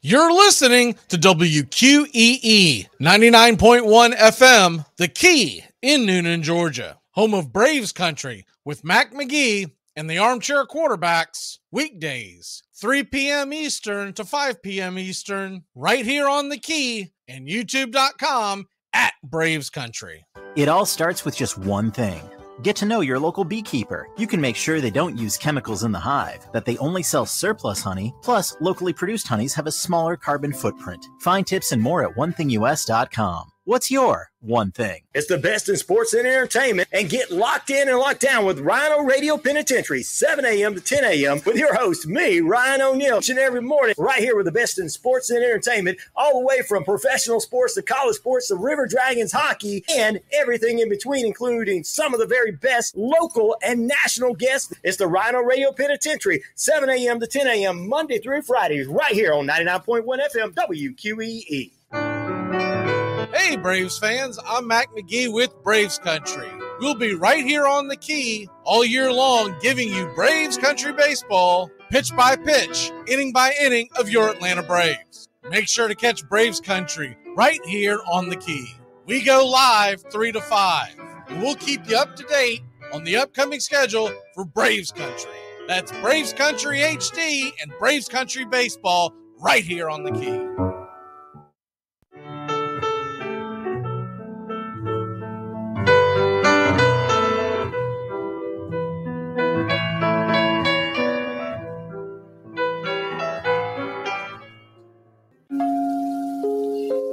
You're listening to WQEE 99.1 FM, The Key in Noonan, Georgia, home of Braves country with Mac Magee and the Armchair Quarterbacks, weekdays, 3 p.m. Eastern to 5 p.m. Eastern, right here on The Key and YouTube.com at Braves Country. It all starts with just one thing. Get to know your local beekeeper. You can make sure they don't use chemicals in the hive, that they only sell surplus honey, plus locally produced honeys have a smaller carbon footprint. Find tips and more at onethingus.com. What's your one thing? It's the best in sports and entertainment, and get locked in and locked down with Rhino Radio Penitentiary, 7 a.m. to 10 a.m. with your host, me, Ryan O'Neill, each and every morning, right here with the best in sports and entertainment, all the way from professional sports to college sports to River Dragons hockey and everything in between, including some of the very best local and national guests. It's the Rhino Radio Penitentiary, 7 a.m. to 10 a.m. Monday through Fridays, right here on 99.1 FM WQEE. Hey, Braves fans, I'm Mac Magee with Braves Country. We'll be right here on The Key all year long, giving you Braves Country baseball, pitch by pitch, inning by inning of your Atlanta Braves. Make sure to catch Braves Country right here on The Key. We go live 3 to 5, and we'll keep you up to date on the upcoming schedule for Braves Country. That's Braves Country HD and Braves Country baseball right here on The Key.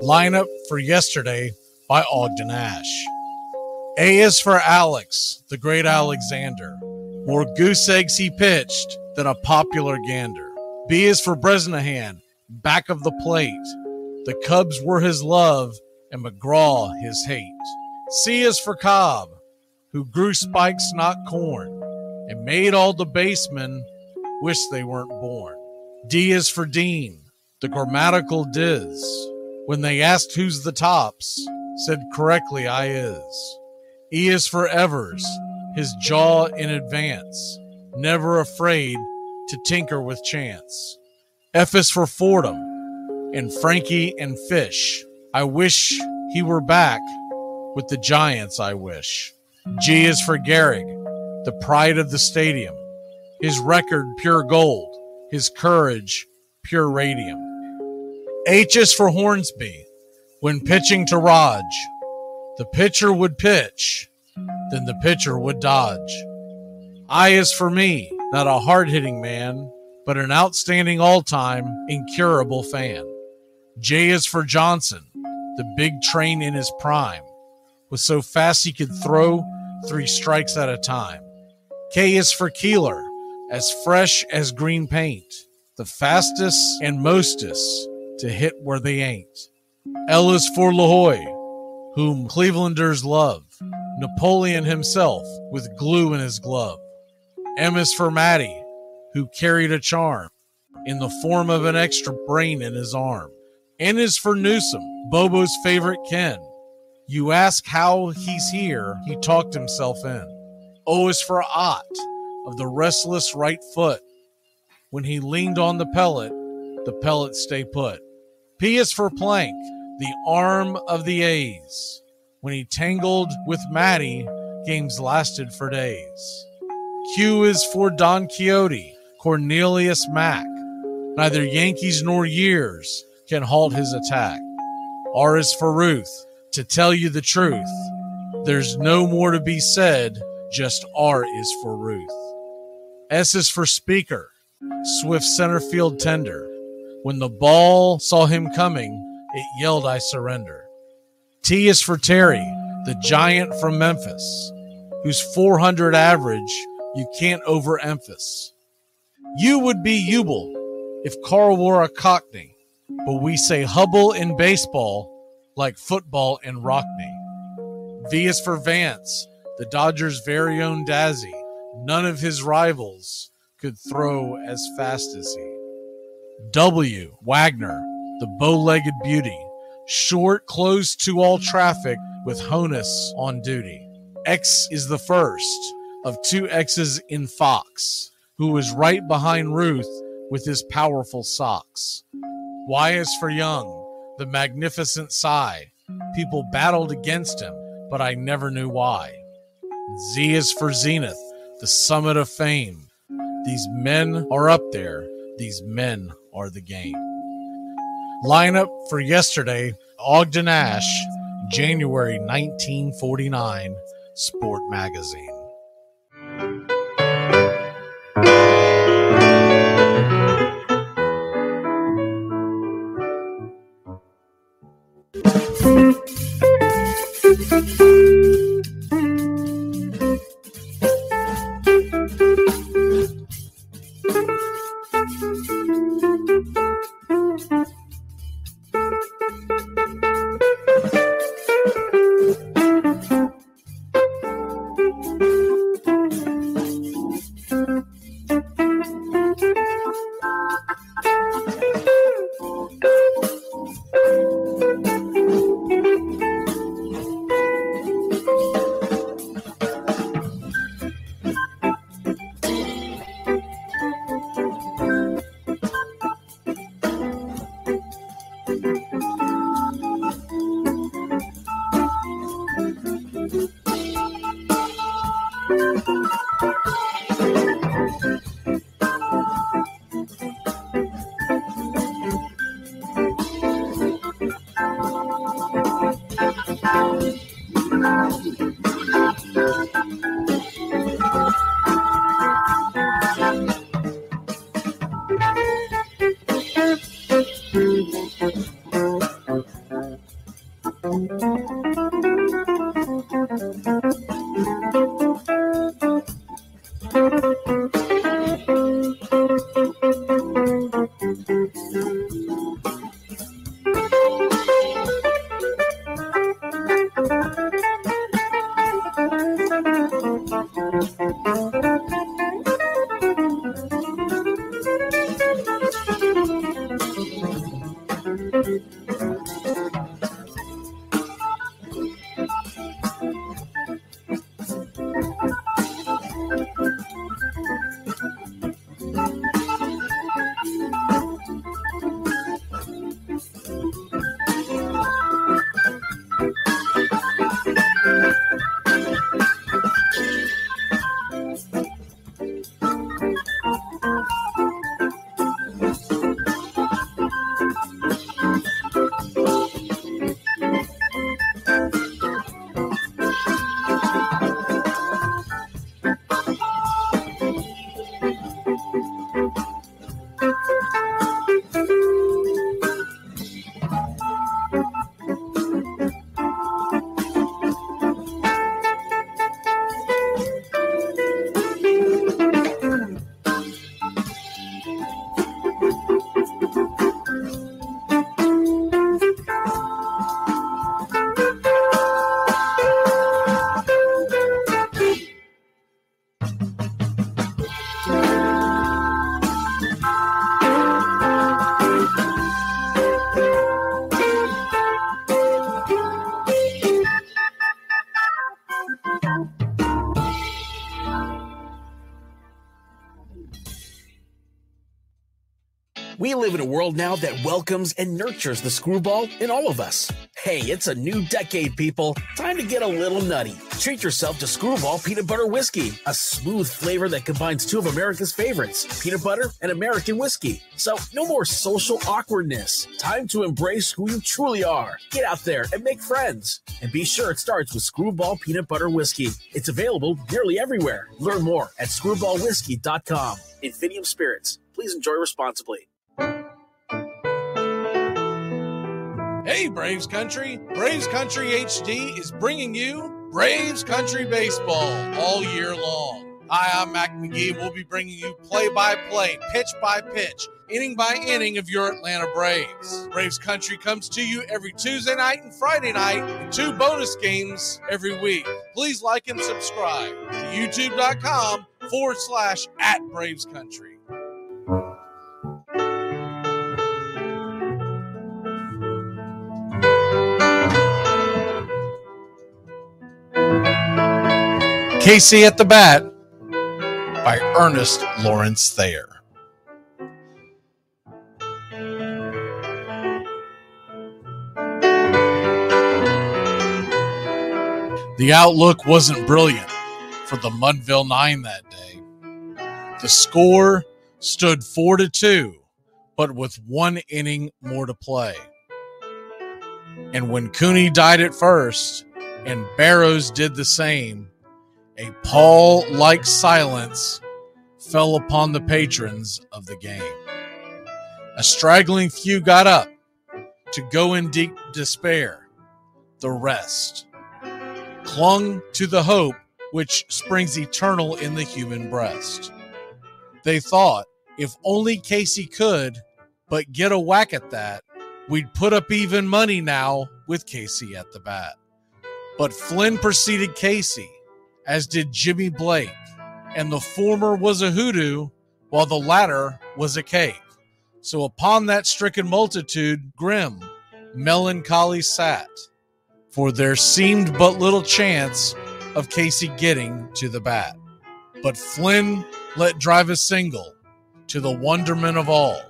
Lineup for yesterday by Ogden Ash. A is for Alex, the great Alexander. More goose eggs he pitched than a popular gander. B is for Bresnahan, back of the plate. The Cubs were his love and McGraw his hate. C is for Cobb, who grew spikes, not corn, and made all the basemen wish they weren't born. D is for Dean, the grammatical diz. When they asked who's the tops, said correctly I is. E is for Evers, his jaw in advance, never afraid to tinker with chance. F is for Fordham, and Frankie and Fish. I wish he were back with the Giants, I wish. G is for Gehrig, the pride of the stadium, his record pure gold, his courage pure radium. H is for Hornsby. When pitching to Raj, the pitcher would pitch, then the pitcher would dodge. I is for me, not a hard-hitting man, but an outstanding all-time, incurable fan. J is for Johnson, the big train in his prime, was so fast he could throw 3 strikes at a time. K is for Keeler, as fresh as green paint, the fastest and mostest to hit where they ain't. L is for LaHoy, whom Clevelanders love, Napoleon himself with glue in his glove. M is for Matty, who carried a charm in the form of an extra brain in his arm. N is for Newsom, Bobo's favorite Ken. You ask how he's here, he talked himself in. O is for Ott, of the restless right foot. When he leaned on the pellet stay put. P is for Plank, the arm of the A's. When he tangled with Matty, games lasted for days. Q is for Don Quixote, Cornelius Mack. Neither Yankees nor years can halt his attack. R is for Ruth, to tell you the truth. There's no more to be said, just R is for Ruth. S is for Speaker, swift center field tender. When the ball saw him coming, it yelled, I surrender. T is for Terry, the giant from Memphis, whose 400 average you can't overemphasize. U would be Ubel if Carl wore a Cockney, but we say Hubble in baseball like football in Rockney. V is for Vance, the Dodgers' very own Dazzy. None of his rivals could throw as fast as he. W, Wagner, the bow-legged beauty, short, close to all traffic with Honus on duty. X is the first of 2 X's in Fox, who was right behind Ruth with his powerful socks. Y is for Young, the magnificent sigh. People battled against him, but I never knew why. Z is for Zenith, the summit of fame. These men are up there. These men are the game. Lineup for yesterday, Ogden Nash, January 1949, Sport Magazine. We live in a world now that welcomes and nurtures the screwball in all of us. Hey, it's a new decade, people. Time to get a little nutty. Treat yourself to Screwball Peanut Butter Whiskey, a smooth flavor that combines two of America's favorites, peanut butter and American whiskey. So no more social awkwardness. Time to embrace who you truly are. Get out there and make friends. And be sure it starts with Screwball Peanut Butter Whiskey. It's available nearly everywhere. Learn more at screwballwhiskey.com. Infinium Spirits. Please enjoy responsibly. Hey, Braves Country! Braves Country HD is bringing you Braves Country Baseball all year long. Hi, I'm Mac Magee, and we'll be bringing you play-by-play, pitch-by-pitch, inning-by-inning of your Atlanta Braves. Braves Country comes to you every Tuesday night and Friday night, and 2 bonus games every week. Please like and subscribe to youtube.com/@BravesCountry. Casey at the Bat by Ernest Lawrence Thayer. The outlook wasn't brilliant for the Mudville Nine that day. The score stood 4-2, but with one inning more to play. And when Cooney died at first, and Barrows did the same, a pall-like silence fell upon the patrons of the game. A straggling few got up to go in deep despair. The rest clung to the hope which springs eternal in the human breast. They thought, if only Casey could but get a whack at that, we'd put up even money now with Casey at the bat. But Flynn preceded Casey, as did Jimmy Blake, and the former was a hoodoo, while the latter was a cake. So upon that stricken multitude, grim, melancholy sat, for there seemed but little chance of Casey getting to the bat. But Flynn let drive a single, to the wonderment of all,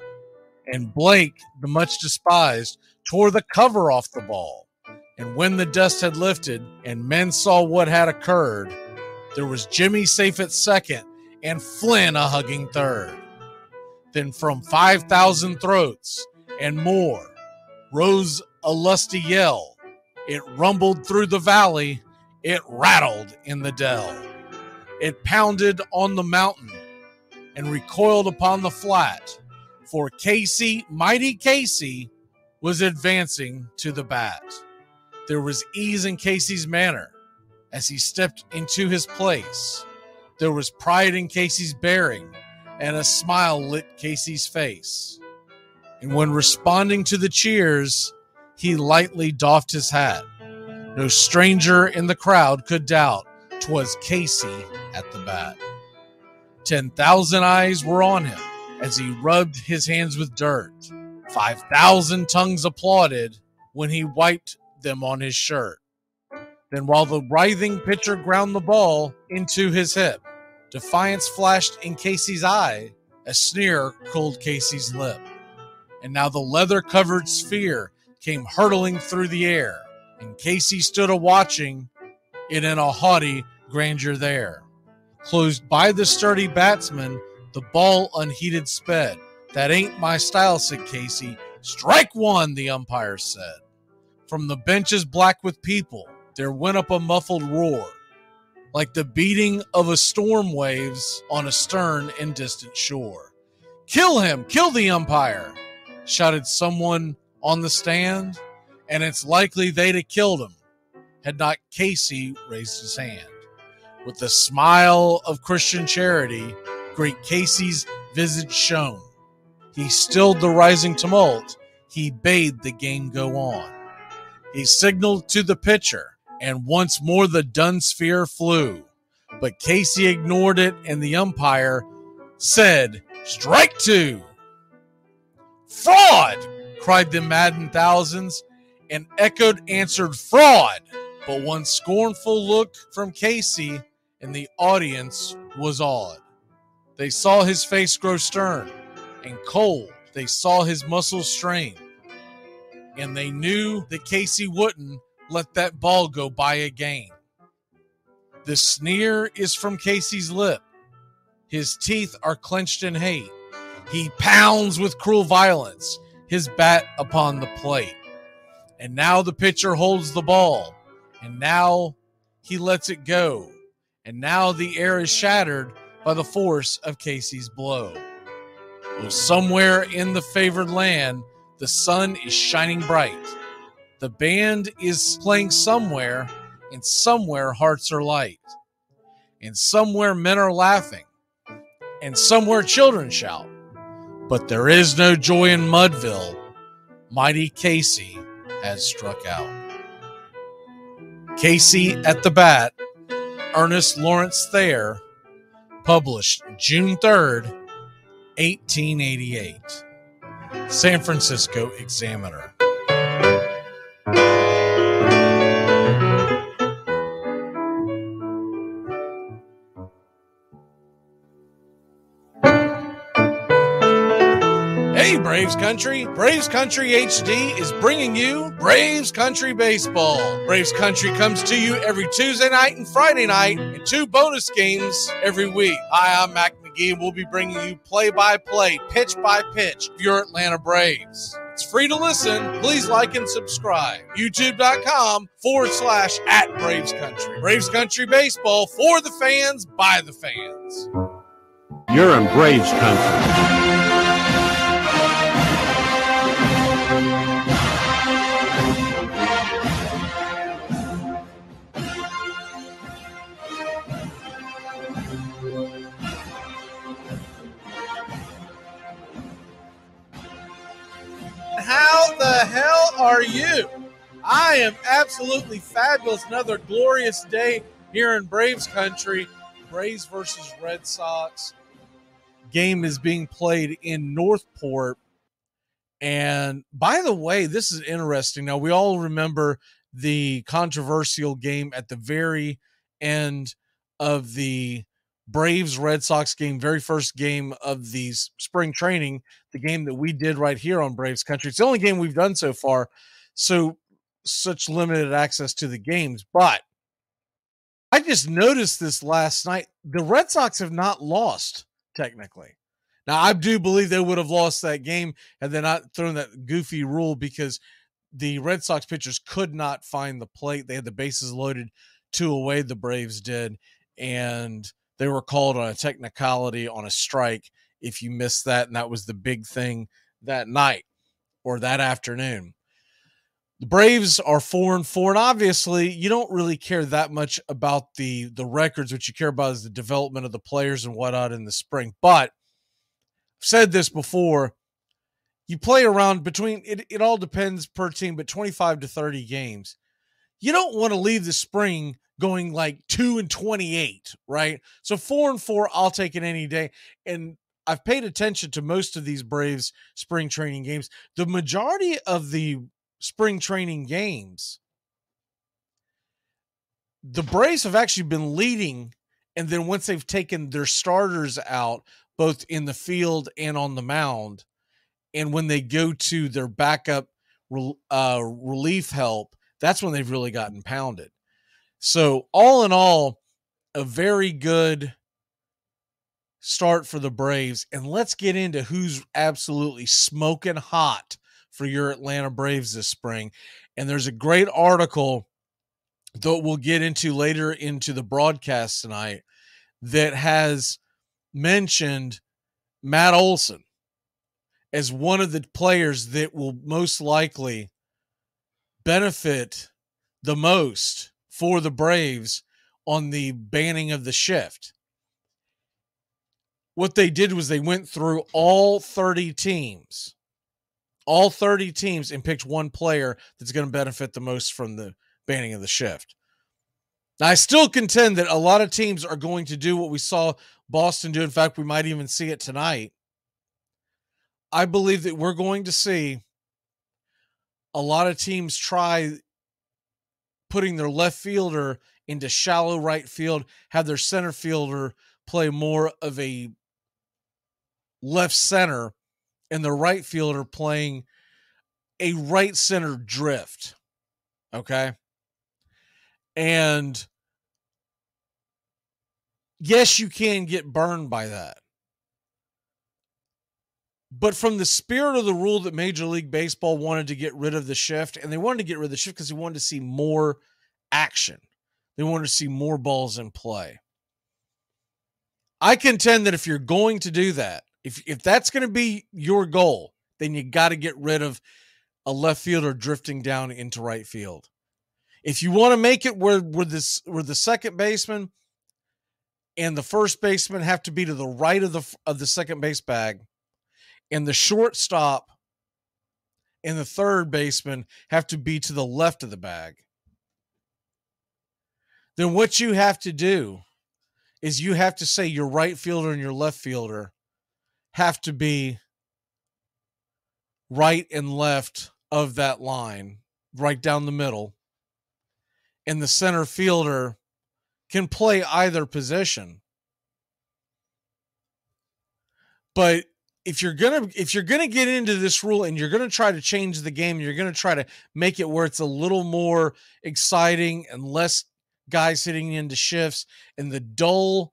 and Blake, the much despised, tore the cover off the ball. And when the dust had lifted and men saw what had occurred, there was Jimmy safe at second and Flynn a hugging third. Then from 5,000 throats and more rose a lusty yell. It rumbled through the valley, it rattled in the dell. It pounded on the mountain and recoiled upon the flat, for Casey, mighty Casey, was advancing to the bat. There was ease in Casey's manner as he stepped into his place. There was pride in Casey's bearing, and a smile lit Casey's face. And when responding to the cheers, he lightly doffed his hat. No stranger in the crowd could doubt 'twas Casey at the bat. 10,000 eyes were on him as he rubbed his hands with dirt. 5,000 tongues applauded when he wiped them on his shirt. Then while the writhing pitcher ground the ball into his hip, defiance flashed in Casey's eye, a sneer cooled Casey's lip. And now the leather-covered sphere came hurtling through the air, and Casey stood a-watching it in a haughty grandeur there. Closed by the sturdy batsman, the ball unheeded sped. "That ain't my style," said Casey. "Strike one," the umpire said. From the benches black with people, there went up a muffled roar, like the beating of a storm waves on a stern and distant shore. "Kill him! Kill the umpire!" shouted someone on the stand, and it's likely they'd have killed him had not Casey raised his hand. With a smile of Christian charity, great Casey's visage shone. He stilled the rising tumult. He bade the game go on. He signaled to the pitcher, and once more the dun sphere flew. But Casey ignored it, and the umpire said, "Strike two." "Fraud!" cried the maddened thousands, and echoed answered, "Fraud!" But one scornful look from Casey, and the audience was awed. They saw his face grow stern and cold. They saw his muscles strain, and they knew that Casey wouldn't let that ball go by again. The sneer is from Casey's lip. His teeth are clenched in hate. He pounds with cruel violence his bat upon the plate. And now the pitcher holds the ball, and now he lets it go. And now the air is shattered by the force of Casey's blow. Though somewhere in the favored land, the sun is shining bright. The band is playing somewhere, and somewhere hearts are light. And somewhere men are laughing, and somewhere children shout. But there is no joy in Mudville. Mighty Casey has struck out. Casey at the Bat, Ernest Lawrence Thayer, published June 3rd, 1888. San Francisco Examiner. Hey, Braves Country! Braves Country HD is bringing you Braves Country Baseball. Braves Country comes to you every Tuesday night and Friday night, and 2 bonus games every week. Hi, I'm Mac Magee, and we'll be bringing you play-by-play, pitch-by-pitch of your Atlanta Braves. It's free to listen. Please like and subscribe. YouTube.com/@Braves Country. Braves Country Baseball for the fans, by the fans. You're in Braves Country. How the hell are you? I am absolutely fabulous. Another glorious day here in Braves Country. Braves versus Red Sox. Game is being played in Northport. And by the way, this is interesting. Now, we all remember the controversial game at the very end of the Braves Red Sox game, very first game of the spring training, the game that we did right here on Braves Country. It's the only game we've done so far, so such limited access to the games. But I just noticed this last night. The Red Sox have not lost, technically. Now, I do believe they would have lost that game had they not thrown that goofy rule, because the Red Sox pitchers could not find the plate. They had the bases loaded 2 away, the Braves did, and they were called on a technicality on a strike if you missed that, and that was the big thing that night or that afternoon. The Braves are 4-4, and obviously you don't really care that much about the records. What you care about is the development of the players and whatnot in the spring. But I've said this before, you play around between, it all depends per team, but 25 to 30 games. You don't want to leave the spring going like 2-28, right? So 4-4, I'll take it any day. And I've paid attention to most of these Braves spring training games. The majority of the spring training games, the Braves have actually been leading. And then once they've taken their starters out, both in the field and on the mound, and when they go to their backup relief help, that's when they've really gotten pounded. So all in all, a very good start for the Braves. And let's get into who's absolutely smoking hot for your Atlanta Braves this spring. And there's a great article that we'll get into later into the broadcast tonight that has mentioned Matt Olson as one of the players that will most likely benefit the most for the Braves on the banning of the shift. What they did was they went through all 30 teams, and picked one player that's going to benefit the most from the banning of the shift. Now, I still contend that a lot of teams are going to do what we saw Boston do. In fact, we might even see it tonight. I believe that we're going to see a lot of teams try putting their left fielder into shallow right field, have their center fielder play more of a left center, and the right fielder playing a right center drift. Okay? And yes, you can get burned by that. But from the spirit of the rule that Major League Baseball wanted to get rid of the shift, and they wanted to get rid of the shift because they wanted to see more action. They wanted to see more balls in play. I contend that if you're going to do that, if that's going to be your goal, then you got to get rid of a left fielder drifting down into right field. If you want to make it where the second baseman and the first baseman have to be to the right of the second base bag, and the shortstop and the third baseman have to be to the left of the bag, then what you have to do is you have to say your right fielder and your left fielder have to be right and left of that line, right down the middle. And the center fielder can play either position. But if you're gonna get into this rule and you're gonna try to change the game, you're gonna try to make it where it's a little more exciting and less guys hitting into shifts and the dull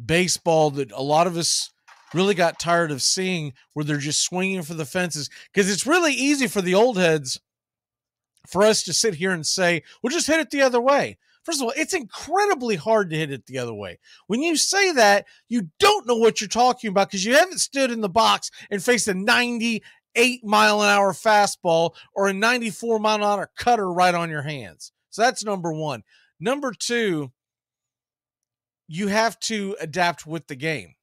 baseball that a lot of us really got tired of seeing, where they're just swinging for the fences. Because it's really easy for the old heads for us to sit here and say, "Well, just hit it the other way." First of all, it's incredibly hard to hit it the other way. When you say that, you don't know what you're talking about because you haven't stood in the box and faced a 98-mile-an-hour fastball or a 94-mile-an-hour cutter right on your hands. So that's number one. Number two, you have to adapt with the game.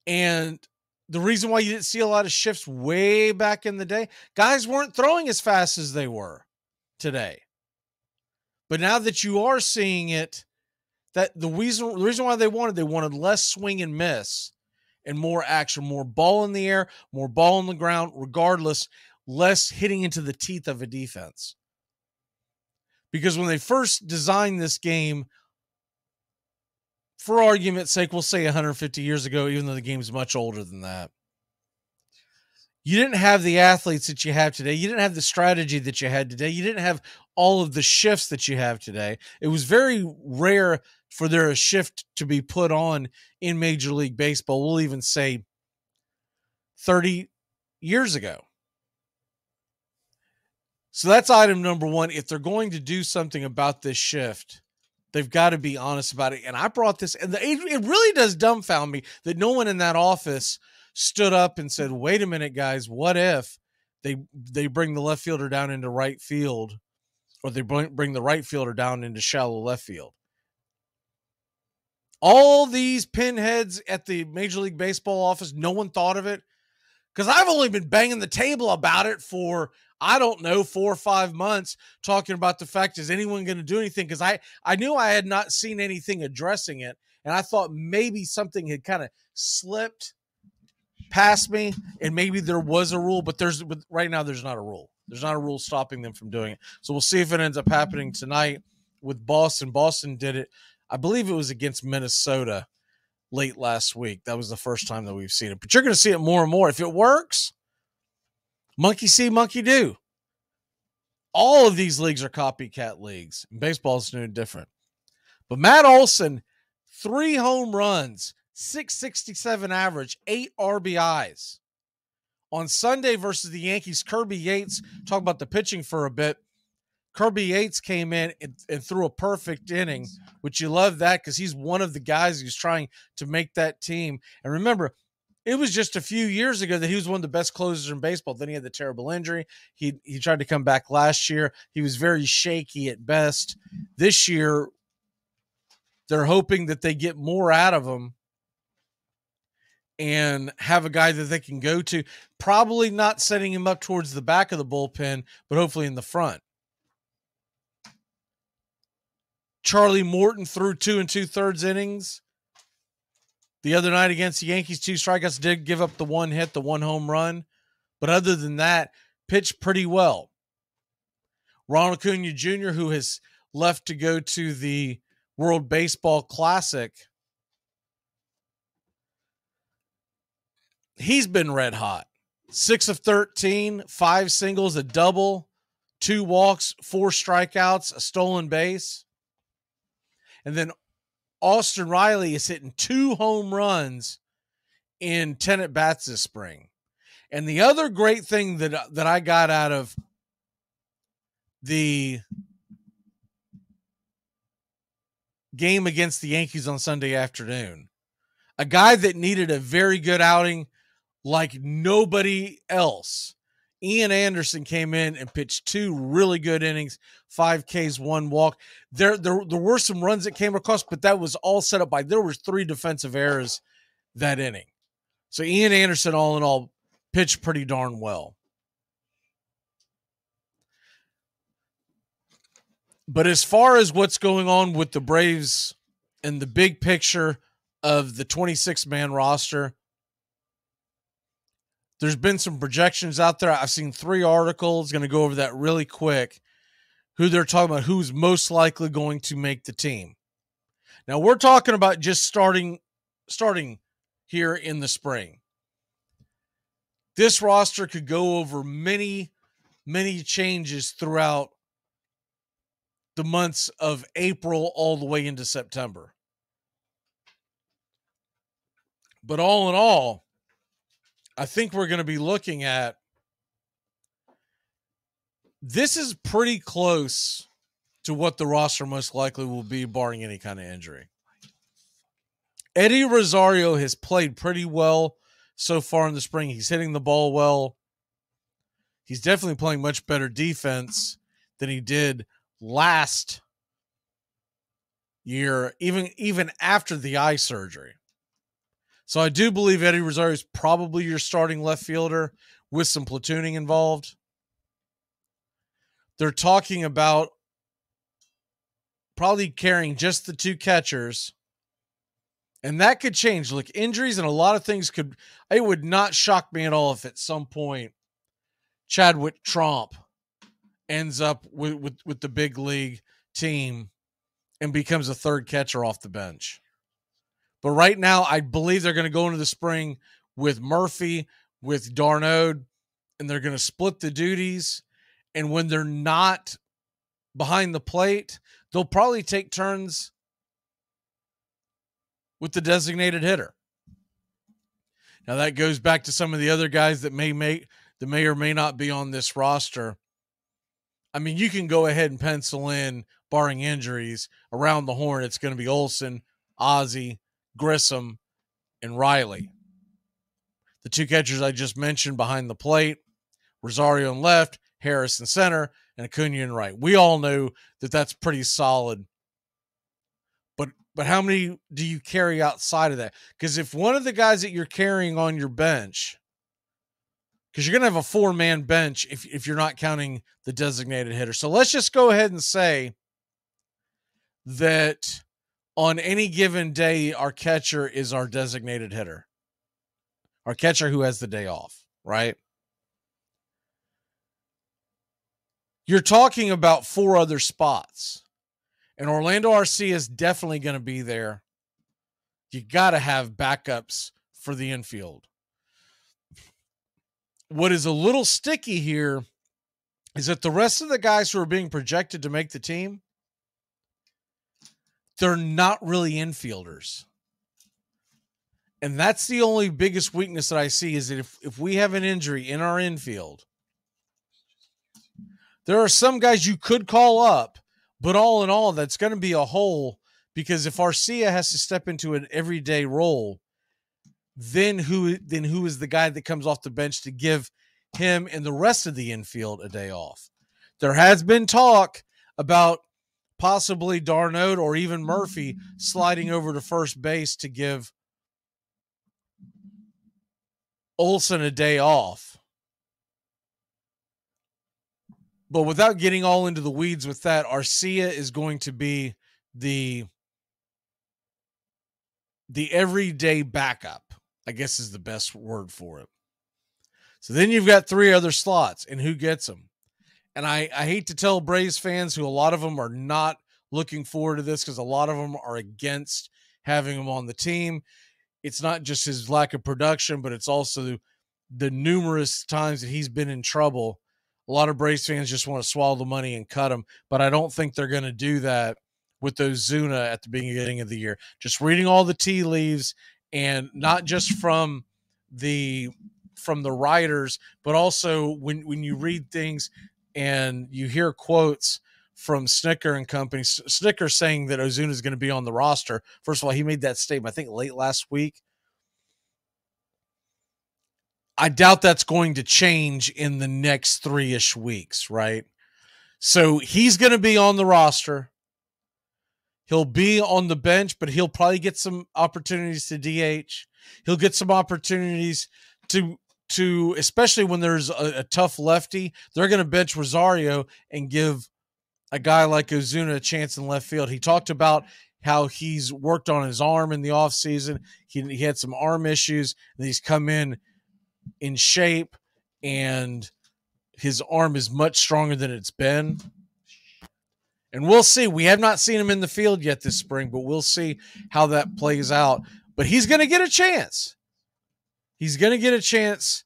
And the reason why you didn't see a lot of shifts way back in the day, guys weren't throwing as fast as they were today. But now that you are seeing it, that the reason why they wanted less swing and miss and more action, more ball in the air, more ball on the ground, regardless, less hitting into the teeth of a defense. Because when they first designed this game, for argument's sake, we'll say 150 years ago, even though the game's much older than that, you didn't have the athletes that you have today. You didn't have the strategy that you had today. You didn't have all of the shifts that you have today. It was very rare for there a shift to be put on in Major League Baseball. We'll even say 30 years ago. So that's item number one. If they're going to do something about this shift, they've got to be honest about it. And I brought this, and it really does dumbfound me that no one in that office stood up and said, "Wait a minute, guys, what if they bring the left fielder down into right field, or they bring the right fielder down into shallow left field?" All these pinheads at the Major League Baseball office, no one thought of it. Because I've only been banging the table about it for, I don't know, 4 or 5 months, talking about the fact, is anyone going to do anything? Because I knew I had not seen anything addressing it, and I thought maybe something had kind of slipped past me, and maybe there was a rule, but right now there's not a rule. There's not a rule stopping them from doing it. So we'll see if it ends up happening tonight with Boston. Boston did it, I believe it was against Minnesota late last week. That was the first time that we've seen it. But you're going to see it more and more. If it works, monkey see, monkey do. All of these leagues are copycat leagues, and baseball is no different. But Matt Olson, 3 home runs, 667 average, 8 RBIs. On Sunday versus the Yankees, Kirby Yates, talk about the pitching for a bit. Kirby Yates came in and threw a perfect inning, which you love that because he's one of the guys who's trying to make that team. And remember, it was just a few years ago that he was one of the best closers in baseball. Then he had the terrible injury. He tried to come back last year. He was very shaky at best. This year, they're hoping that they get more out of him and have a guy that they can go to, probably not setting him up towards the back of the bullpen, but hopefully in the front. Charlie Morton threw 2 2/3 innings the other night against the Yankees. 2 strikeouts, did give up the 1 hit, the 1 home run. But other than that, pitched pretty well. Ronald Acuna Jr., who has left to go to the World Baseball Classic, he's been red hot. 6 of 13, 5 singles, a double, 2 walks, 4 strikeouts, a stolen base. And then Austin Riley is hitting 2 home runs in 10 at-bats this spring. And the other great thing that I got out of the game against the Yankees on Sunday afternoon, a guy that needed a very good outing like nobody else, Ian Anderson came in and pitched 2 really good innings, 5 Ks, 1 walk. There were some runs that came across, but that was all set up by, there were 3 defensive errors that inning. So Ian Anderson, all in all, pitched pretty darn well. But as far as what's going on with the Braves and the big picture of the 26-man roster, there's been some projections out there. I've seen 3 articles, going to go over that really quick, who they're talking about who's most likely going to make the team. Now, we're talking about just starting here in the spring. this roster could go over many, many changes throughout the months of April all the way into September. But all in all, I think we're going to be looking at, this is pretty close to what the roster most likely will be, barring any kind of injury. Eddie Rosario has played pretty well so far in the spring. He's hitting the ball well. He's definitely playing much better defense than he did last year, even after the eye surgery. So I do believe Eddie Rosario is probably your starting left fielder with some platooning involved. They're talking about probably carrying just the two catchers, and that could change. Look, injuries and a lot of things could. It would not shock me at all if at some point Chadwick Tromp ends up with the big league team and becomes a third catcher off the bench. But right now, I believe they're going to go into the spring with Murphy, with d'Arnaud, and they're going to split the duties. And when they're not behind the plate, they'll probably take turns with the designated hitter. Now that goes back to some of the other guys that may or may not be on this roster. I mean, you can go ahead and pencil in, barring injuries, around the horn. It's going to be Olsen, Ozzie, Grissom, and Riley. The two catchers I just mentioned behind the plate, Rosario in left, Harris in center, and Acuna in right. We all know that that's pretty solid. But how many do you carry outside of that? Because if one of the guys that you're carrying on your bench, because you're going to have a four-man bench if you're not counting the designated hitter. So let's just go ahead and say that on any given day, our catcher is our designated hitter. Our catcher who has the day off, right? You're talking about four other spots. And Orlando Arcia is definitely going to be there. You got to have backups for the infield. What is a little sticky here is that the rest of the guys who are being projected to make the team, they're not really infielders. And that's the only biggest weakness that I see, is that if we have an injury in our infield, there are some guys you could call up, but all in all, that's going to be a hole, because if Arcia has to step into an everyday role, then who is the guy that comes off the bench to give him and the rest of the infield a day off? There has been talk about possibly d'Arnaud or even Murphy sliding over to first base to give Olsen a day off. But without getting all into the weeds with that, Arcia is going to be the everyday backup, I guess is the best word for it. So then you've got three other slots, and who gets them? And I hate to tell Braves fans, who a lot of them are not looking forward to this, because a lot of them are against having him on the team. It's not just his lack of production, but it's also the numerous times that he's been in trouble. A lot of Braves fans just want to swallow the money and cut him, but I don't think they're going to do that with Ozuna at the beginning of the year. Just reading all the tea leaves, and not just from the writers, but also when you read things and you hear quotes from Snicker and company. Snicker saying that Ozuna is going to be on the roster. First of all, he made that statement, I think, late last week. I doubt that's going to change in the next 3-ish weeks, right? So he's going to be on the roster. He'll be on the bench, but he'll probably get some opportunities to DH. He'll get some opportunities to especially when there's a tough lefty, they're going to bench Rosario and give a guy like Ozuna a chance in left field. He talked about how he's worked on his arm in the offseason. He had some arm issues, and he's come in shape, and his arm is much stronger than it's been. And we'll see. We have not seen him in the field yet this spring, but we'll see how that plays out. But he's going to get a chance. He's going to get a chance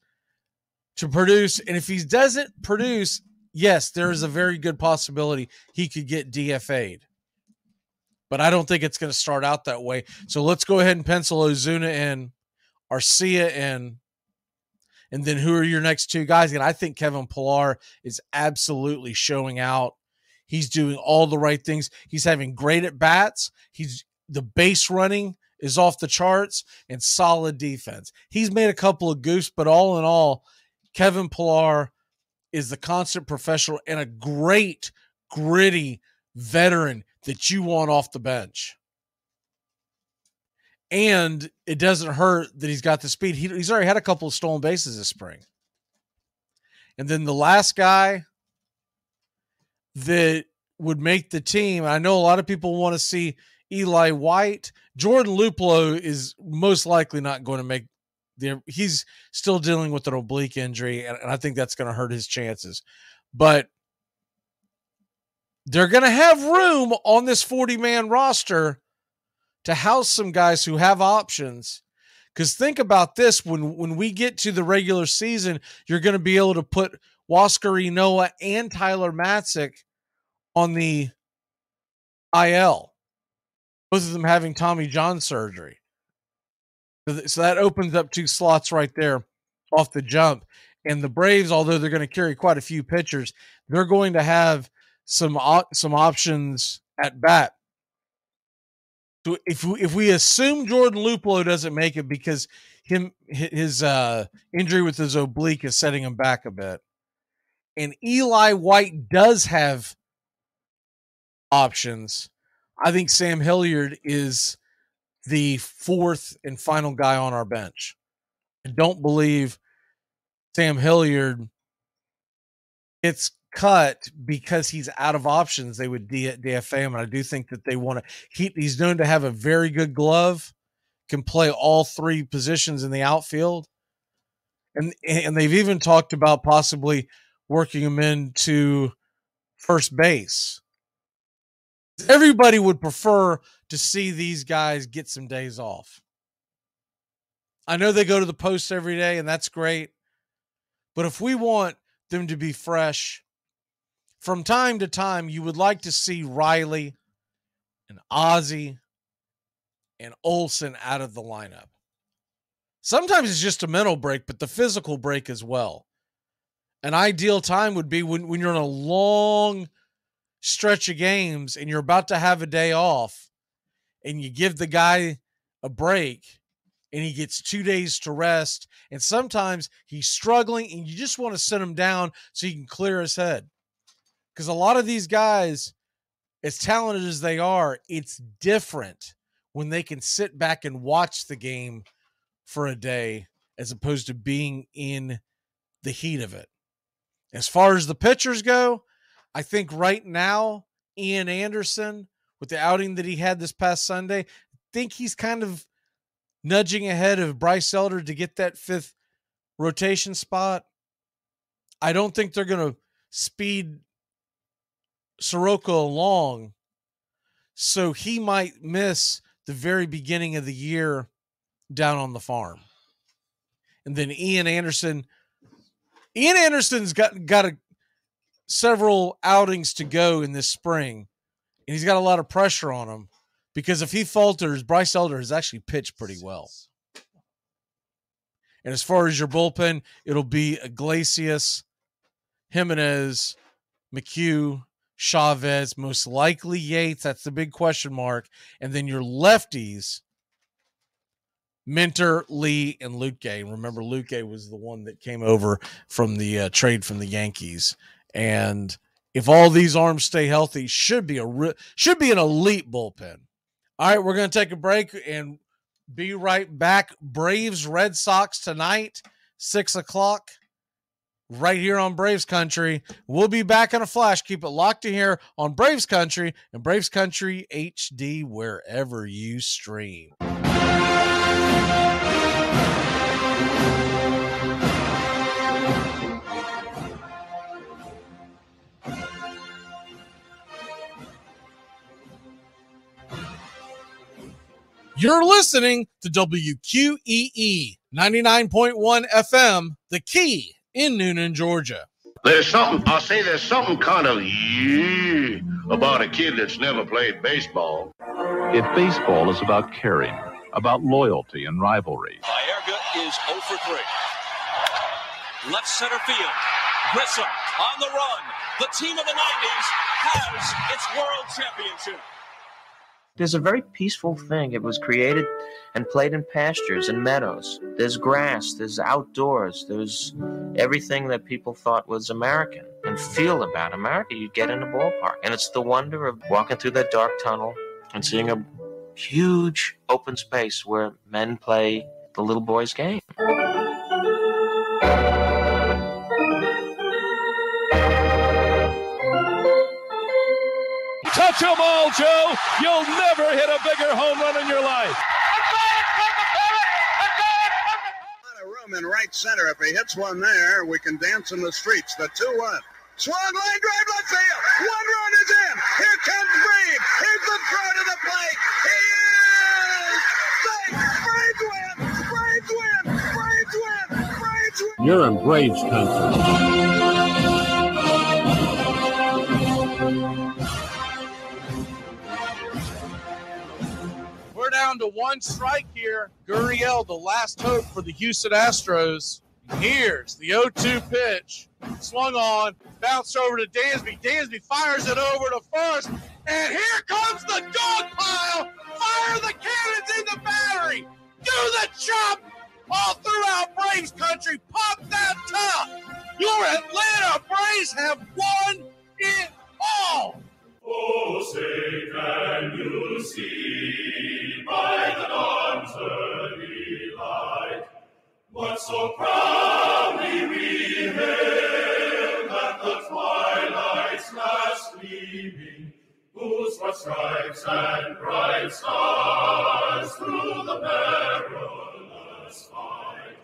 to produce. And if he doesn't produce, yes, there is a very good possibility he could get DFA'd. But I don't think it's going to start out that way. So let's go ahead and pencil Ozuna in, Arcia in, and then who are your next two guys? And I think Kevin Pillar is absolutely showing out. He's doing all the right things. He's having great at bats. The base running is off the charts and solid defense. He's made a couple of goofs, but all in all, Kevin Pillar is the constant professional and a great, gritty veteran that you want off the bench. And it doesn't hurt that he's got the speed. He's already had a couple of stolen bases this spring. And then the last guy that would make the team, I know a lot of people want to see Eli White. Jordan Luplow is most likely not going to make he's still dealing with an oblique injury, and I think that's going to hurt his chances. But they're going to have room on this 40-man roster to house some guys who have options. Because think about this, when we get to the regular season, you're going to be able to put Huascar Ynoa and Tyler Matzik on the IL, both of them having Tommy John surgery. So that opens up two slots right there off the jump. And the Braves, although they're going to carry quite a few pitchers, they're going to have some options at bat. So if we assume Jordan Luplow doesn't make it because his injury with his oblique is setting him back a bit, and Eli White does have options, I think Sam Hilliard is the fourth and final guy on our bench. I don't believe Sam Hilliard gets cut because he's out of options. They would DFA him, and I do think that they want to. He's known to have a very good glove, can play all three positions in the outfield, and they've even talked about possibly working him into first base. Everybody would prefer to see these guys get some days off. I know they go to the post every day, and that's great. But if we want them to be fresh, from time to time, you would like to see Riley and Ozzie and Olsen out of the lineup. Sometimes it's just a mental break, but the physical break as well. An ideal time would be when you're in a long stretch of games and you're about to have a day off and you give the guy a break and he gets 2 days to rest. And sometimes he's struggling and you just want to sit him down so he can clear his head. Because a lot of these guys, as talented as they are, it's different when they can sit back and watch the game for a day as opposed to being in the heat of it. As far as the pitchers go, I think right now, Ian Anderson, with the outing that he had this past Sunday, I think he's kind of nudging ahead of Bryce Elder to get that fifth rotation spot. I don't think they're going to speed Soroka along, so he might miss the very beginning of the year down on the farm. And then Ian Anderson's got several outings to go in this spring, and he's got a lot of pressure on him because if he falters, Bryce Elder has actually pitched pretty well. And as far as your bullpen, it'll be Iglesias, Jimenez, McHugh, Chavez, most likely Yates. That's the big question mark. And then your lefties, Minter, Lee, and Luque. And remember, Luque was the one that came over from the trade from the Yankees. And if all these arms stay healthy, should be an elite bullpen. All right, we're going to take a break and be right back. Braves, Red Sox tonight, 6:00. Right here on Braves Country. We'll be back in a flash. Keep it locked in here on Braves Country and Braves Country HD wherever you stream. You're listening to WQEE 99.1 FM, The Key in Noonan, Georgia. There's something kind of about a kid that's never played baseball. If baseball is about caring, about loyalty and rivalry. Baerga is 0 for 3. Left center field. Grissom on the run. The team of the 90s has its world championship. There's a very peaceful thing. It was created and played in pastures and meadows. There's grass, there's outdoors, there's everything that people thought was American and feel about America. You get in a ballpark. And it's the wonder of walking through that dark tunnel and seeing a huge open space where men play the little boy's game. Touch 'em all, Joe. You'll never hit a bigger home run in your life. A room in right center. If he hits one there, we can dance in the streets. The 2-1. Swung line drive left field. One run is in. Here comes Brave. Here's the throw to the plate. He is safe. Braves win. Braves win. Braves win. Braves win. You're in Braves country. We're down to one strike here. Gurriel, the last hope for the Houston Astros. Here's the 0-2 pitch. Swung on, bounced over to Dansby. Dansby fires it over to first. And here comes the dog pile. Fire the cannons in the battery. Do the chop all throughout Braves country. Pop that top. Your Atlanta Braves have won it all. Oh, say can you see by the dawn's early light what so proudly we hailed at the twilight's last gleaming, whose broad stripes and bright stars through the perilous fight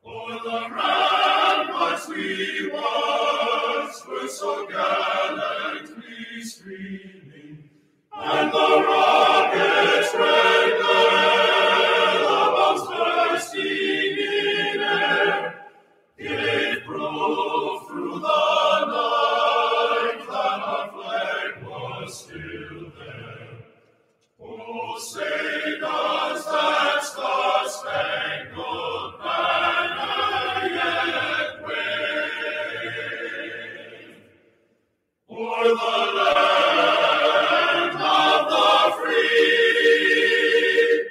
o'er the ramparts we once were so gallantly streaming, and the rockets' red glare, the bombs bursting in air, gave proof through the night that our flag was still there. Oh, say does that star-spangled banner yet wave o'er the land of the free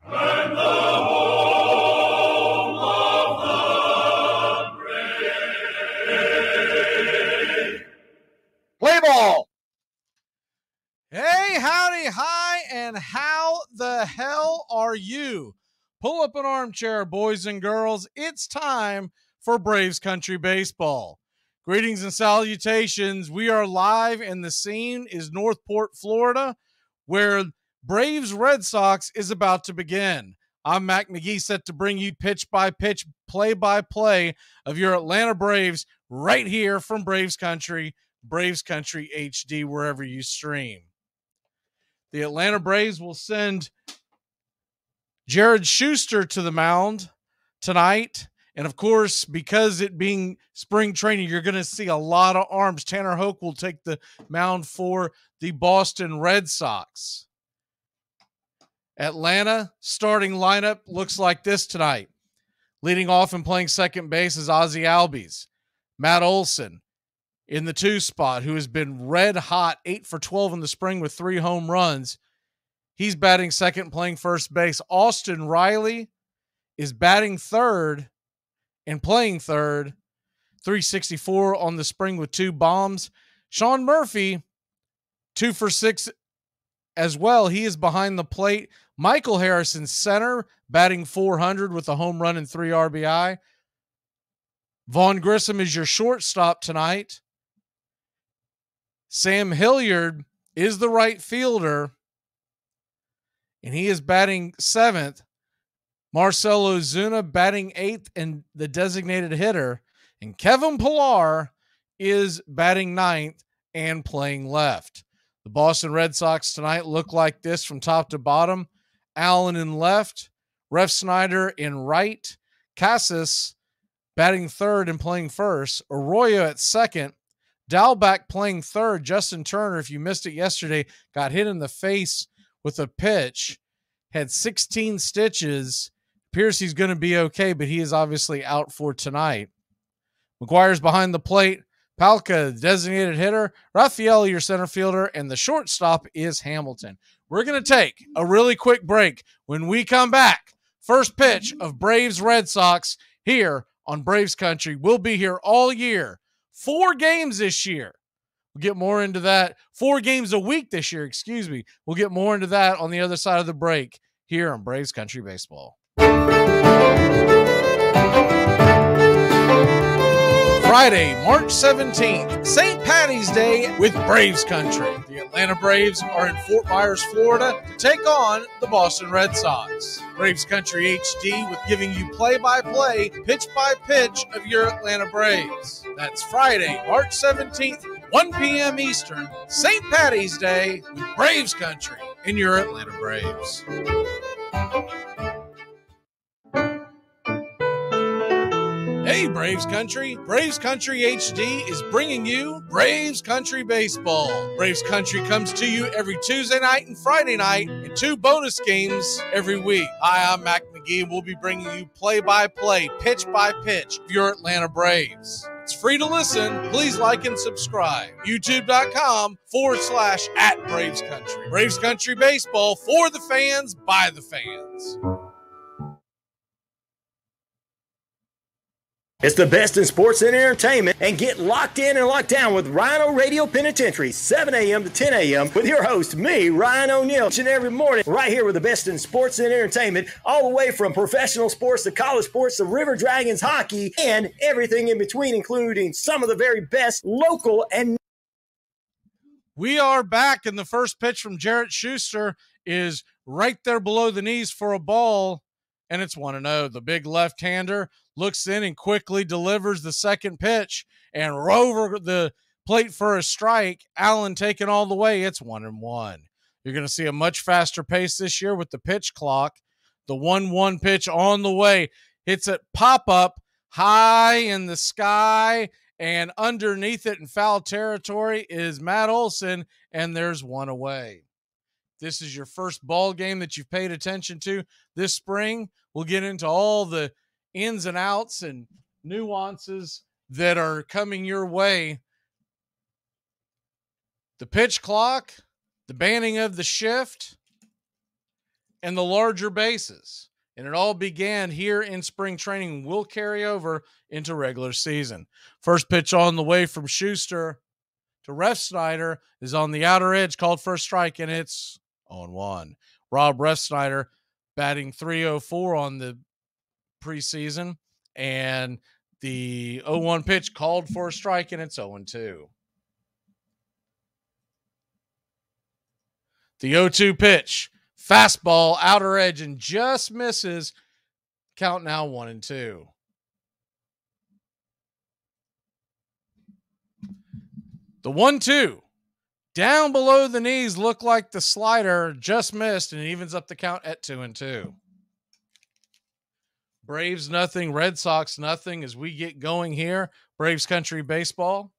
and the home of the brave? Play ball. Hey, howdy, hi, and how the hell are you? Pull up an armchair, boys and girls. It's time for Braves Country Baseball. Greetings and salutations. We are live, and the scene is Northport, Florida, where Braves Red Sox is about to begin. I'm Mac Magee, set to bring you pitch-by-pitch, play-by-play of your Atlanta Braves right here from Braves Country HD, wherever you stream. The Atlanta Braves will send Jared Schuster to the mound tonight. And, of course, because it being spring training, you're going to see a lot of arms. Tanner Hoke will take the mound for the Boston Red Sox. Atlanta starting lineup looks like this tonight. Leading off and playing second base is Ozzie Albies. Matt Olson in the 2 spot, who has been red hot, 8 for 12 in the spring with 3 home runs. He's batting second, playing first base. Austin Riley is batting third and playing third, 364 on the spring with 2 bombs. Sean Murphy, 2 for 6 as well. He is behind the plate. Michael Harrison, center, batting 400 with a home run and 3 RBI. Vaughn Grissom is your shortstop tonight. Sam Hilliard is the right fielder, and he is batting 7th. Marcelo Ozuna batting 8th and the designated hitter. And Kevin Pillar is batting 9th and playing left. The Boston Red Sox tonight look like this from top to bottom. Allen in left, Ref Snyder in right, Casas batting third and playing first. Arroyo at second. Dalbeck playing third. Justin Turner, if you missed it yesterday, got hit in the face with a pitch, had 16 stitches. Appears he's going to be okay, but he is obviously out for tonight. McGuire's behind the plate. Palka, designated hitter. Raphael, your center fielder. And the shortstop is Hamilton. We're going to take a really quick break. When we come back, first pitch of Braves Red Sox here on Braves Country. We'll be here all year. 4 games this year. We'll get more into that. 4 games a week this year, excuse me. We'll get more into that on the other side of the break here on Braves Country Baseball. Friday, March 17th, St. Patty's Day with Braves Country. The Atlanta Braves are in Fort Myers, Florida to take on the Boston Red Sox. Braves Country HD with giving you play-by-play, pitch-by-pitch of your Atlanta Braves. That's Friday, March 17th, 1 p.m. Eastern, St. Patty's Day with Braves Country and your Atlanta Braves. Hey, Braves Country. Braves Country HD is bringing you Braves Country Baseball. Braves Country comes to you every Tuesday night and Friday night and 2 bonus games every week. Hi, I'm Mac Magee, and we'll be bringing you play-by-play, pitch-by-pitch of your Atlanta Braves. It's free to listen. Please like and subscribe. YouTube.com/@Braves Country. Braves Country Baseball for the fans, by the fans. It's the best in sports and entertainment, and get locked in and locked down with Rhino Radio Penitentiary, 7 a.m. to 10 a.m. with your host, me, Ryan O'Neill, each and every morning, right here with the best in sports and entertainment, all the way from professional sports to college sports to River Dragons hockey and everything in between, including some of the very best local and. We are back, and the first pitch from Jarrett Schuster is right there below the knees for a ball, and it's 1-0. The big left-hander looks in and quickly delivers the second pitch and over the plate for a strike. Allen taken all the way. It's 1-1. You're going to see a much faster pace this year with the pitch clock. The 1-1 pitch on the way. Hits it pop-up high in the sky, and underneath it in foul territory is Matt Olson, and there's 1 away. This is your first ball game that you've paid attention to this spring. We'll get into all the ins and outs and nuances that are coming your way. The pitch clock, the banning of the shift, and the larger bases. And it all began here in spring training, will carry over into regular season. First pitch on the way from Schuster to Refsnyder is on the outer edge, called for a strike, and it's 0-1. Rob Refsnyder batting .304 on the preseason, and the 0-1 pitch called for a strike, and it's 0-2. The 0-2 pitch, fastball, outer edge, and just misses. Count now 1-2. The 1-2. Down below the knees, looked like the slider just missed, and it evens up the count at 2-2. Braves nothing, Red Sox nothing as we get going here. Braves Country Baseball.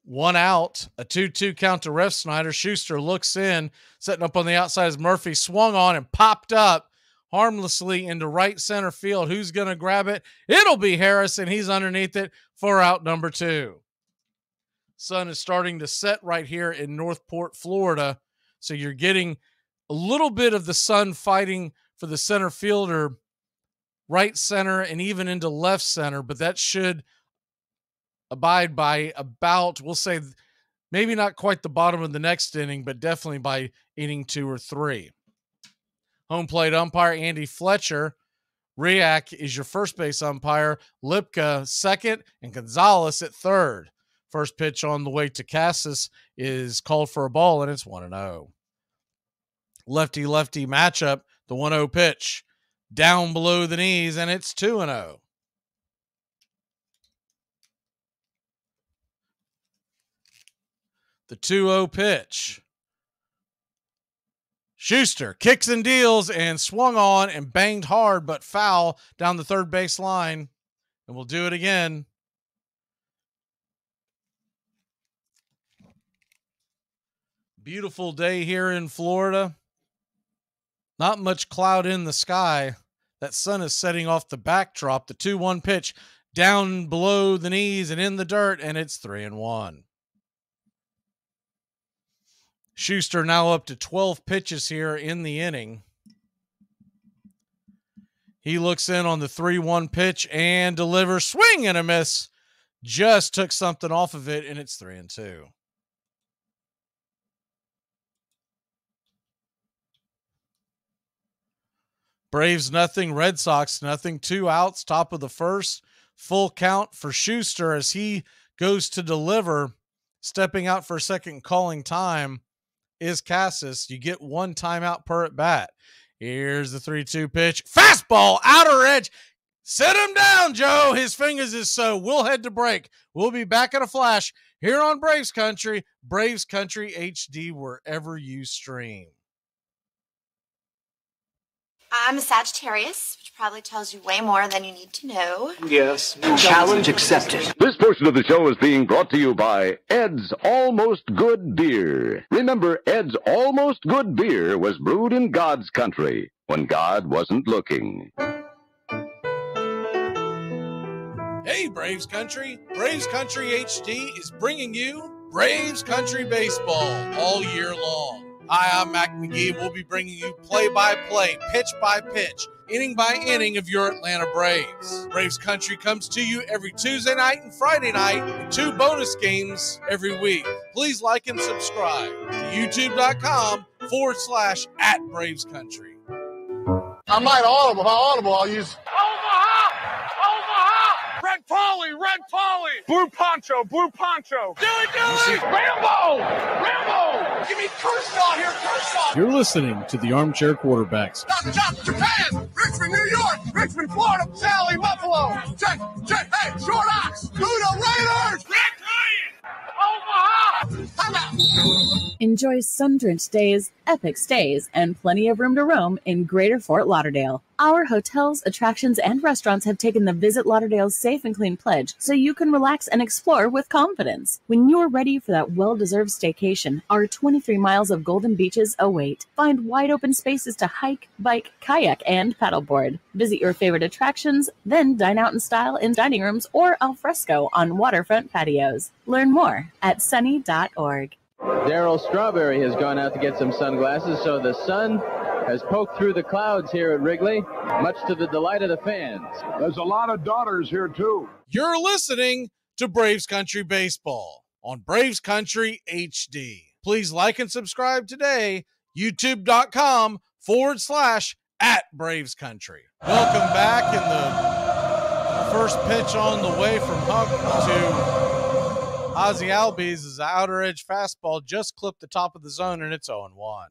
1 out, a 2-2 count to Refsnyder. Schuster looks in, setting up on the outside as Murphy swung on and popped up harmlessly into right center field. Who's going to grab it? It'll be Harris, and he's underneath it for out number 2. Sun is starting to set right here in Northport, Florida. So you're getting a little bit of the sun fighting for the center fielder, right center, and even into left center, but that should abide by about, we'll say, maybe not quite the bottom of the next inning, but definitely by inning 2 or 3. Home plate umpire Andy Fletcher. Riak is your first base umpire. Lipka second, and Gonzalez at third. First pitch on the way to Cassis is called for a ball, and it's 1-0. Lefty-lefty matchup, the 1-0 pitch. Down below the knees, and it's 2-0. The 2-0 pitch. Schuster kicks and deals and swung on and banged hard, but foul down the third base line. And we'll do it again. Beautiful day here in Florida. Not much cloud in the sky. That sun is setting off the backdrop. The 2-1 pitch down below the knees and in the dirt, and it's 3-1. Schuster now up to 12 pitches here in the inning. He looks in on the 3-1 pitch and delivers. Swing and a miss. Just took something off of it, and it's 3-2. Braves nothing, Red Sox nothing. 2 outs, top of the first. Full count for Schuster as he goes to deliver. Stepping out for a second, calling time is Cassis. You get 1 timeout per at bat. Here's the 3-2 pitch. Fastball, outer edge. Sit him down, Joe. His fingers is so. We'll head to break. We'll be back in a flash here on Braves Country HD, wherever you stream. I'm a Sagittarius, which probably tells you way more than you need to know. Yes. Challenge accepted. This portion of the show is being brought to you by Ed's Almost Good Beer. Remember, Ed's Almost Good Beer was brewed in God's country when God wasn't looking. Hey, Braves Country. Braves Country HD is bringing you Braves Country Baseball all year long. Hi, I'm Mac Magee. We'll be bringing you play-by-play, pitch-by-pitch, inning-by-inning of your Atlanta Braves. Braves Country comes to you every Tuesday night and Friday night, and 2 bonus games every week. Please like and subscribe to youtube.com/@BravesCountry. I'm not audible. How audible I'll use. Red Polly! Blue Poncho! Do it! Rambo! Give me Kershaw here, Kershaw! You're listening to the Armchair Quarterbacks. Chop, Japan! Richmond, New York! Richmond, Florida! Sally, Buffalo! Check! Hey, Short Ox! Kudo Raiders! Red Giant! Omaha! Time out! Enjoy sun-drenched days, epic stays, and plenty of room to roam in Greater Fort Lauderdale. Our hotels, attractions, and restaurants have taken the Visit Lauderdale's Safe and Clean pledge so you can relax and explore with confidence. When you're ready for that well-deserved staycation, our 23 miles of golden beaches await. Find wide-open spaces to hike, bike, kayak, and paddleboard. Visit your favorite attractions, then dine out in style in dining rooms or al fresco on waterfront patios. Learn more at sunny.org. Darryl Strawberry has gone out to get some sunglasses, so the sun has poked through the clouds here at Wrigley, much to the delight of the fans. There's a lot of daughters here, too. You're listening to Braves Country Baseball on Braves Country HD. Please like and subscribe today, youtube.com/@BravesCountry. Welcome back, in the first pitch on the way from Huck to Ozzie Albies is an outer edge fastball, just clipped the top of the zone, and it's 0-1.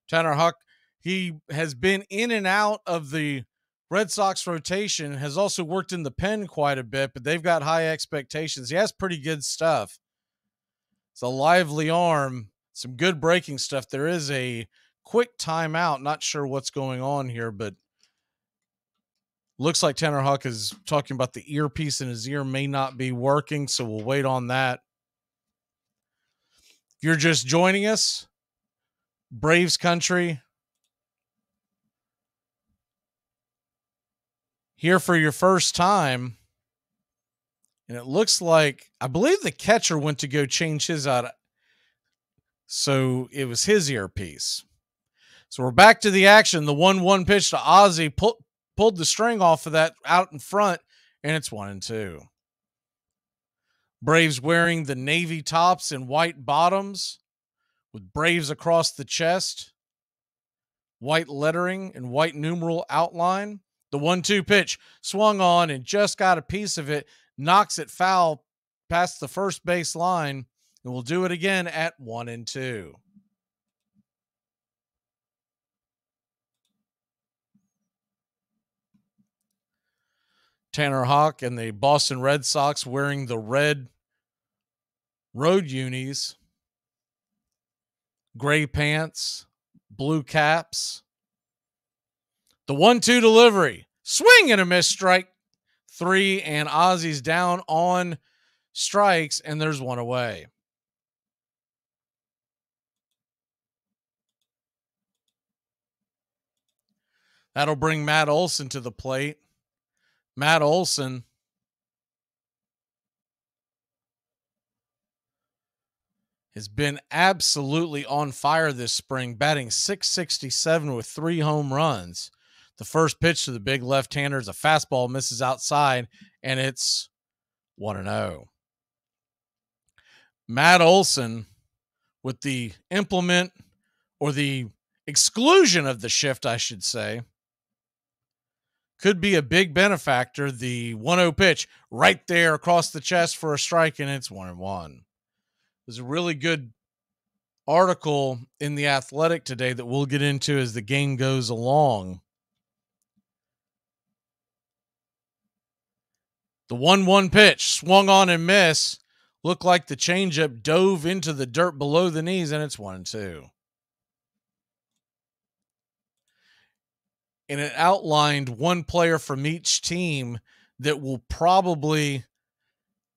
Tanner Huck, he has been in and out of the Red Sox rotation, has also worked in the pen quite a bit, but they've got high expectations. He has pretty good stuff. It's a lively arm, some good breaking stuff. There is a quick timeout. Not sure what's going on here, but looks like Tanner Huck is talking about the earpiece in his ear may not be working, so we'll wait on that. If you're just joining us, Braves Country here for your first time, and it looks like, I believe the catcher went to go change his out, so it was his earpiece. So we're back to the action. The 1-1 pitch to Ozzie pulled the string off of that out in front, and it's 1-2. Braves wearing the navy tops and white bottoms with Braves across the chest, white lettering and white numeral outline. The 1-2 pitch swung on and just got a piece of it, knocks it foul past the first base line, and we'll do it again at 1-2. Tanner Hawk and the Boston Red Sox wearing the red road unis, gray pants, Blue Caps. The 1-2 delivery. Swing and a miss, strike 3, and Ozzy's down on strikes, and there's one away. That'll bring Matt Olson to the plate. Matt Olson has been absolutely on fire this spring, batting .667 with 3 home runs. The first pitch to the big left-hander is a fastball, misses outside, and it's 1-0. Matt Olson, with the implement or the exclusion of the shift, I should say, could be a big benefactor. The 1-0 pitch right there across the chest for a strike, and it's 1-1. There's a really good article in The Athletic today that we'll get into as the game goes along. The 1-1 pitch swung on and missed. Looked like the changeup dove into the dirt below the knees, and it's 1-2. And it outlined one player from each team that will probably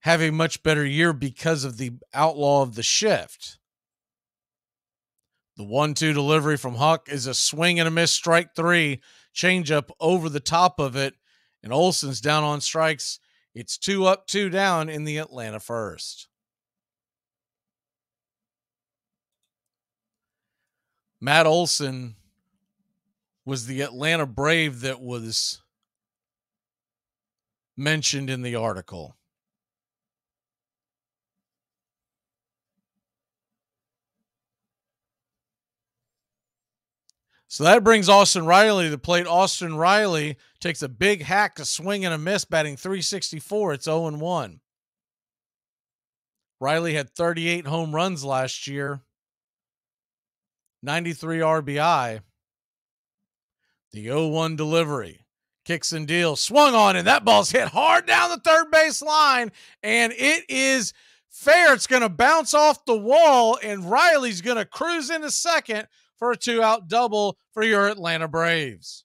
have a much better year because of the outlaw of the shift. The 1-2 delivery from Huck is a swing and a miss, strike 3, changeup over the top of it, and Olson's down on strikes. It's 2 up, 2 down in the Atlanta first. Matt Olson was the Atlanta Brave that was mentioned in the article. So that brings Austin Riley to the plate. Austin Riley takes a big hack, a swing and a miss, batting .364. It's 0-1. Riley had 38 home runs last year, 93 RBI. The 0-1 delivery. Kicks and deals. Swung on, and that ball's hit hard down the third base line, and it is fair. It's going to bounce off the wall, and Riley's going to cruise into second for a 2-out double for your Atlanta Braves.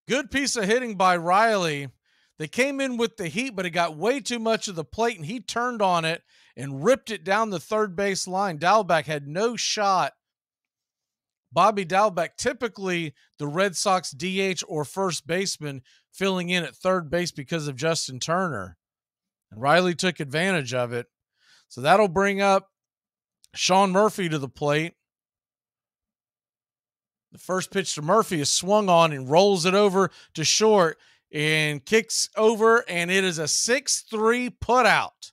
Good piece of hitting by Riley. They came in with the heat, but it got way too much of the plate, and he turned on it and ripped it down the third base line. Dalbec had no shot. Bobby Dalbec, typically the Red Sox DH or first baseman, filling in at third base because of Justin Turner. And Riley took advantage of it. So that'll bring up Sean Murphy to the plate. The first pitch to Murphy is swung on and rolls it over to short and kicks over, and it is a 6-3 putout.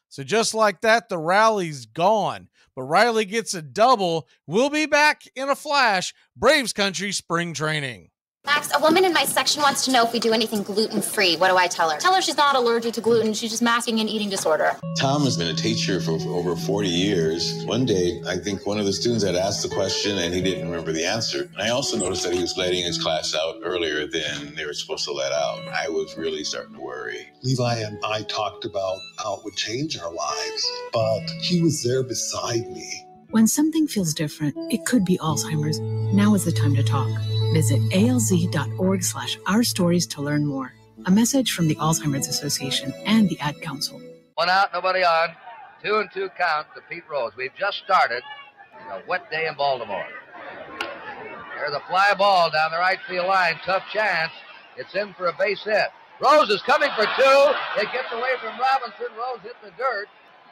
So just like that, the rally's gone. But Riley gets a double. We'll be back in a flash. Braves Country Spring Training. Max, a woman in my section wants to know if we do anything gluten-free. What do I tell her? Tell her she's not allergic to gluten. She's just masking an eating disorder. Tom has been a teacher for over 40 years. One day, I think one of the students had asked the question and he didn't remember the answer. And I also noticed that he was letting his class out earlier than they were supposed to let out. I was really starting to worry. Levi and I talked about how it would change our lives, but he was there beside me. When something feels different, it could be Alzheimer's. Now is the time to talk. Visit alz.org/ourstories to learn more. A message from the Alzheimer's Association and the Ad Council. 1 out, nobody on. 2-2 count to Pete Rose. We've just started a wet day in Baltimore. There's a fly ball down the right field line. Tough chance. It's in for a base hit. Rose is coming for 2. It gets away from Robinson. Rose hit the dirt.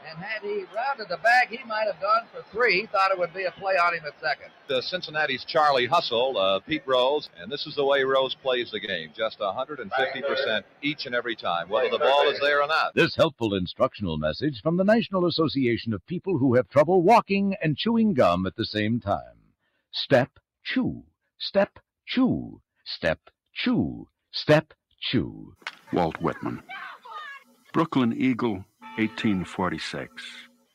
And had he rounded the bag, he might have gone for 3. Thought it would be a play on him at second. Cincinnati's Charlie Hustle, Pete Rose, and this is the way Rose plays the game. Just 150% each and every time, whether the ball is there or not. This helpful instructional message from the National Association of People Who Have Trouble Walking and Chewing Gum at the same time. Step, chew. Step, chew. Step, chew. Step, chew. Walt Whitman. Brooklyn Eagle, 1846.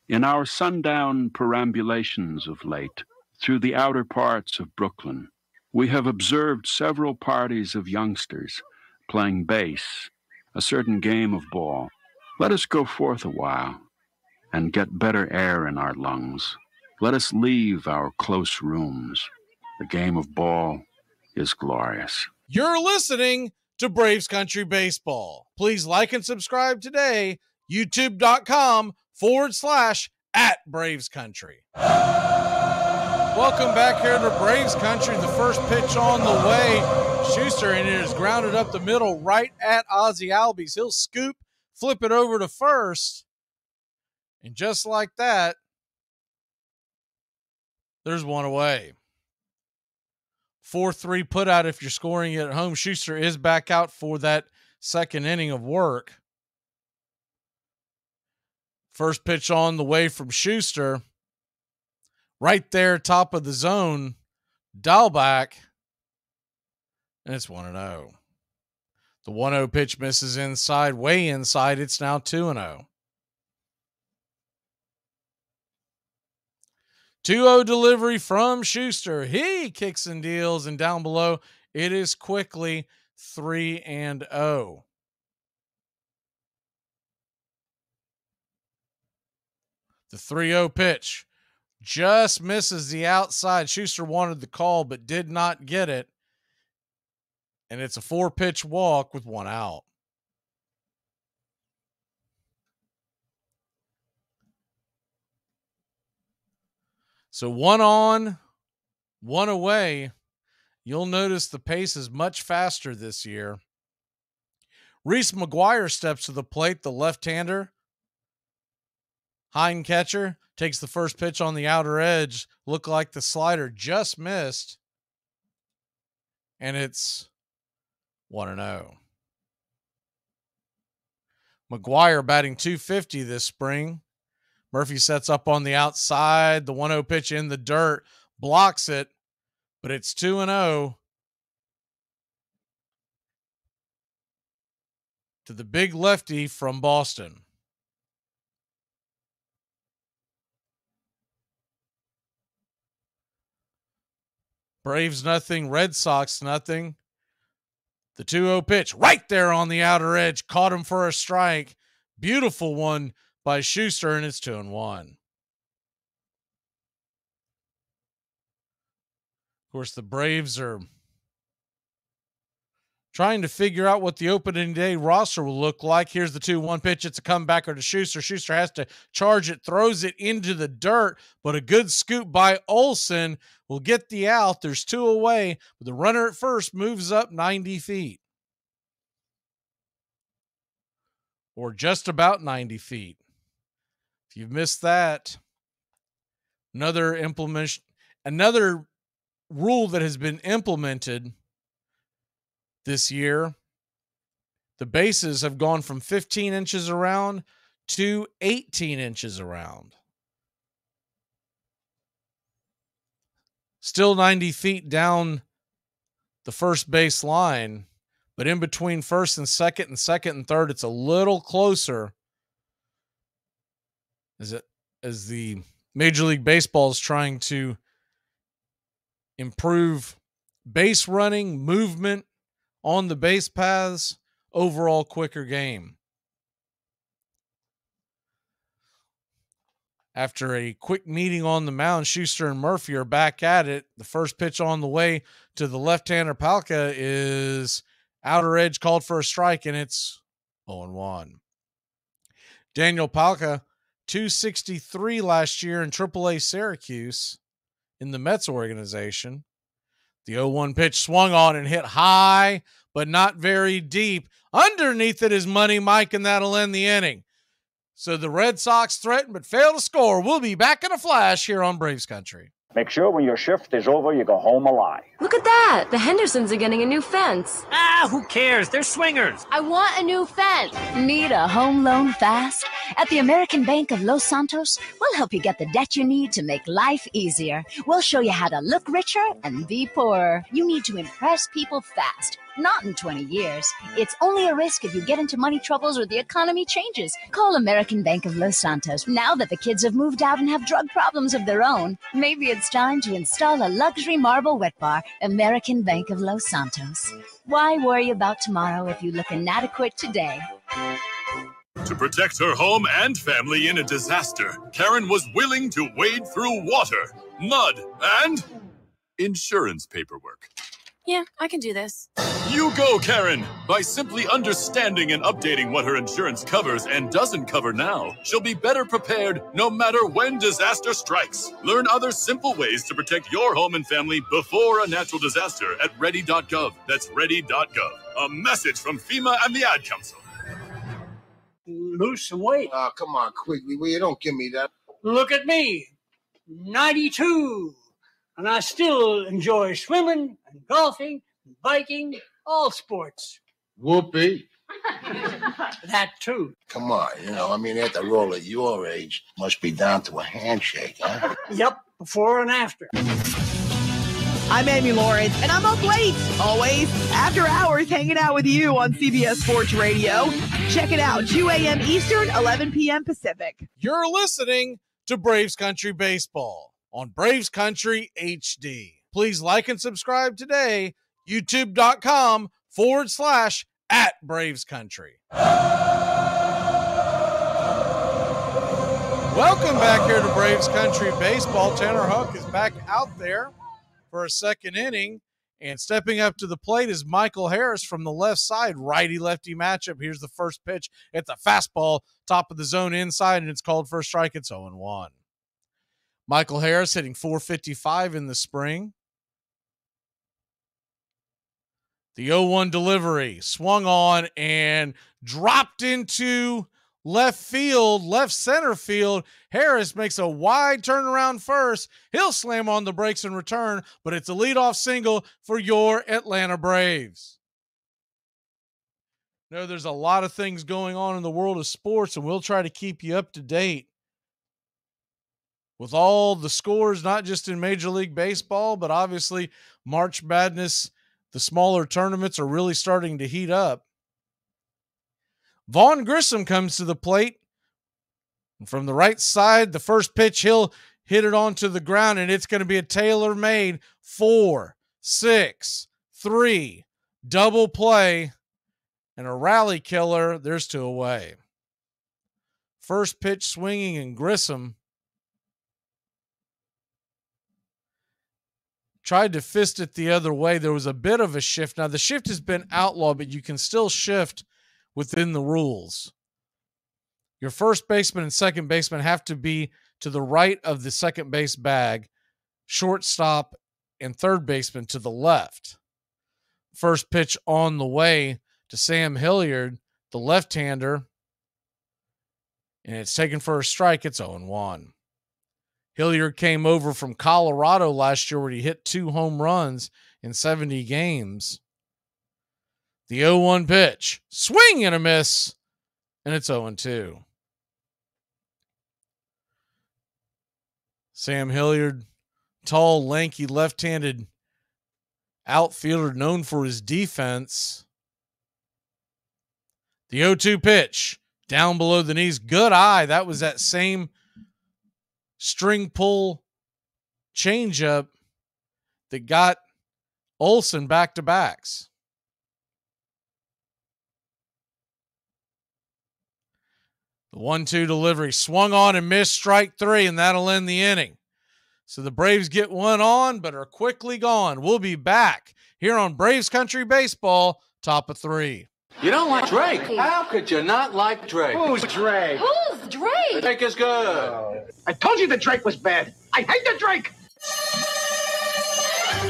In our sundown perambulations of late, through the outer parts of Brooklyn, we have observed several parties of youngsters playing base, a certain game of ball. Let us go forth a while and get better air in our lungs. Let us leave our close rooms. The game of ball is glorious. You're listening to Braves Country Baseball. Please like and subscribe today. YouTube.com/@BravesCountry. Welcome back here to Braves Country. The first pitch on the way. Schuster, and it is grounded up the middle right at Ozzie Albies. He'll scoop, flip it over to first. And just like that, there's one away. 4-3 put out if you're scoring it at home. Schuster is back out for that second inning of work. First pitch on the way from Schuster. Right there, top of the zone. Dial back. And it's 1-0. The 1-0 pitch misses inside, way inside. It's now 2-0. 2-0 delivery from Schuster. He kicks and deals, and down below, it is quickly 3-0. The 3-0 pitch just misses the outside. Schuster wanted the call, but did not get it. And it's a 4-pitch walk with 1 out. So 1 on, 1 away. You'll notice the pace is much faster this year. Reese McGuire steps to the plate, the left-hander. Hind catcher takes the first pitch on the outer edge. Looked like the slider just missed. And it's 1-0. McGuire batting .250 this spring. Murphy sets up on the outside. The 1-0 pitch in the dirt. Blocks it. But it's 2-0. To the big lefty from Boston. Braves nothing, Red Sox nothing. The 2-0 pitch right there on the outer edge. Caught him for a strike. Beautiful one by Schuster, and it's 2-1. Of course, the Braves are trying to figure out what the opening day roster will look like. Here's the 2-1 pitch. It's a comebacker to Schuster. Schuster has to charge it, throws it into the dirt, but a good scoop by Olsen will get the out. There's 2 away, but the runner at first moves up 90 feet. Or just about 90 feet. If you've missed that, another rule that has been implemented this year, the bases have gone from 15 inches around to 18 inches around. Still 90 feet down the first base line, but in between first and second and third, it's a little closer as the Major League Baseball is trying to improve base running, movement on the base paths, overall quicker game. After a quick meeting on the mound, Schuster and Murphy are back at it. The first pitch on the way to the left-hander Palka is outer edge, called for a strike, and it's 0-1. Daniel Palka, .263 last year in AAA Syracuse in the Mets organization. The 0-1 pitch swung on and hit high, but not very deep. Underneath it is Money Mike, and that'll end the inning. So the Red Sox threaten but fail to score. We'll be back in a flash here on Braves Country. Make sure when your shift is over, you go home alive. Look at that. The Hendersons are getting a new fence. Ah, who cares? They're swingers. I want a new fence. Need a home loan fast? At the American Bank of Los Santos, we'll help you get the debt you need to make life easier. We'll show you how to look richer and be poorer. You need to impress people fast, not in 20 years. It's only a risk if you get into money troubles or the economy changes. Call American Bank of Los Santos. Now that the kids have moved out and have drug problems of their own, maybe it's time to install a luxury marble wet bar. American Bank of Los Santos. Why worry about tomorrow if you look inadequate today? To protect her home and family in a disaster, Karen was willing to wade through water, mud, and insurance paperwork. Yeah, I can do this. You go, Karen! By simply understanding and updating what her insurance covers and doesn't cover now, she'll be better prepared no matter when disaster strikes. Learn other simple ways to protect your home and family before a natural disaster at ready.gov. That's ready.gov. A message from FEMA and the Ad Council. Lose some weight. Oh, come on, quickly. Will you don't give me that. Look at me, 92. And I still enjoy swimming and golfing and biking, all sports. Whoopee. That too. Come on, after all at your age, must be down to a handshake, huh? Yep, before and after. I'm Amy Lawrence, and I'm up late, always, after hours, hanging out with you on CBS Sports Radio. Check it out, 2 a.m. Eastern, 11 p.m. Pacific. You're listening to Braves Country Baseball on Braves Country HD. Please like and subscribe today, youtube.com/@Braves Country. Welcome back here to Braves Country Baseball. Tanner Huck is back out there for a second inning, and stepping up to the plate is Michael Harris from the left side, righty-lefty matchup. Here's the first pitch at the fastball, top of the zone inside, and it's called for a strike. It's 0-1. Michael Harris hitting .455 in the spring. The 0-1 delivery swung on and dropped into left center field. Harris makes a wide turnaround first. He'll slam on the brakes in return, but it's a leadoff single for your Atlanta Braves. No, there's a lot of things going on in the world of sports, and we'll try to keep you up to date with all the scores, not just in Major League Baseball, but obviously March Madness, the smaller tournaments are really starting to heat up. Vaughn Grissom comes to the plate. From the right side, the first pitch, he'll hit it onto the ground, and it's going to be a tailor-made 4-6-3 double play and a rally killer. There's 2 away. First pitch swinging, and Grissom tried to fist it the other way. There was a bit of a shift. Now, the shift has been outlawed, but you can still shift within the rules. Your first baseman and second baseman have to be to the right of the second base bag, shortstop and third baseman to the left. First pitch on the way to Sam Hilliard, the left-hander, and it's taken for a strike. It's 0-1. Hilliard came over from Colorado last year where he hit 2 home runs in 70 games. The 0-1 pitch, swing and a miss, and it's 0-2. Sam Hilliard, tall, lanky, left-handed outfielder known for his defense. The 0-2 pitch, down below the knees, good eye. That was that same string pull changeup that got Olsen back-to-backs. The 1-2 delivery swung on and missed, strike 3, and that'll end the inning. So the Braves get one on, but are quickly gone. We'll be back here on Braves Country Baseball, top of 3. You don't like Drake? How could you not like Drake? Who's Drake? Who's Drake? Drake is good. I told you that Drake was bad. I hate the Drake.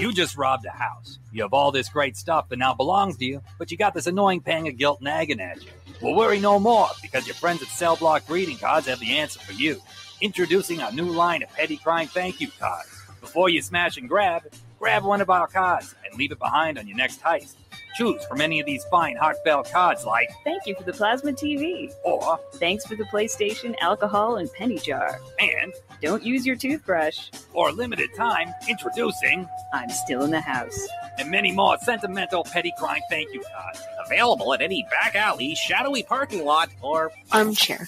You just robbed a house. You have all this great stuff that now belongs to you, but you got this annoying pang of guilt nagging at you. Well, worry no more, because your friends at Cell Block Greeting Cards have the answer for you. Introducing our new line of petty crime thank you cards. Before you smash and grab one of our cards and leave it behind on your next heist. Choose from any of these fine heartfelt cards like Thank you for the plasma TV. Or Thanks for the PlayStation, alcohol, and penny jar. And Don't use your toothbrush. For a limited time, introducing I'm Still in the House. And many more sentimental petty crime thank you cards. Available at any back alley, shadowy parking lot, or Armchair.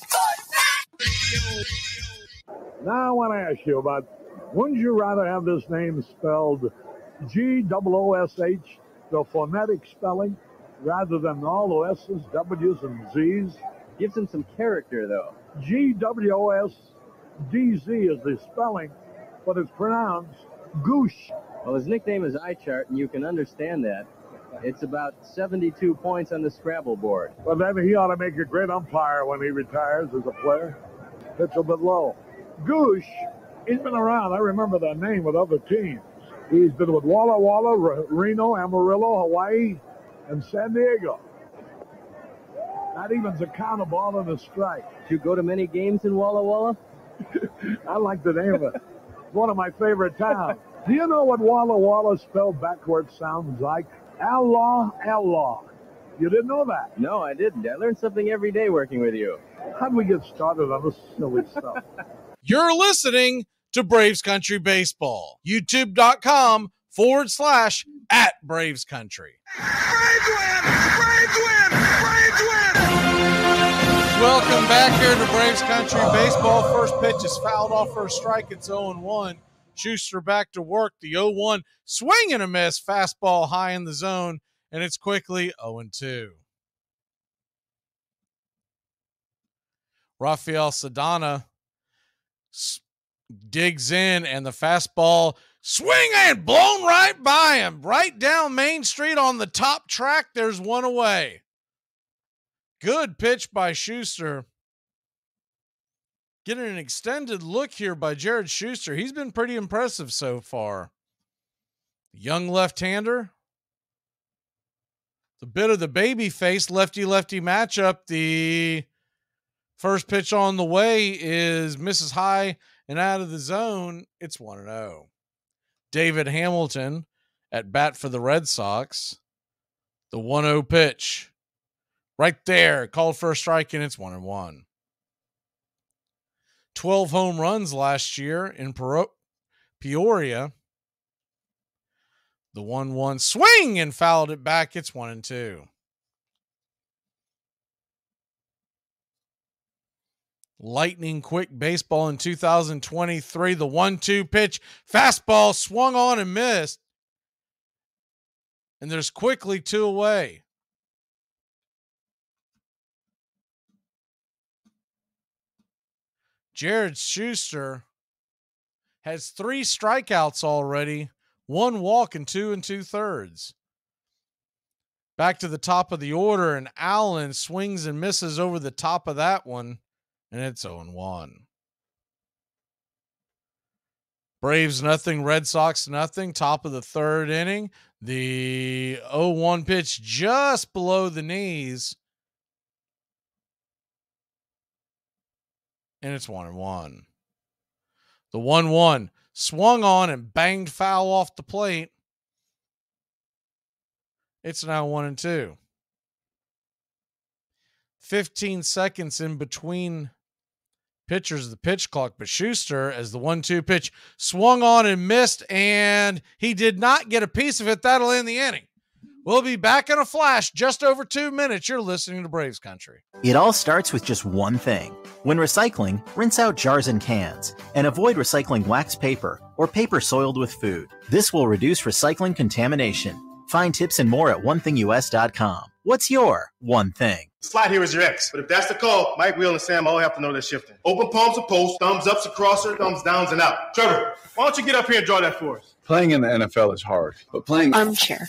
Now I want to ask you about, wouldn't you rather have this name spelled G-O-O-S-H, the phonetic spelling, rather than all the S's, W's, and Z's? Gives him some character, though. GWOSDZ is the spelling, but it's pronounced Goosh. Well, his nickname is Eye Chart, and you can understand that. It's about 72 points on the Scrabble board. Well, then he ought to make a great umpire when he retires as a player. Pitch a bit low. Goosh, he's been around. I remember that name with other teams. He's been with Walla Walla, Reno, Amarillo, Hawaii, and San Diego. That even's a count, a ball, and a strike. Did you go to many games in Walla Walla? I like the name of it. It's one of my favorite towns. Do you know what Walla Walla spelled backwards sounds like? Allah. You didn't know that? No, I didn't. I learn something every day working with you. How'd we get started on this silly stuff? You're listening to Braves Country Baseball. YouTube.com/@BravesCountry. Braves win! Braves win! Braves win! Welcome back here to Braves Country Baseball. First pitch is fouled off for a strike. It's 0-1. Schuster back to work. The 0-1 swing and a miss. Fastball high in the zone, and it's quickly 0-2. Rafael Sedana digs in, and the fastball swing and blown right by him. Right down Main Street on the top track. There's one away. Good pitch by Schuster. Getting an extended look here by Jared Schuster. He's been pretty impressive so far. Young left-hander. The bit of the baby face lefty-lefty matchup. The first pitch on the way is misses high and out of the zone. It's 1-0. David Hamilton at bat for the Red Sox. The 1-0 pitch. Right there. Called for a strike, and it's 1-1. 12 home runs last year in Peoria. The 1-1 swing and fouled it back. It's 1-2. Lightning quick baseball in 2023. The 1-2 pitch. Fastball swung on and missed. And there's quickly two away. Jared Schuster has 3 strikeouts already, 1 walk and 2 2/3. Back to the top of the order, and Allen swings and misses over the top of that one, and it's 0-1. Braves nothing, Red Sox nothing. Top of the 3rd inning. The 0-1 pitch just below the knees. And it's 1-1. The 1-1 swung on and banged foul off the plate. It's now 1-2. 15 seconds in between pitchers of the pitch clock, but Schuster, as the 1-2 pitch swung on and missed, and he did not get a piece of it. That'll end the inning. We'll be back in a flash, just over 2 minutes. You're listening to Braves Country. It all starts with just one thing. When recycling, rinse out jars and cans, and avoid recycling wax paper or paper soiled with food. This will reduce recycling contamination. Find tips and more at onethingus.com. What's your one thing? Slide here is your ex. But if that's the call, Mike, Will, and Sam all have to know they're shifting. Open palms to post, thumbs ups to crosser, thumbs downs and out. Trevor, why don't you get up here and draw that for us? Playing in the NFL is hard, but playing Armchair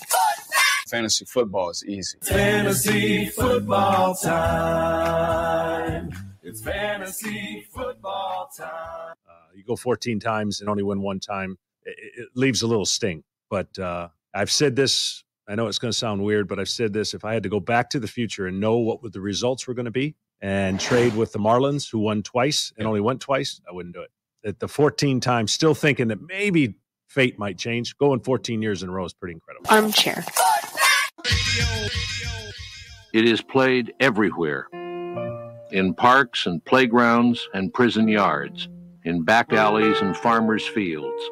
fantasy football is easy. Fantasy football time. It's fantasy football time. You go 14 times and only win one time. It leaves a little sting. But I've said this. I know it's going to sound weird, but I've said this. If I had to go back to the future and know what the results were going to be and trade with the Marlins, who won twice and only went twice, I wouldn't do it. At the 14 times, still thinking that maybe fate might change. Going 14 years in a row is pretty incredible. Armchair. It is played everywhere, in parks and playgrounds and prison yards, in back alleys and farmers' fields,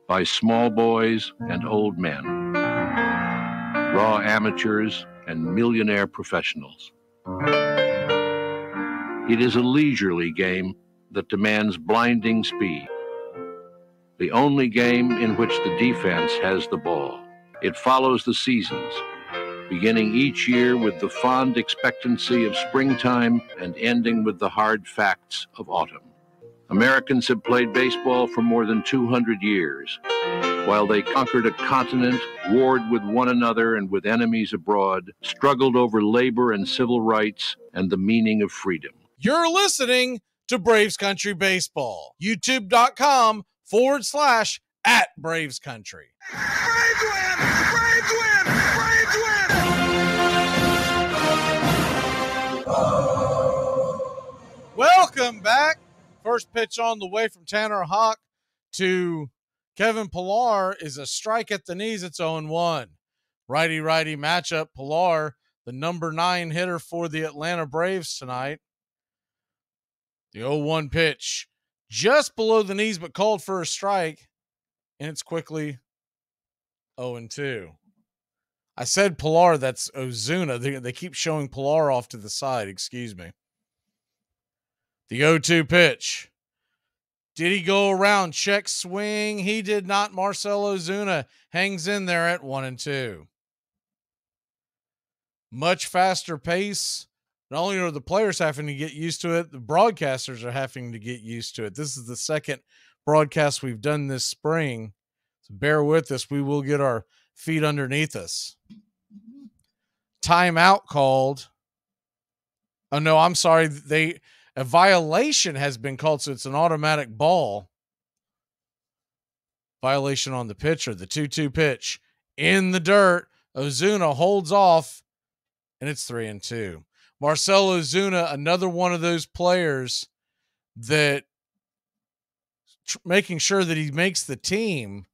by small boys and old men, raw amateurs and millionaire professionals. It is a leisurely game that demands blinding speed, the only game in which the defense has the ball. It follows the seasons, beginning each year with the fond expectancy of springtime and ending with the hard facts of autumn. Americans have played baseball for more than 200 years. While they conquered a continent, warred with one another and with enemies abroad, struggled over labor and civil rights and the meaning of freedom. You're listening to Braves Country Baseball. YouTube.com/@BravesCountry. Braves win! Braves win! Braves win! Welcome back. First pitch on the way from Tanner Houck to Kevin Pillar is a strike at the knees. It's 0-1. Righty-righty matchup. Pillar, the number 9 hitter for the Atlanta Braves tonight. The 0-1 pitch just below the knees, but called for a strike, and it's quickly 0-2. I said Pillar, that's Ozuna. They keep showing Pillar off to the side. Excuse me. The 0-2 pitch. Did he go around? Check swing. He did not. Marcell Ozuna hangs in there at 1-2. Much faster pace. Not only are the players having to get used to it, the broadcasters are having to get used to it. This is the second broadcast we've done this spring. So bear with us. We will get our feet underneath us. Timeout called. Oh, no, I'm sorry. A violation has been called, so it's an automatic ball. Violation on the pitcher. The 2-2 pitch in the dirt. Ozuna holds off, and it's 3-2. Marcell Ozuna, another one of those players that making sure that he makes the team.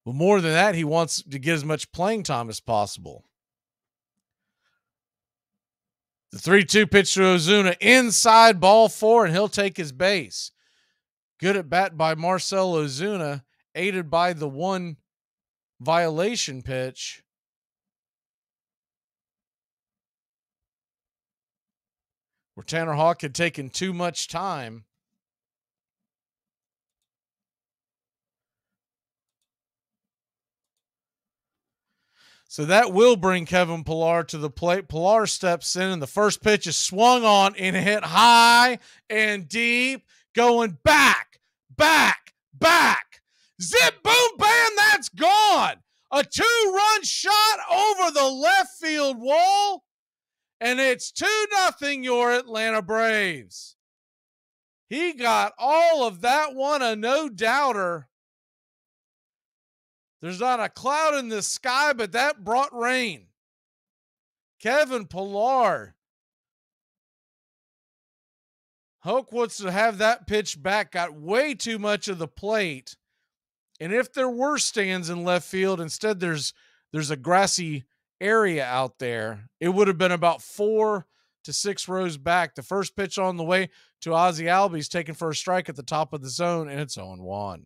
But more than that, he wants to get as much playing time as possible. The 3-2 pitch to Ozuna, inside, ball 4, and he'll take his base. Good at bat by Marcell Ozuna, aided by the 1 violation pitch. Where Tanner Houck had taken too much time. So that will bring Kevin Pillar to the plate. Pillar steps in, and the first pitch is swung on and hit high and deep, going back. Zip, boom, bam, that's gone. A 2-run shot over the left field wall, and it's 2-0 your Atlanta Braves. He got all of that one, a no-doubter. There's not a cloud in the sky, but that brought rain. Kevin Pillar. Hoke wants to have that pitch back, got way too much of the plate. And if there were stands in left field, instead there's a grassy area out there, it would have been about 4 to 6 rows back. The first pitch on the way to Ozzie Albies, taken for a strike at the top of the zone, and it's 0-1.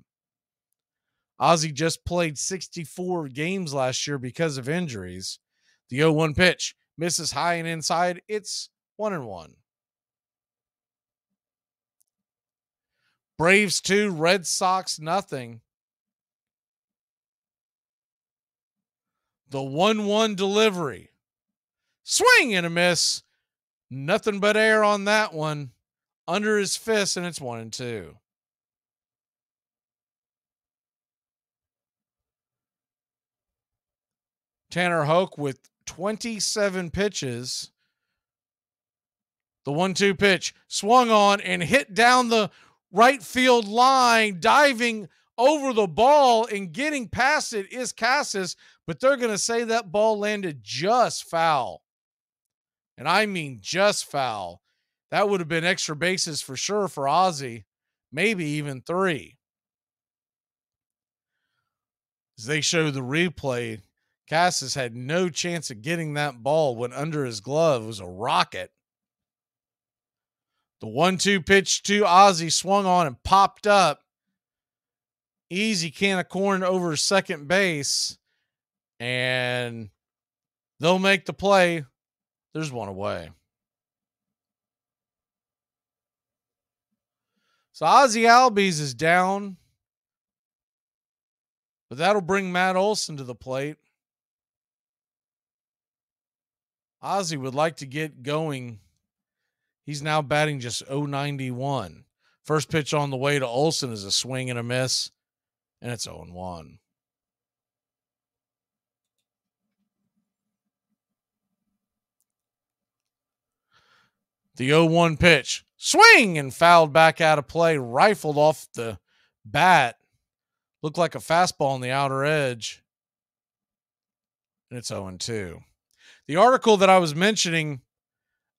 Ozzie just played 64 games last year because of injuries. The 0-1 pitch misses high and inside. It's 1-1. Braves 2, Red Sox nothing. The 1-1 delivery. Swing and a miss. Nothing but air on that one. Under his fist, and it's 1-2. Tanner Houck with 27 pitches. The 1-2 pitch swung on and hit down the right field line, diving over the ball and getting past it is Casas, but they're going to say that ball landed just foul. And I mean just foul. That would have been extra bases for sure for Ozzie, maybe even 3. As they show the replay, Casas had no chance of getting that ball. Went under his glove. It was a rocket. The 1-2 pitch to Ozzie swung on and popped up. Easy can of corn over second base. And they'll make the play. There's one away. So Ozzie Albies is down. But that'll bring Matt Olson to the plate. Ozzie would like to get going. He's now batting just .091. First pitch on the way to Olsen is a swing and a miss, and it's 0-1. The 0-1 pitch. Swing and fouled back out of play. Rifled off the bat. Looked like a fastball on the outer edge. And it's 0-2. The article that I was mentioning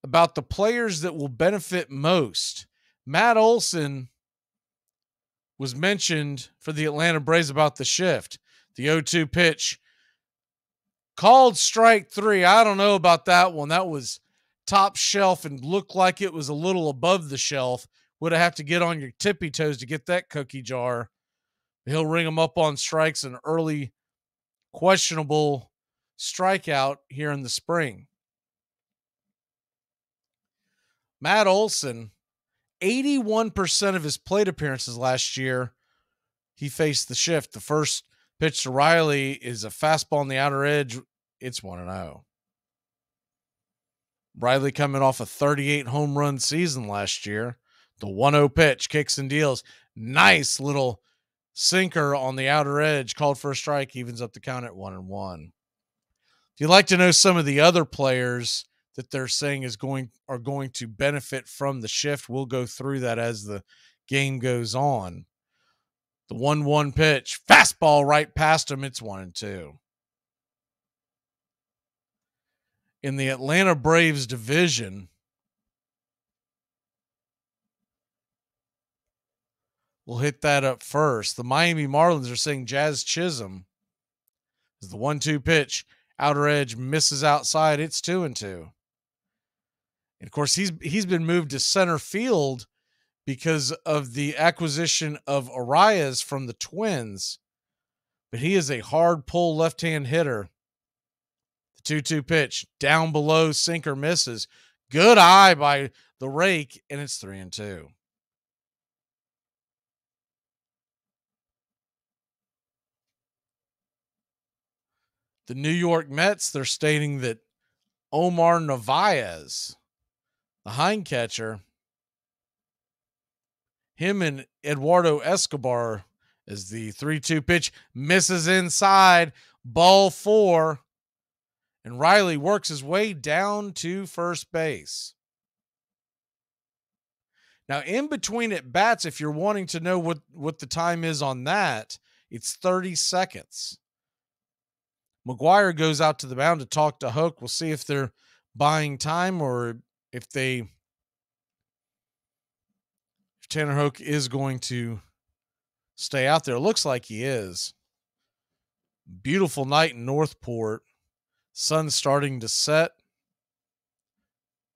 about the players that will benefit most. Matt Olson was mentioned for the Atlanta Braves about the shift. The 0-2 pitch. Called strike 3. I don't know about that one. That was top shelf and looked like it was a little above the shelf. Would have to get on your tippy toes to get that cookie jar. He'll ring them up on strikes, an early questionable strikeout here in the spring. Matt Olson, 81% of his plate appearances last year, he faced the shift. The first pitch to Riley is a fastball on the outer edge. It's 1-0. Riley coming off a 38 home run season last year. The 1-0 pitch, kicks and deals. Nice little sinker on the outer edge, called for a strike, evens up the count at 1-1. If you'd like to know some of the other players that they're saying are going to benefit from the shift, we'll go through that as the game goes on. The 1-1 pitch, fastball right past him, it's 1-2. In the Atlanta Braves division, we'll hit that up first. The Miami Marlins are saying Jazz Chisholm is the 1-2 pitch. Outer edge misses outside. It's 2-2. And of course, he's been moved to center field because of the acquisition of Arias from the Twins. But he is a hard pull left-hand hitter. The 2-2 pitch, down below, sinker misses. Good eye by the rake, and it's 3-2. The New York Mets, they're stating that Omar Narvaez, the hind catcher, him and Eduardo Escobar, as the 3-2 pitch misses inside, ball 4, and Riley works his way down to first base. Now, in between at bats, if you're wanting to know what the time is on that, it's 30 seconds. McGuire goes out to the mound to talk to Hoke. We'll see if they're buying time or if Tanner Hoke is going to stay out there. It looks like he is. Beautiful night in Northport. Sun starting to set.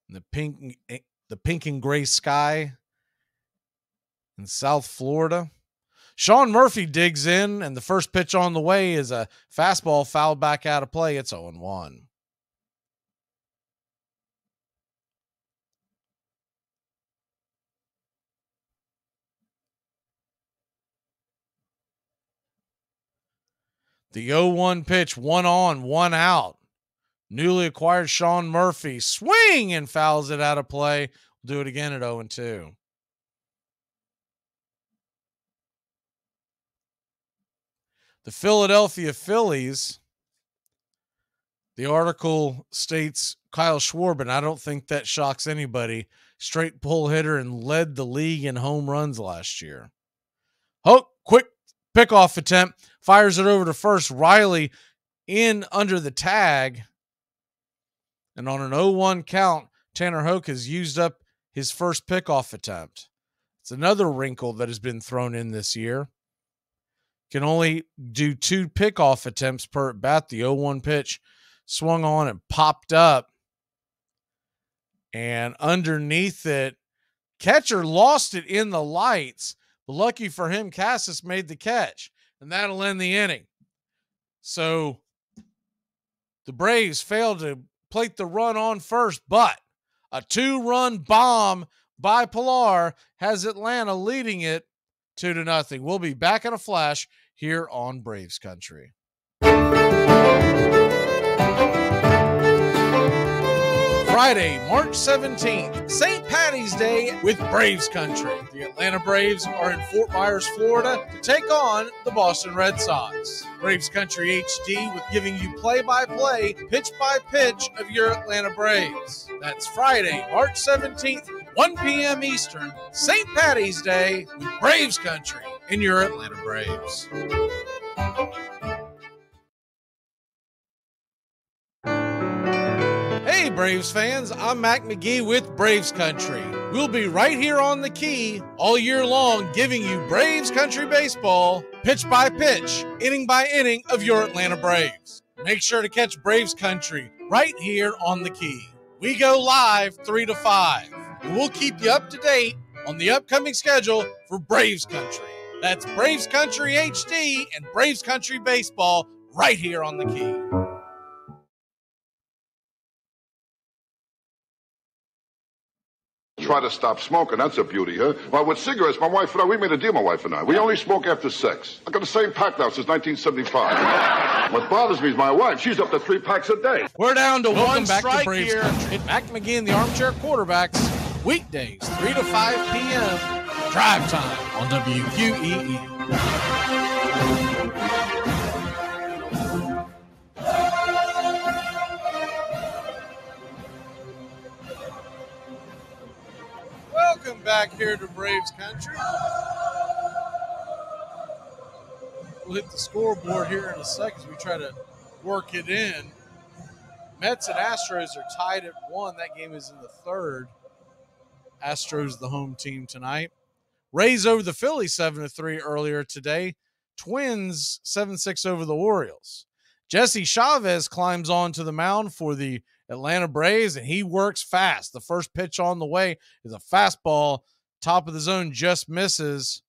The pink and gray sky in South Florida. Sean Murphy digs in, and the first pitch on the way is a fastball fouled back out of play. It's 0-1. The 0-1 pitch, 1 on, 1 out. Newly acquired Sean Murphy, swing and fouls it out of play. We'll do it again at 0-2. The Philadelphia Phillies, the article states Kyle Schwarber, and I don't think that shocks anybody, straight pull hitter and led the league in home runs last year. Hoke, quick pickoff attempt, fires it over to first. Riley in under the tag. And on an 0-1 count, Tanner Hoke has used up his first pickoff attempt. It's another wrinkle that has been thrown in this year. Can only do 2 pickoff attempts per at bat. The 0-1 pitch swung on and popped up. And underneath it, catcher lost it in the lights. But lucky for him, Cassis made the catch. And that'll end the inning. So the Braves failed to plate the run on first, but a 2-run bomb by Pilar has Atlanta leading it 2-0. We'll be back in a flash here on Braves Country. Friday, March 17th, St. Patty's Day with Braves Country. The Atlanta Braves are in Fort Myers, Florida to take on the Boston Red Sox. Braves Country HD with giving you play-by-play, pitch-by-pitch of your Atlanta Braves. That's Friday, March 17th, 1 p.m. Eastern, St. Patty's Day with Braves Country in your Atlanta Braves. Hey Braves fans, I'm Mac Magee with Braves Country. We'll be right here on the key all year long giving you Braves Country baseball, pitch by pitch, inning by inning of your Atlanta Braves. Make sure to catch Braves Country right here on the key. We go live 3 to 5, and we'll keep you up to date on the upcoming schedule for Braves Country. That's Braves Country HD and Braves Country baseball right here on the key. Try to stop smoking. That's a beauty, huh? Well, with cigarettes, my wife and I, we made a deal, my wife and I. We only smoke after sex. I got the same pack now since 1975. What bothers me is my wife. She's up to 3 packs a day. We're down to Welcome one back to strike Braves here. Country. Mac Magee and the Armchair Quarterbacks, weekdays, 3 to 5 p.m. Drive time on WQEE. Welcome back here to Braves Country. We'll hit the scoreboard here in a second as we try to work it in. Mets and Astros are tied at 1. That game is in the third. Astros the home team tonight. Rays over the Phillies 7-3 earlier today. Twins 7-6 over the Orioles. Jesse Chavez climbs onto the mound for the Atlanta Braves, and he works fast. The first pitch on the way is a fastball. Top of the zone just misses,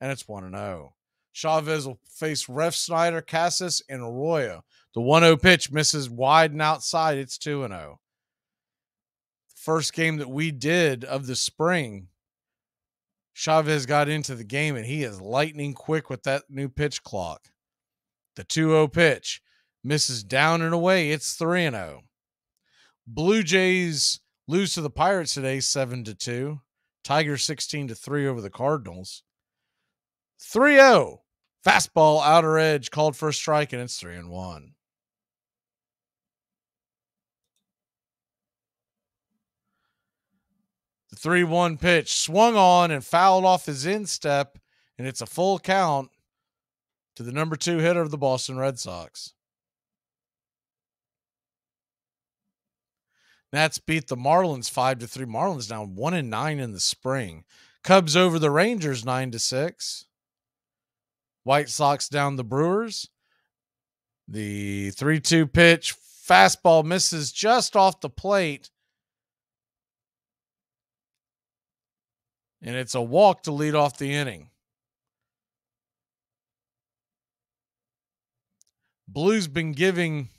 and it's 1-0. Chavez will face Ref Snyder, Casas, and Arroyo. The 1-0 pitch misses wide and outside. It's 2-0. First game that we did of the spring, Chavez got into the game, and he is lightning quick with that new pitch clock. The 2-0 pitch misses down and away. It's 3-0. Blue Jays lose to the Pirates today 7-2. Tigers 16-3 over the Cardinals. 3-0. Fastball outer edge called for a strike, and it's 3-1. The 3-1 pitch swung on and fouled off his instep, and it's a full count to the number 2 hitter of the Boston Red Sox. Nats beat the Marlins 5-3. Marlins now 1-9 in the spring. Cubs over the Rangers 9-6. White Sox down the Brewers. The 3-2 pitch fastball misses just off the plate. And it's a walk to lead off the inning. Blues been giving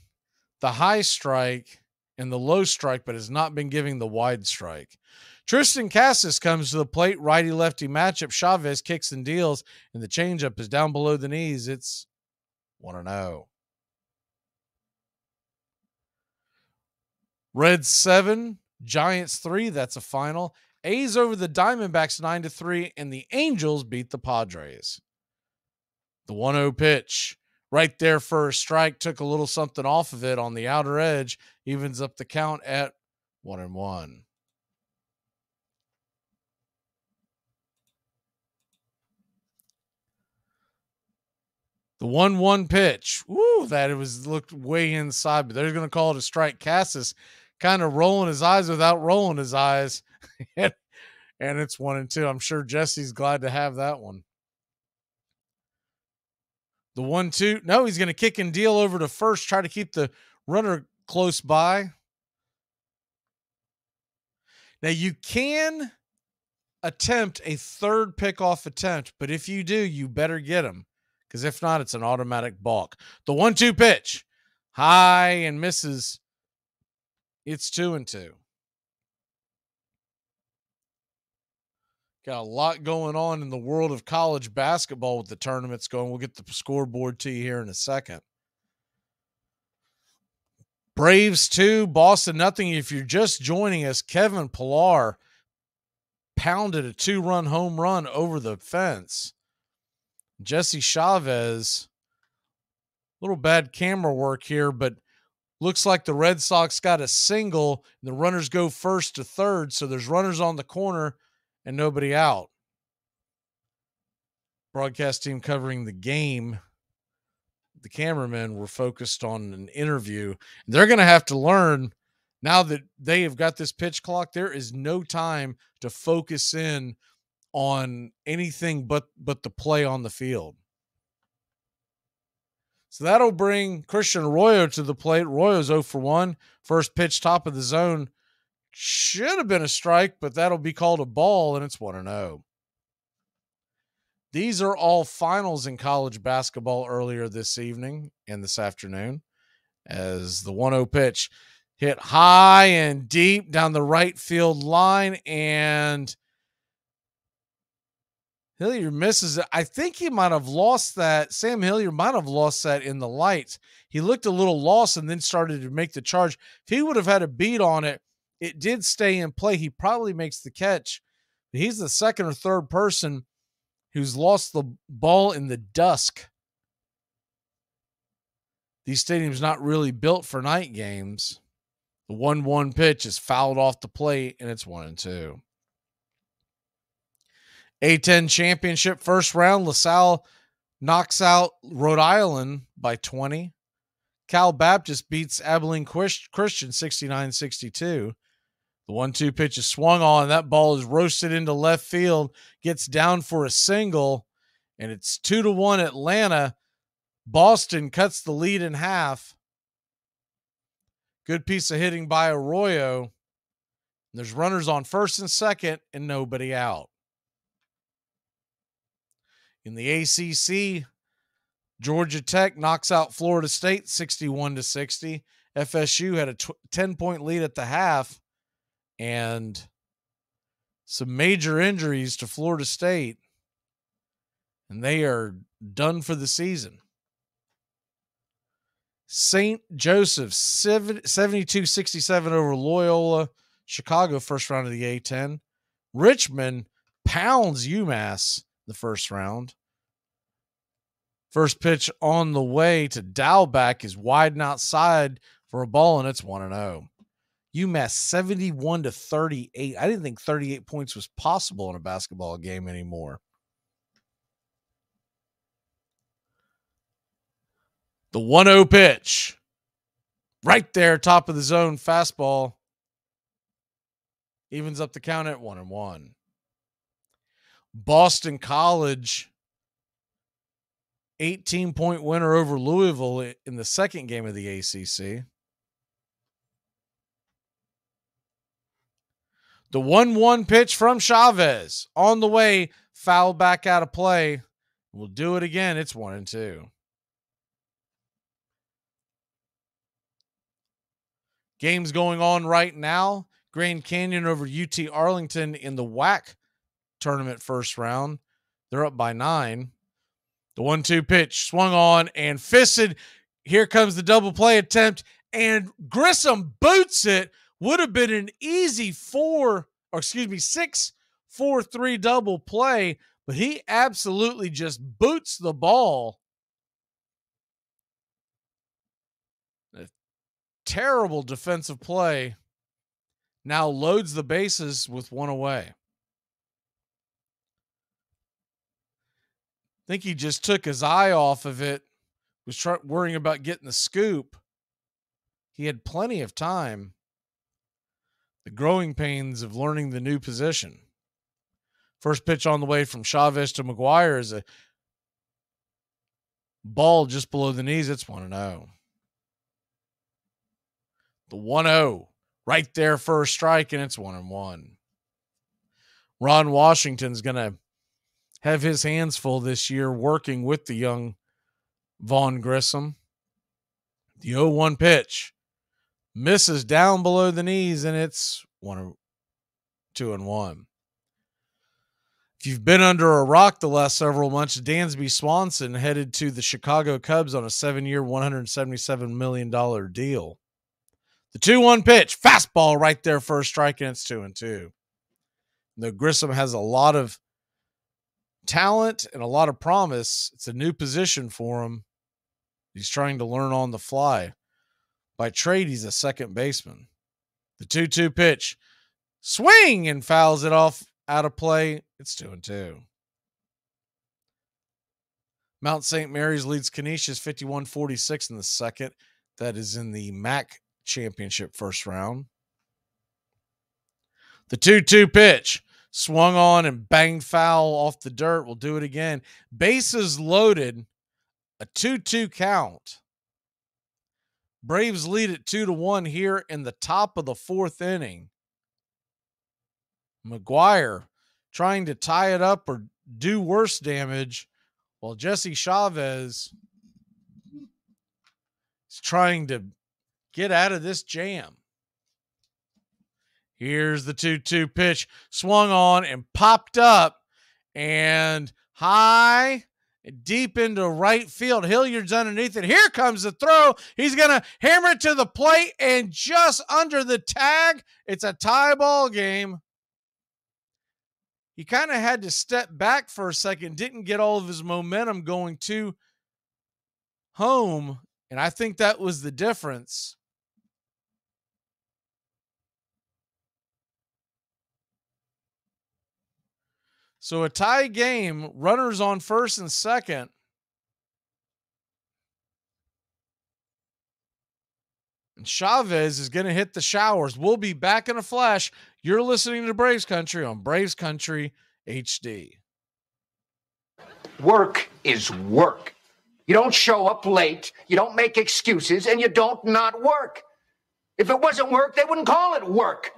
the high strike and the low strike, but has not been giving the wide strike. Tristan Casas comes to the plate, righty-lefty matchup. Chavez kicks and deals, and the changeup is down below the knees. It's 1-0. Reds 7, Giants 3. That's a final. A's over the Diamondbacks 9-3, and the Angels beat the Padres. The 1-0 pitch right there for a strike, took a little something off of it on the outer edge, evens up the count at 1-1. The 1-1 pitch. Woo, that it was looked way inside, but they're going to call it a strike. Casas kind of rolling his eyes without rolling his eyes. And it's 1-2. I'm sure Jesse's glad to have that one. The 1-2. No, he's going to kick and deal over to first, try to keep the runner close by. Now, you can attempt a third pickoff attempt, but if you do, you better get him, because if not, it's an automatic balk. The 1-2 pitch, high and misses. It's 2-2. Got a lot going on in the world of college basketball with the tournaments going. We'll get the scoreboard to you here in a second. Braves 2, Boston nothing. If you're just joining us, Kevin Pillar pounded a 2-run home run over the fence. Jesse Chavez, little bad camera work here, but looks like the Red Sox got a single, and the runners go first to third, so there's runners on the corner and nobody out. Broadcast team covering the game, the cameramen were focused on an interview. They're going to have to learn, now that they have got this pitch clock, there is no time to focus in on anything but the play on the field. So that'll bring Christian Arroyo to the plate. Arroyo's 0 for 1. First pitch, top of the zone. Should have been a strike, but that'll be called a ball, and it's 1-0. These are all finals in college basketball earlier this evening and this afternoon, as the 1-0 pitch hit high and deep down the right field line, and Hilliard misses it. I think he might have lost that. Sam Hilliard might have lost that in the lights. He looked a little lost and then started to make the charge. If he would have had a beat on it, it did stay in play. He probably makes the catch. He's the second or third person who's lost the ball in the dusk. These stadiums not really built for night games. The 1-1 pitch is fouled off the plate, and it's 1-2. A-10 championship first round. LaSalle knocks out Rhode Island by 20. Cal Baptist beats Abilene Christian 69-62. The 1-2 pitch is swung on. That ball is roasted into left field, gets down for a single, and it's 2-1 Atlanta. Boston cuts the lead in half. Good piece of hitting by Arroyo. There's runners on first and second and nobody out. In the ACC, Georgia Tech knocks out Florida State 61-60. FSU had a 10-point lead at the half, and some major injuries to Florida State, and they are done for the season. St. Joseph's 72-67 over Loyola. Chicago first round of the A-10. Richmond pounds UMass the first round. First pitch on the way to Dalback is wide and outside for a ball, and it's 1-0. UMass 71-38. I didn't think 38 points was possible in a basketball game anymore. The 1-0 pitch. Right there, top of the zone, fastball. Evens up the count at 1-1. Boston College, 18-point winner over Louisville in the second game of the ACC. The 1-1 pitch from Chavez on the way, foul back out of play. We'll do it again. It's 1-2. Games going on right now. Grand Canyon over UT Arlington in the WAC tournament first round. They're up by 9. The 1-2 pitch swung on and fisted. Here comes the double play attempt, and Grissom boots it. Would have been an easy 6-4-3 double play, but he absolutely just boots the ball. A terrible defensive play. Now loads the bases with one away. I think he just took his eye off of it, was worrying about getting the scoop. He had plenty of time. The growing pains of learning the new position. First pitch on the way from Chavez to McGuire is a ball just below the knees. It's 1-0. The 1-0 right there for a strike, and it's 1-1. Ron Washington's going to have his hands full this year working with the young Vaughn Grissom. The 0-1 pitch misses down below the knees, and it's 2-1. If you've been under a rock the last several months, Dansby Swanson headed to the Chicago Cubs on a 7-year, $177 million deal. The 2-1 pitch, fastball right there for a strike, and it's 2-2. The Grissom has a lot of talent and a lot of promise. It's a new position for him. He's trying to learn on the fly. By trade, he's a second baseman. The 2-2 pitch, swing, and fouls it off out of play. It's 2-2. Mount St. Mary's leads Canisius 51-46 in the second. That is in the MAC championship first round. The 2-2 pitch, swung on and banged foul off the dirt. We'll do it again. Bases loaded, a 2-2 count. Braves lead at 2-1 here in the top of the fourth inning. McGuire trying to tie it up or do worse damage, while Jesse Chavez is trying to get out of this jam. Here's the 2-2 pitch, swung on and popped up and high, deep into right field. Hilliard's underneath it. Here comes the throw. He's going to hammer it to the plate, and just under the tag, it's a tie ball game. He kind of had to step back for a second, didn't get all of his momentum going to home, and I think that was the difference. So a tie game, runners on first and second. And Chavez is going to hit the showers. We'll be back in a flash. You're listening to Braves Country on Braves Country HD. Work is work. You don't show up late, you don't make excuses, and you don't not work. If it wasn't work, they wouldn't call it work.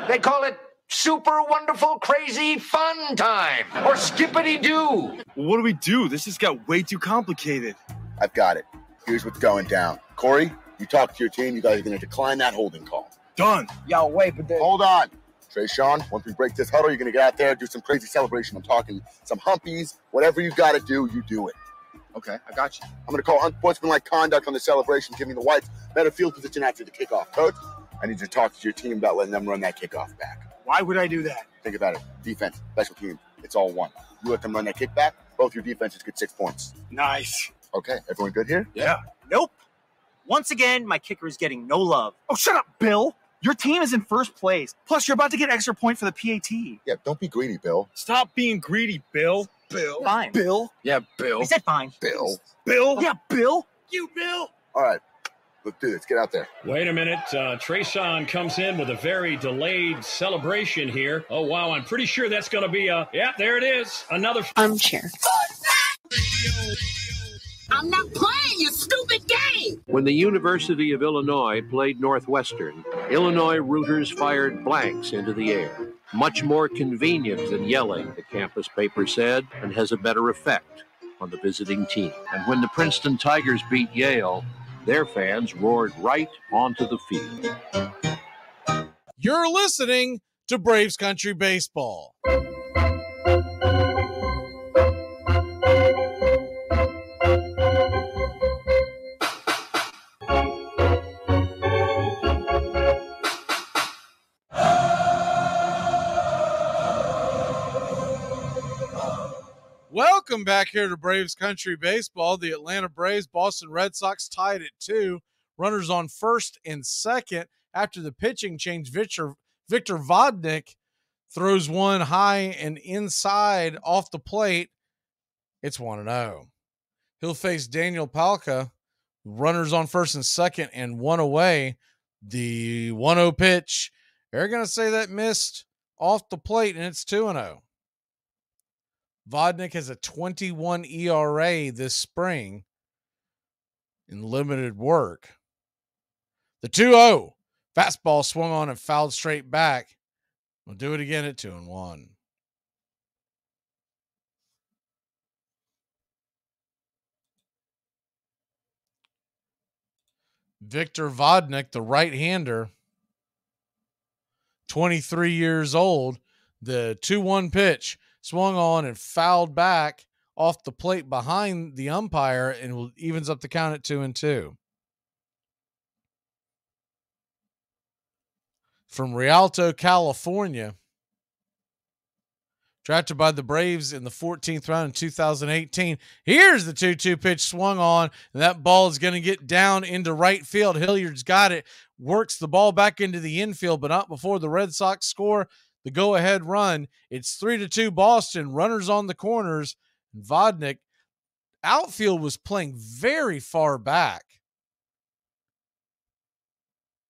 They'd call it super wonderful, crazy fun time, or skippity-doo. Well, what do we do? This just got way too complicated. I've got it. Here's what's going down. Corey, you talk to your team. You guys are going to decline that holding call. Done. Yo, wait, but hold on. Trey Sean, once we break this huddle, you're going to get out there, do some crazy celebration. I'm talking some humpies. Whatever you got to do, you do it. Okay, I got you. I'm going to call unsportsmanlike conduct on the celebration, giving the Whites better field position after the kickoff. Coach, I need you to talk to your team about letting them run that kickoff back. Why would I do that? Think about it. Defense, special team, it's all one. You let them run that kickback, both your defenses get 6 points. Nice. Okay, everyone good here? Yeah. Nope. Once again, my kicker is getting no love. Oh, shut up, Bill. Your team is in first place. Plus, you're about to get extra point for the PAT. Yeah, don't be greedy, Bill. Stop being greedy, Bill. Bill. Fine. Bill. Yeah, Bill. I said fine. Bill. Bill. Yeah, Bill. You, Bill. All right, let's do this. Get out there. Wait a minute. Treson comes in with a very delayed celebration here. Oh, wow. I'm pretty sure that's going to be there it is. Another Armchair. I'm not playing your stupid game. When the University of Illinois played Northwestern, Illinois rooters fired blanks into the air. Much more convenient than yelling, the campus paper said, and has a better effect on the visiting team. And when the Princeton Tigers beat Yale, their fans roared right onto the field. You're listening to Braves Country Baseball. Welcome back here to Braves Country Baseball. The Atlanta Braves, Boston Red Sox tied at 2. Runners on first and second. After the pitching change, Victor Vodnik throws one high and inside off the plate. It's 1-0. He'll face Daniel Palka. Runners on first and second and one away. The 1-0 pitch. They're going to say that missed off the plate, and it's 2-0. Vodnik has a 21 ERA this spring in limited work. The 2-0 fastball swung on and fouled straight back. We'll do it again at 2-1. Victor Vodnik, the right-hander, 23 years old. The 2-1 pitch swung on and fouled back off the plate behind the umpire and evens up the count at 2-2. from Rialto, California. Drafted by the Braves in the 14th round in 2018. Here's the 2-2 pitch swung on, and that ball is going to get down into right field. Hilliard's got it, works the ball back into the infield, but not before the Red Sox score the go-ahead run. It's 3-2 Boston. Runners on the corners. And Vodnik, outfield was playing very far back.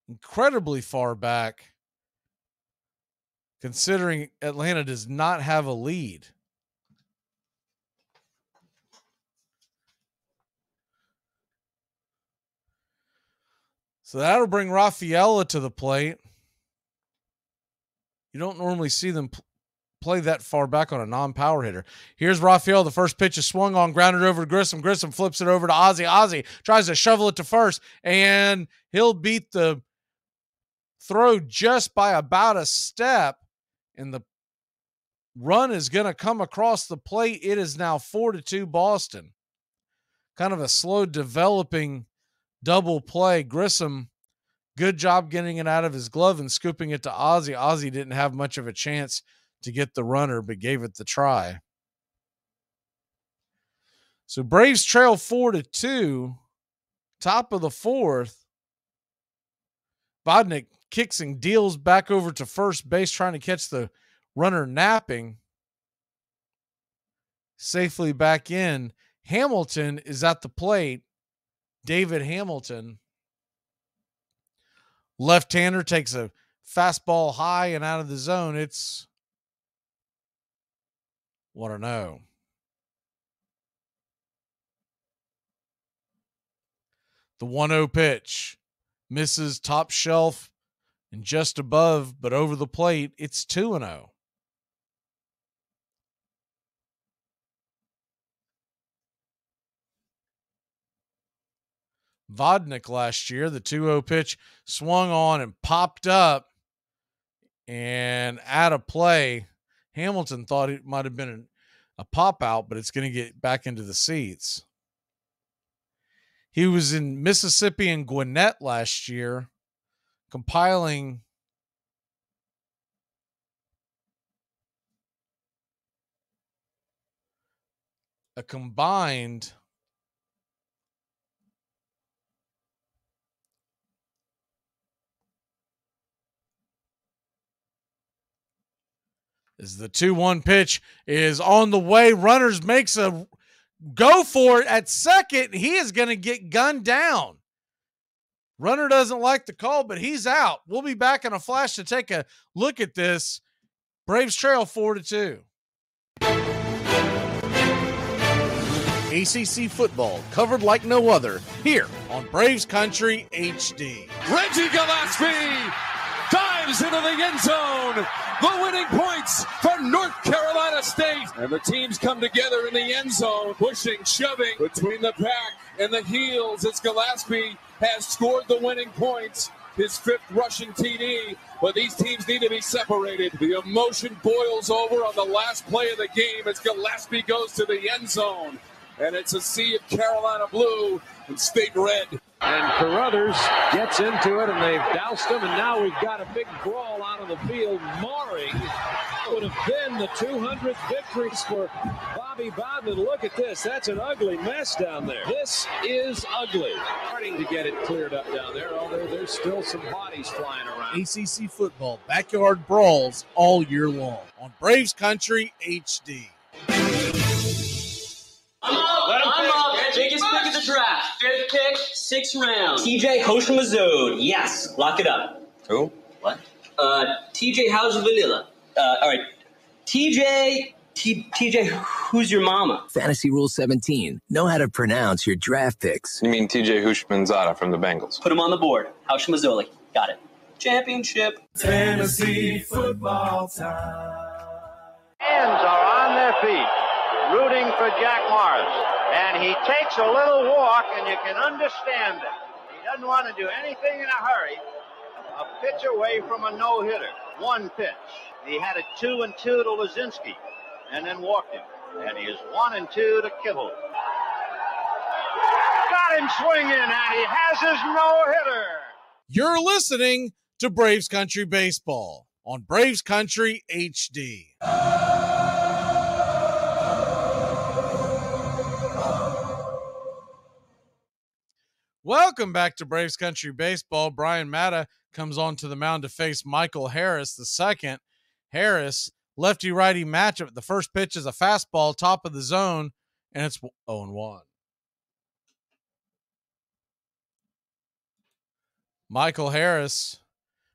Incredibly far back, considering Atlanta does not have a lead. So that'll bring Rafaela to the plate. You don't normally see them play that far back on a non-power hitter. Here's Rafaela. The first pitch is swung on, grounded over to Grissom. Grissom flips it over to Ozzie. Ozzie tries to shovel it to first, and he'll beat the throw just by about a step, and the run is going to come across the plate. It is now 4-2 Boston. Kind of a slow developing double play. Grissom, good job getting it out of his glove and scooping it to Ozzie. Ozzie didn't have much of a chance to get the runner, but gave it the try. So Braves trail 4-2, top of the fourth. Vodnik kicks and deals back over to first base, trying to catch the runner napping. Safely back in. Hamilton is at the plate. David Hamilton. Left-hander takes a fastball high and out of the zone. It's 1-0. The 1-0 pitch misses top shelf and just above, but over the plate, it's 2-0. Vodnik last year, the 2-0 pitch swung on and popped up and out of play. Hamilton thought it might have been a pop out, but it's going to get back into the seats. He was in Mississippi and Gwinnett last year, compiling a combined as the 2-1 pitch is on the way. Runners makes a go for it at second. He is going to get gunned down. Runner doesn't like the call, but he's out. We'll be back in a flash to take a look at this. Braves trail 4-2. ACC football covered like no other here on Braves Country HD. Reggie Gillespie dives into the end zone. The winning points for North Carolina State. And the teams come together in the end zone, pushing, shoving between the back and the heels as Gillespie has scored the winning points, his fifth rushing TD. But these teams need to be separated. The emotion boils over on the last play of the game as Gillespie goes to the end zone. And it's a sea of Carolina blue and State red. And Carruthers gets into it, and they've doused him, and now we've got a big brawl out on the field, marring what would have been the 200th victories for Bobby Bowden. Look at this. That's an ugly mess down there. This is ugly. Starting to get it cleared up down there, although there's still some bodies flying around. ACC football, backyard brawls all year long on Braves Country HD. I'm up. Biggest pick of the draft. Fifth pick, 6th round. TJ Houshmandzadeh. Yes. Lock it up. Who? What? TJ, how's vanilla? All right. TJ, who's your mama? Fantasy Rule 17. Know how to pronounce your draft picks. You mean TJ Houshmandzadeh from the Bengals? Put him on the board. Houshmandzadeh. Got it. Championship. Fantasy football time. Fans are on their feet, rooting for Jack Morris. And he takes a little walk, and you can understand it. He doesn't want to do anything in a hurry. A pitch away from a no-hitter. One pitch. He had a 2-2 to Lazinski, and then walked him. And he is 1-2 to Kibble. Got him swinging, and he has his no-hitter. You're listening to Braves Country Baseball on Braves Country HD. Welcome back to Braves Country Baseball. Brian Matta comes onto the mound to face Michael Harris II. Harris, lefty-righty matchup. The first pitch is a fastball, top of the zone, and it's 0-1. Michael Harris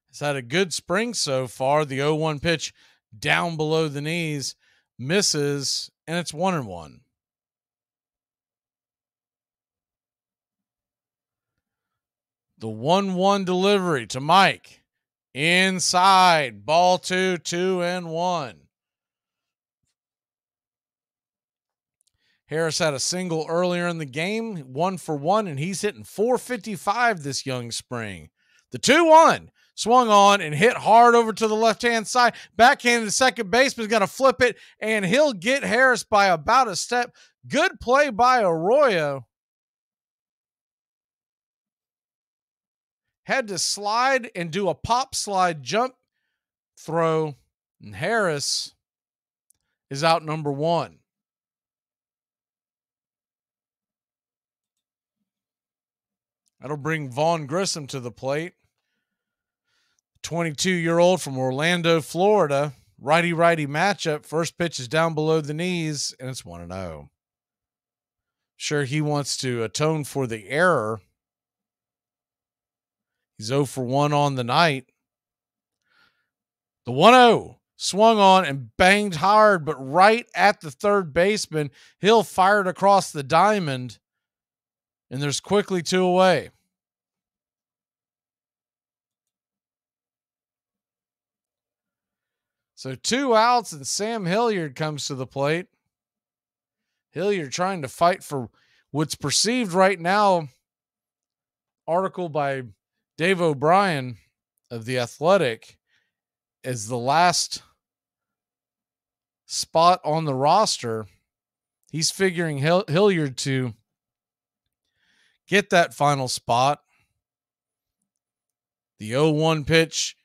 has had a good spring so far. The 0-1 pitch down below the knees, misses, and it's 1-1. The 1-1 delivery to Mike. Inside. Ball 2, 2-1. Harris had a single earlier in the game, 1 for 1, and he's hitting .455 this young spring. The 2-1 swung on and hit hard over to the left-hand side. Backhand to second baseman's going to flip it, and he'll get Harris by about a step. Good play by Arroyo. Had to slide and do a pop slide jump throw, and Harris is out number 1. That'll bring Vaughn Grissom to the plate. 22-year-old from Orlando, Florida. Righty-righty matchup. First pitch is down below the knees, and it's 1-0. Sure, he wants to atone for the error. He's 0 for 1 on the night. The 1-0 swung on and banged hard, but right at the third baseman. Hill fired across the diamond, and there's quickly 2 away. So 2 outs, and Sam Hilliard comes to the plate. Hilliard trying to fight for what's perceived right now, article by Dave O'Brien of The Athletic, as the last spot on the roster. He's figuring Hilliard to get that final spot. The 0-1 pitch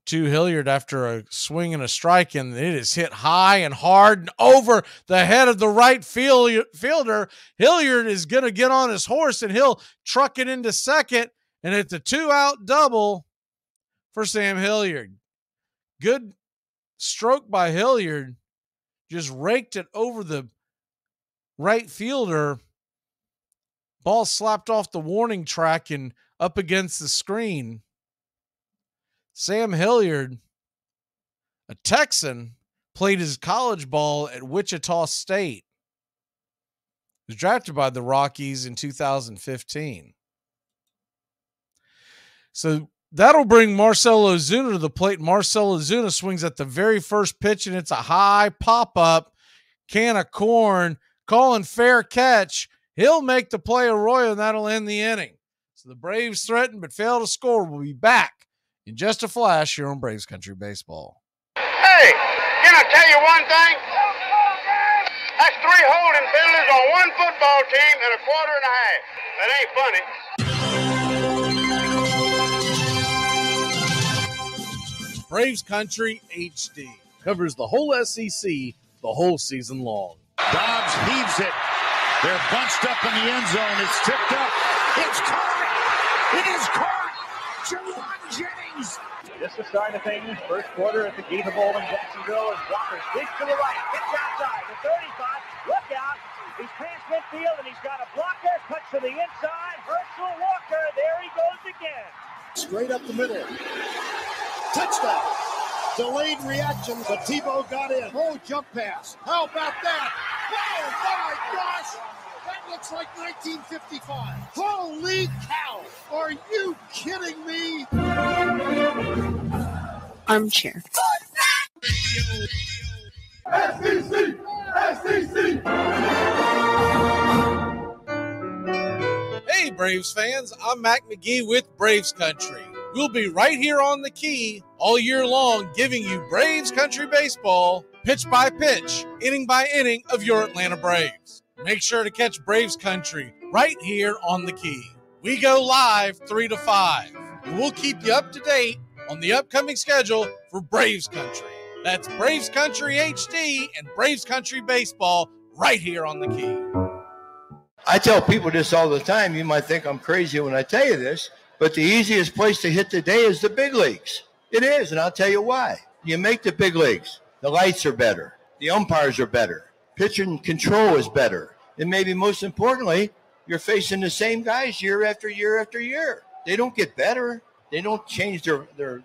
to Hilliard after a swing and a strike, and it is hit high and hard and over the head of the right fielder. Hilliard is going to get on his horse, and he'll truck it into second, and it's a 2-out double for Sam Hilliard. Good stroke by Hilliard. Just raked it over the right fielder. Ball slapped off the warning track and up against the screen. Sam Hilliard, a Texan, played his college ball at Wichita State. He was drafted by the Rockies in 2015. So that'll bring Marcell Ozuna to the plate. Marcell Ozuna swings at the very first pitch, and it's a high pop-up, can of corn, calling fair catch. He'll make the play, Arroyo, and that'll end the inning. So the Braves threaten but fail to score. We'll be back in just a flash here on Braves Country Baseball. Hey, can I tell you one thing? That's 3 holding fielders on 1 football team and a quarter and a half. That ain't funny. Braves Country HD covers the whole SEC the whole season long. Dobbs heaves it. They're bunched up in the end zone. It's tipped up. It's caught. It is caught. Jawan Jennings. Just the start of things. First quarter at the Gator Bowl in Jacksonville as Walker digs to the right. Gets outside. The 35. Look out. He's past midfield and he's got a blocker. Cuts to the inside. Herschel Walker. There he goes again. Straight up the middle. Touchdown. Delayed reaction, but Tebow got in. Oh, jump pass. How about that? Oh, my gosh. That looks like 1955. Holy cow. Are you kidding me? Armchair. SEC! SEC! Hey, Braves fans. I'm Mac Magee with Braves Country. We'll be right here on the key all year long, giving you Braves Country Baseball, pitch by pitch, inning by inning of your Atlanta Braves. Make sure to catch Braves Country right here on the key. We go live 3 to 5. And we'll keep you up to date on the upcoming schedule for Braves Country. That's Braves Country HD and Braves Country Baseball right here on the Key. I tell people this all the time. You might think I'm crazy when I tell you this, but the easiest place to hit today is the big leagues. It is, and I'll tell you why. You make the big leagues. The lights are better. The umpires are better. Pitching control is better. And maybe most importantly, you're facing the same guys year after year after year. They don't get better. They don't change their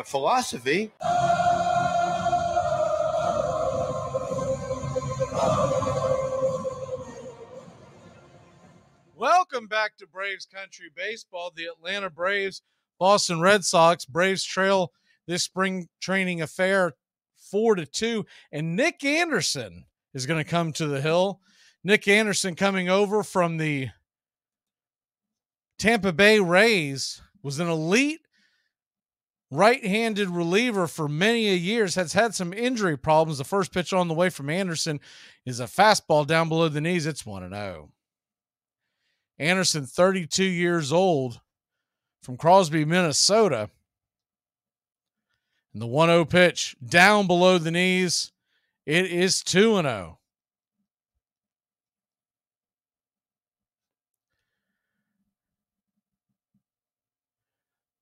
philosophy. Welcome back to Braves Country Baseball. The Atlanta Braves, Boston Red Sox. Braves trail this spring training affair 4-2. And Nick Anderson is going to come to the hill. Nick Anderson, coming over from the Tampa Bay Rays, was an elite right-handed reliever for many a years, has had some injury problems. The first pitch on the way from Anderson is a fastball down below the knees. It's 1-0. Anderson, 32 years old, from Crosby, Minnesota. And the 1-0 pitch down below the knees. It is 2-0.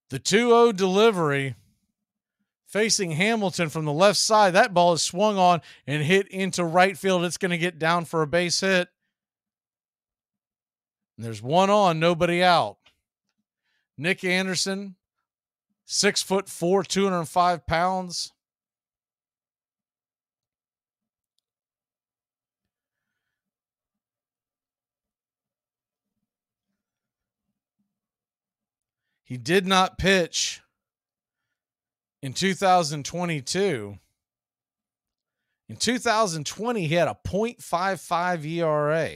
The 2-0 delivery facing Hamilton from the left side. That ball is swung on and hit into right field. It's going to get down for a base hit. And there's one on, nobody out. Nick Anderson, 6'4", 205 pounds. He did not pitch in 2022. In 2020, he had a .55 ERA.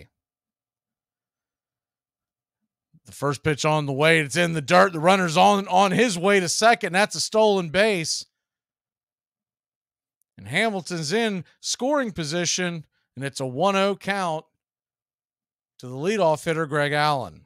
The first pitch on the way, it's in the dirt. The runner's on his way to second. That's a stolen base. And Hamilton's in scoring position, and it's a 1-0 count to the leadoff hitter, Greg Allen.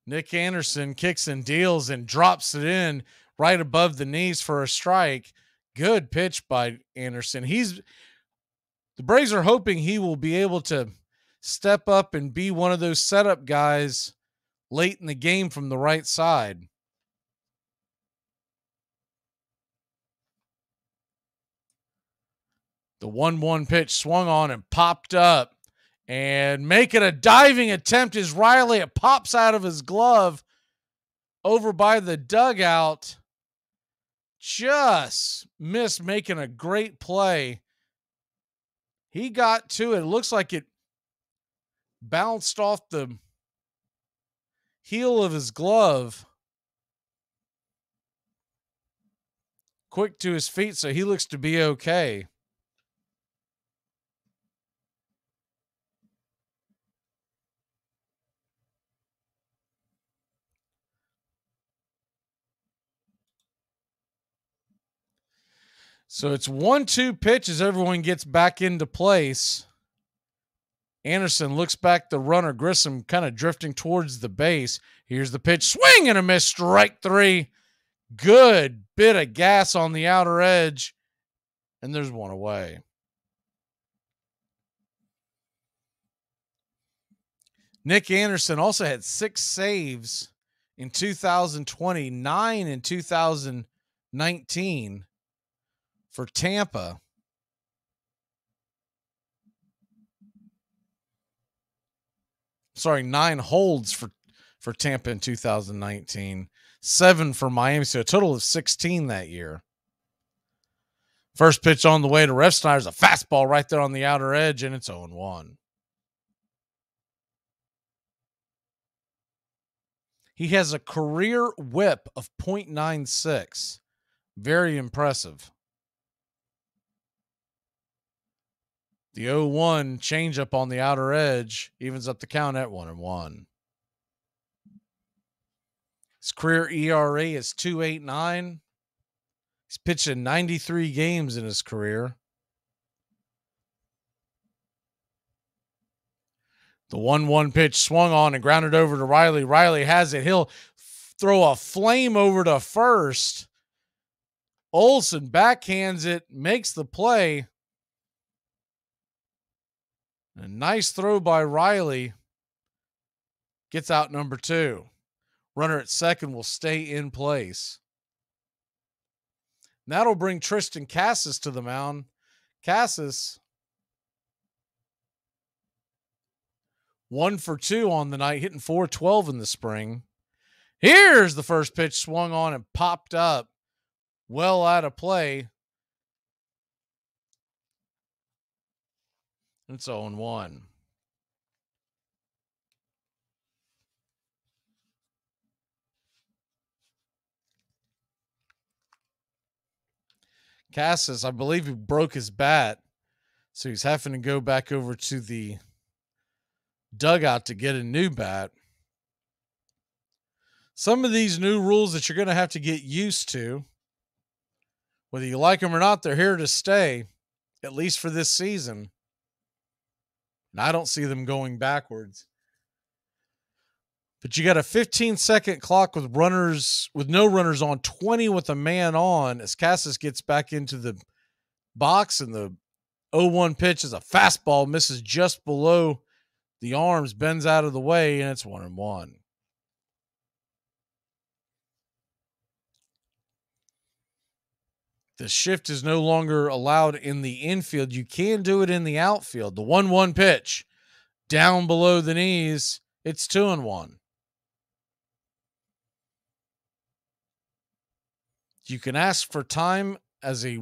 Nick Anderson kicks and deals and drops it in right above the knees for a strike. Good pitch by Anderson. The Braves are hoping he will be able to step up and be one of those setup guys late in the game from the right side. The 1-1 pitch swung on and popped up. And making a diving attempt is Riley. It pops out of his glove over by the dugout. Just missed making a great play. He got to it. It looks like it bounced off the heel of his glove. Quick to his feet, so he looks to be okay. So it's 1-2 pitch as everyone gets back into place. Anderson looks back the runner. Grissom kind of drifting towards the base. Here's the pitch. Swing and a miss. Strike three. Good bit of gas on the outer edge. And there's one away. Nick Anderson also had 6 saves in 2020, 9 in 2019. For Tampa. Sorry, 9 holds for Tampa in 2019. 7 for Miami, so a total of 16 that year. First pitch on the way to Refsnyder's a fastball right there on the outer edge, and it's 0-1. He has a career whip of .96. Very impressive. The 0-1 changeup on the outer edge evens up the count at 1-1. His career ERA is 2.89. He's pitched in 93 games in his career. The 1-1 pitch swung on and grounded over to Riley. Riley has it. He'll throw a flame over to first. Olsen backhands it, makes the play. A nice throw by Riley. Gets out number 2. Runner at second will stay in place. And that'll bring Tristan Casas to the mound. Casas, 1 for 2 on the night, hitting .412 in the spring. Here's the first pitch swung on and popped up. Well out of play. It's 0-1. Casas, I believe he broke his bat, so he's having to go back over to the dugout to get a new bat. Some of these new rules that you're going to have to get used to, whether you like them or not, they're here to stay, at least for this season. And I don't see them going backwards. But you got a 15-second clock with no runners on, 20 with a man on, as Casas gets back into the box, and the 0-1 pitch is a fastball, misses just below the arms, bends out of the way, and it's 1-1. The shift is no longer allowed in the infield. You can do it in the outfield. The 1-1 pitch down below the knees. It's 2-1. You can ask for time as a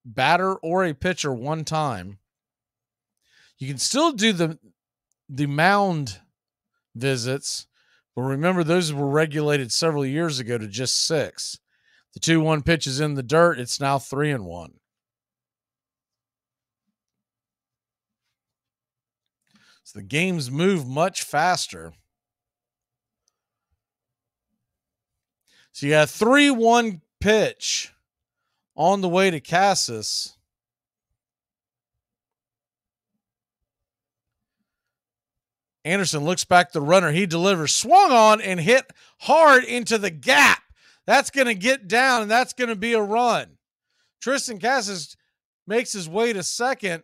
batter or a pitcher one time. You can still do the mound visits, but remember those were regulated several years ago to just 6. The 2-1 pitch is in the dirt. It's now 3-1. So the games move much faster. So you got a 3-1 pitch on the way to Casas. Anderson looks back to the runner. He delivers, swung on and hit hard into the gap. That's going to get down, and that's going to be a run. Tristan Casas makes his way to second.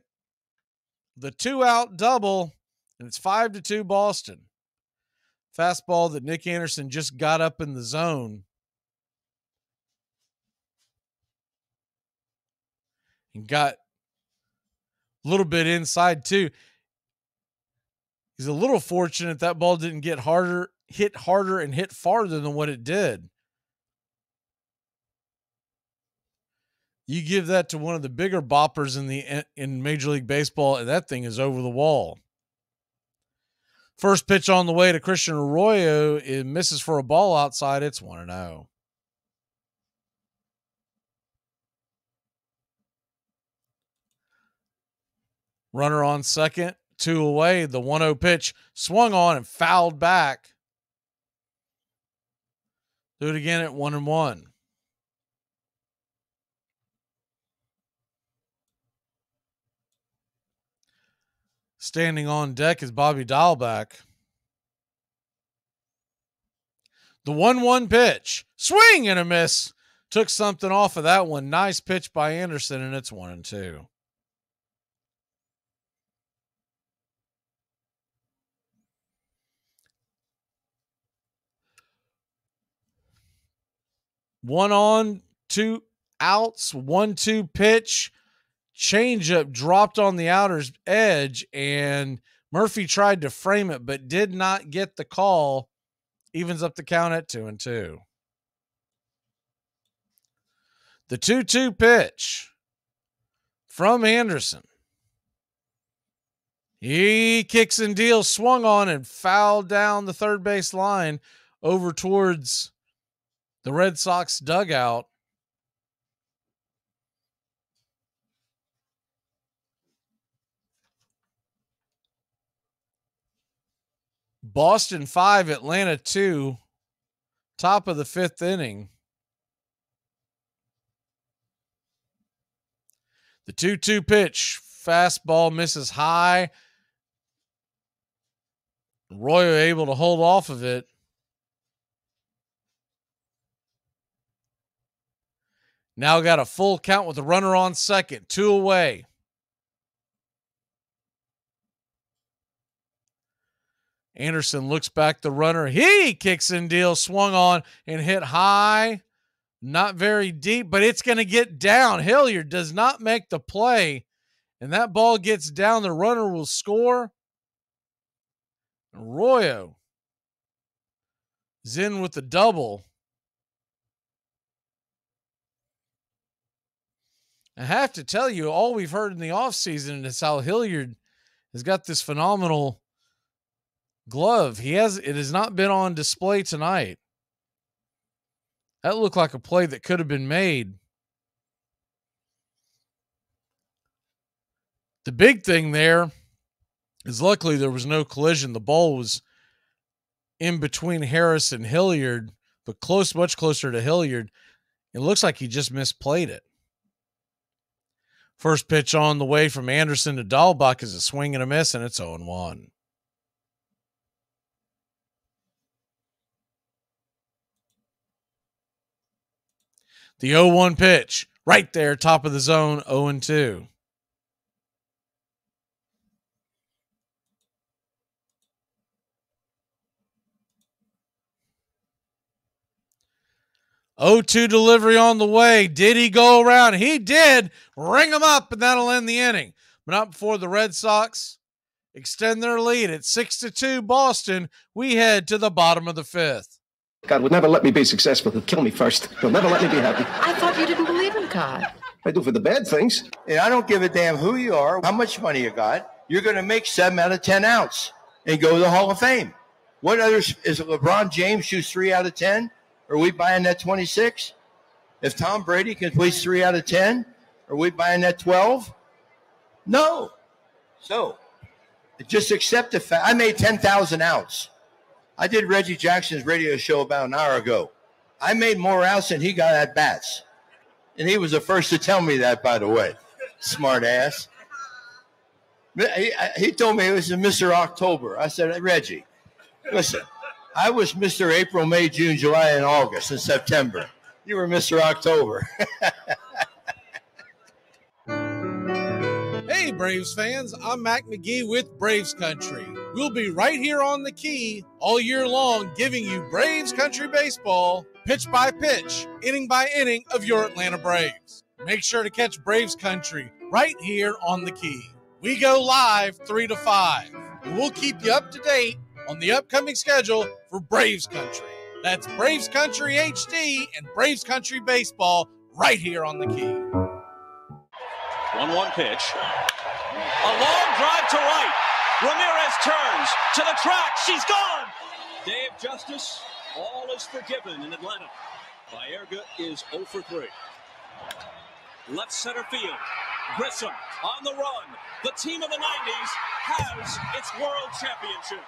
The 2-out double, and it's 5-2 Boston. Fastball that Nick Anderson just got up in the zone. And got a little bit inside, too. He's a little fortunate that ball didn't hit harder and hit farther than what it did. You give that to one of the bigger boppers in Major League Baseball, and that thing is over the wall. First pitch on the way to Christian Arroyo. It misses for a ball outside. It's 1-0. Runner on second, 2 away. The 1-0 pitch swung on and fouled back. Do it again at 1-1. Standing on deck is Bobby Dahlback. The 1-1 pitch. Swing and a miss. Took something off of that one. Nice pitch by Anderson, and it's 1-2. One on, 2 outs, 1-2 pitch. Changeup dropped on the outer's edge, and Murphy tried to frame it, but did not get the call. Evens up the count at 2-2. The 2-2 pitch from Anderson. He kicks and deals, swung on and fouled down the third base line over towards the Red Sox dugout. Boston 5, Atlanta 2, top of the 5th inning. The 2-2 pitch. Fastball misses high. Royo able to hold off of it. Now got a full count with a runner on second. 2 away. Anderson looks back the runner. He kicks and deals, swung on and hit high. Not very deep, but it's going to get down. Hilliard does not make the play, and that ball gets down. The runner will score. Arroyo is in with the double. I have to tell you, all we've heard in the offseason is how Hilliard has got this phenomenal glove. It has not been on display tonight. That looked like a play that could have been made. The big thing there is luckily there was no collision. The ball was in between Harris and Hilliard, but much closer to Hilliard. It looks like he just misplayed it. First pitch on the way from Anderson to Dahlbach is a swing and a miss, and it's 0-1. The 0-1 pitch, right there, top of the zone, 0-2. O2 delivery on the way. Did he go around? He did. Ring him up, and that'll end the inning. But not before the Red Sox extend their lead at 6-2 Boston. We head to the bottom of the 5th. God would never let me be successful. He'll kill me first. He'll never let me be happy. I thought you didn't believe in God. I do for the bad things. And I don't give a damn who you are, how much money you got. You're going to make 7 out of 10 outs and go to the Hall of Fame. What others is it? LeBron James shoots 3 out of 10? Are we buying that 26? If Tom Brady completes 3 out of 10, are we buying that 12? No. So just accept the fact. I made 10,000 outs. I did Reggie Jackson's radio show about an hour ago. I made more outs than he got at bats. And he was the first to tell me that, by the way. Smart ass. He told me it was Mr. October. I said, Reggie, listen, I was Mr. April, May, June, July, and August, and September. You were Mr. October. Hey, Braves fans, I'm Mac Magee with Braves Country. We'll be right here on the key all year long, giving you Braves Country baseball, pitch by pitch, inning by inning of your Atlanta Braves. Make sure to catch Braves Country right here on the key. We go live 3 to 5, and we'll keep you up to date on the upcoming schedule for Braves Country. That's Braves Country HD and Braves Country Baseball right here on the key. 1-1 pitch. A long drive to right. Ramirez turns to the track. She's gone. Day of justice. All is forgiven in Atlanta. Baerga is 0 for 3. Left center field. Grissom on the run. The team of the 90s has its world championship.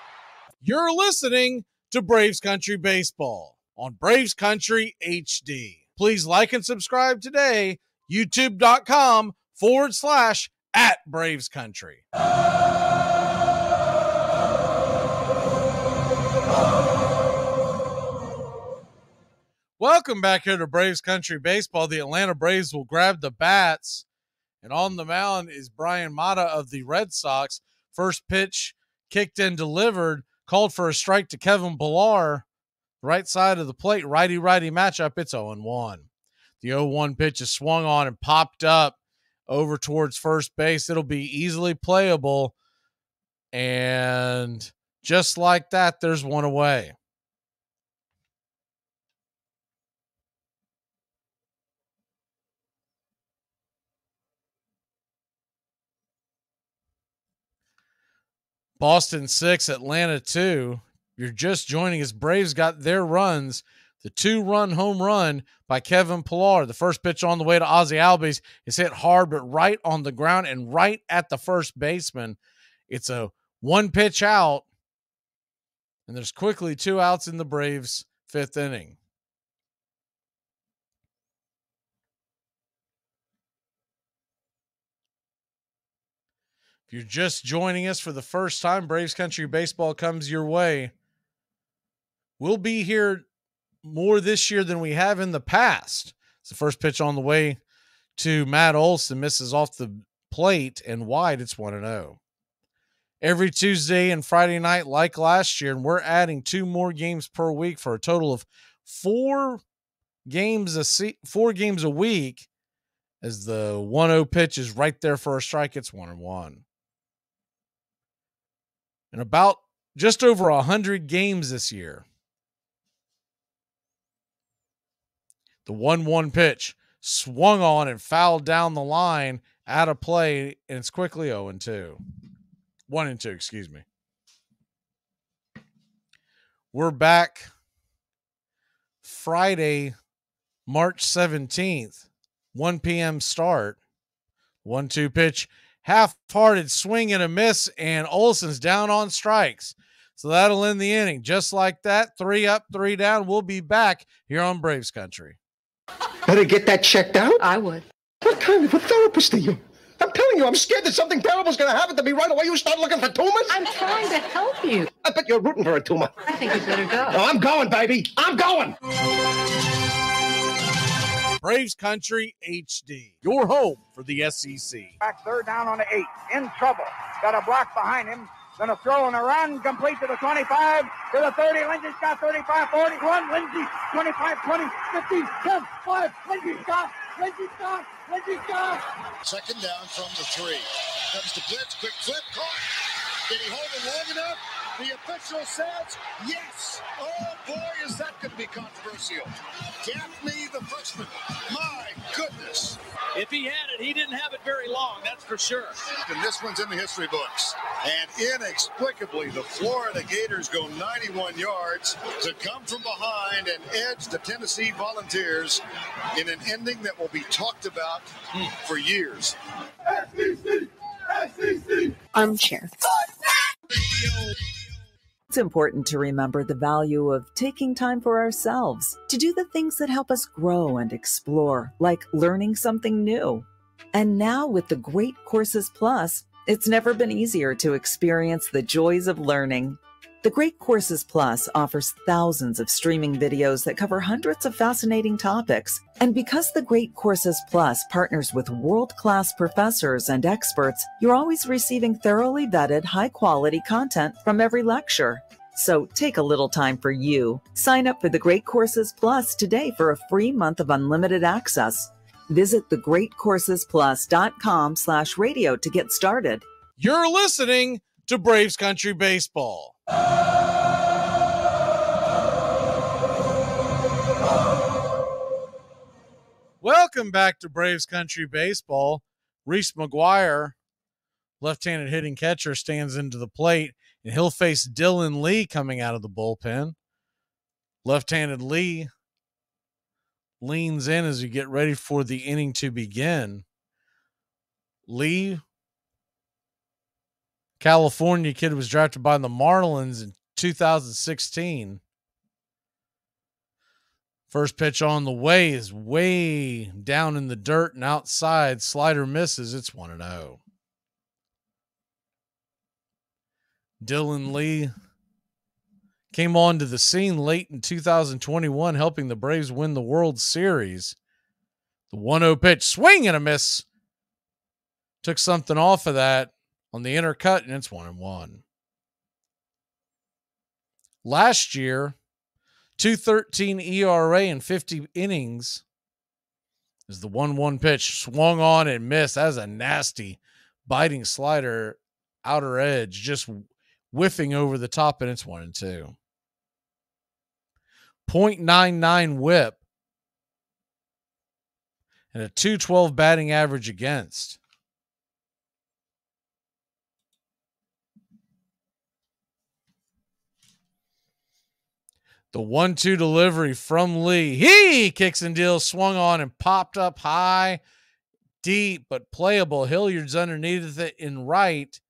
You're listening to Braves Country Baseball on Braves Country HD. Please like and subscribe today. YouTube.com/@Braves Country. Welcome back here to Braves Country Baseball. The Atlanta Braves will grab the bats, and on the mound is Brian Mata of the Red Sox. First pitch kicked and delivered, called for a strike to Kevin Pillar. Right side of the plate, righty-righty matchup. It's 0-1. The 0-1 pitch is swung on and popped up over towards first base. It'll be easily playable, and just like that, there's one away. Boston 6, Atlanta 2. You're just joining us. Braves got their runs. The 2-run home run by Kevin Pillar. The first pitch on the way to Ozzie Albies is hit hard, but right on the ground and right at the first baseman. It's a 1-pitch out, and there's quickly 2 outs in the Braves' 5th inning. If you're just joining us for the first time, Braves Country Baseball comes your way. We'll be here more this year than we have in the past. It's the first pitch on the way to Matt Olson, misses off the plate and wide. It's 1-0. Every Tuesday and Friday night, like last year, and we're adding 2 more games per week for a total of 4 games a week. As the 1-0 pitch is right there for a strike, it's 1-1. And about just over 100 games this year. The 1-1 pitch swung on and fouled down the line, out of play, and it's quickly 0-2. 1-2, excuse me. We're back Friday, March 17th, 1 p.m. start. 1-2 pitch, half-hearted swing and a miss, and Olson's down on strikes. So that'll end the inning. Just like that, 3 up, 3 down. We'll be back here on Braves Country. Better get that checked out. I would. What kind of a therapist are you? I'm telling you, I'm scared that something terrible is going to happen to me right away. You start looking for tumors? I'm trying to help you. I bet you're rooting for a tumor. I think you better go. No, I'm going, baby. I'm going. Braves Country HD, your home for the SEC. Back third down on the 8. In trouble. Got a block behind him. Going to throw on a run. Complete to the 25. To the 30. Lindsey's got 35, 41. Lindsey, 25, 20, 15, 10, 5. Lindsey stop. Lindsey stop. Lindsey stop. Second down from the 3. Comes to blitz. Quick flip. Caught. Did he hold it long enough? The official says yes. Oh, boy, is that going to be controversial. Gaffney, the freshman. My goodness. If he had it, he didn't have it very long, that's for sure. And this one's in the history books. And inexplicably, the Florida Gators go 91 yards to come from behind and edge the Tennessee Volunteers in an ending that will be talked about for years. Armchair. It's important to remember the value of taking time for ourselves to do the things that help us grow and explore, like learning something new. And now with the Great Courses Plus, it's never been easier to experience the joys of learning. The Great Courses Plus offers thousands of streaming videos that cover hundreds of fascinating topics. And because the Great Courses Plus partners with world-class professors and experts, you're always receiving thoroughly vetted, high-quality content from every lecture. So take a little time for you. Sign up for the Great Courses Plus today for a free month of unlimited access. Visit thegreatcoursesplus.com/radio to get started. You're listening to Braves Country Baseball. Welcome back to Braves Country Baseball. Reese McGuire, left-handed hitting catcher, stands into the plate, and he'll face Dylan Lee coming out of the bullpen. Left-handed Lee leans in as we get ready for the inning to begin. Lee, California kid, was drafted by the Marlins in 2016. First pitch on the way is way down in the dirt and outside. Slider misses. It's 1-0. Dylan Lee came onto the scene late in 2021, helping the Braves win the World Series. The 1-0 pitch, swing and a miss. Took something off of that on the inner cut, and it's 1-1. Last year, 2.13 ERA in 50 innings as the 1-1 pitch swung on and missed. That was a nasty biting slider, outer edge, just whiffing over the top, and it's 1-2. .99 whip and a .212 batting average against. The 1-2 delivery from Lee. He kicks and deals, swung on and popped up high, deep, but playable. Hilliard's underneath it in right.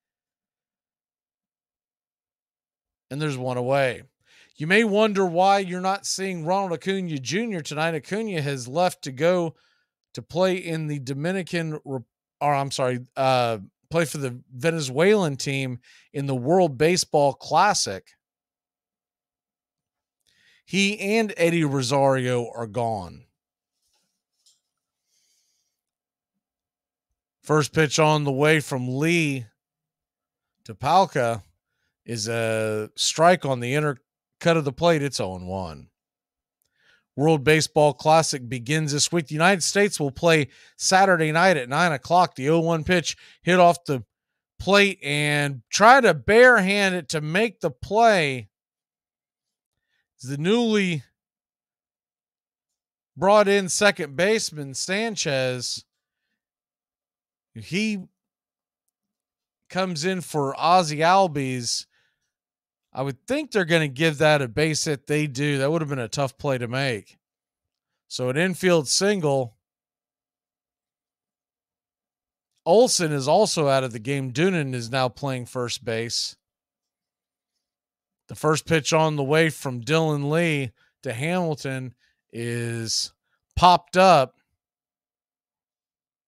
And there's one away. You may wonder why you're not seeing Ronald Acuna Jr. tonight. Acuna has left to go to play in the play for the Venezuelan team in the World Baseball Classic. He and Eddie Rosario are gone. First pitch on the way from Lee to Palka is a strike on the inner cut of the plate. It's 0-1. World Baseball Classic begins this week. The United States will play Saturday night at 9 o'clock. The 0-1 pitch hit off the plate and try to barehand it to make the play. The newly brought in second baseman Sanchez, he comes in for Ozzie Albies. I would think they're going to give that a base hit. They do. That would have been a tough play to make. So an infield single. Olsen is also out of the game. Doonan is now playing first base. The first pitch on the way from Dylan Lee to Hamilton is popped up.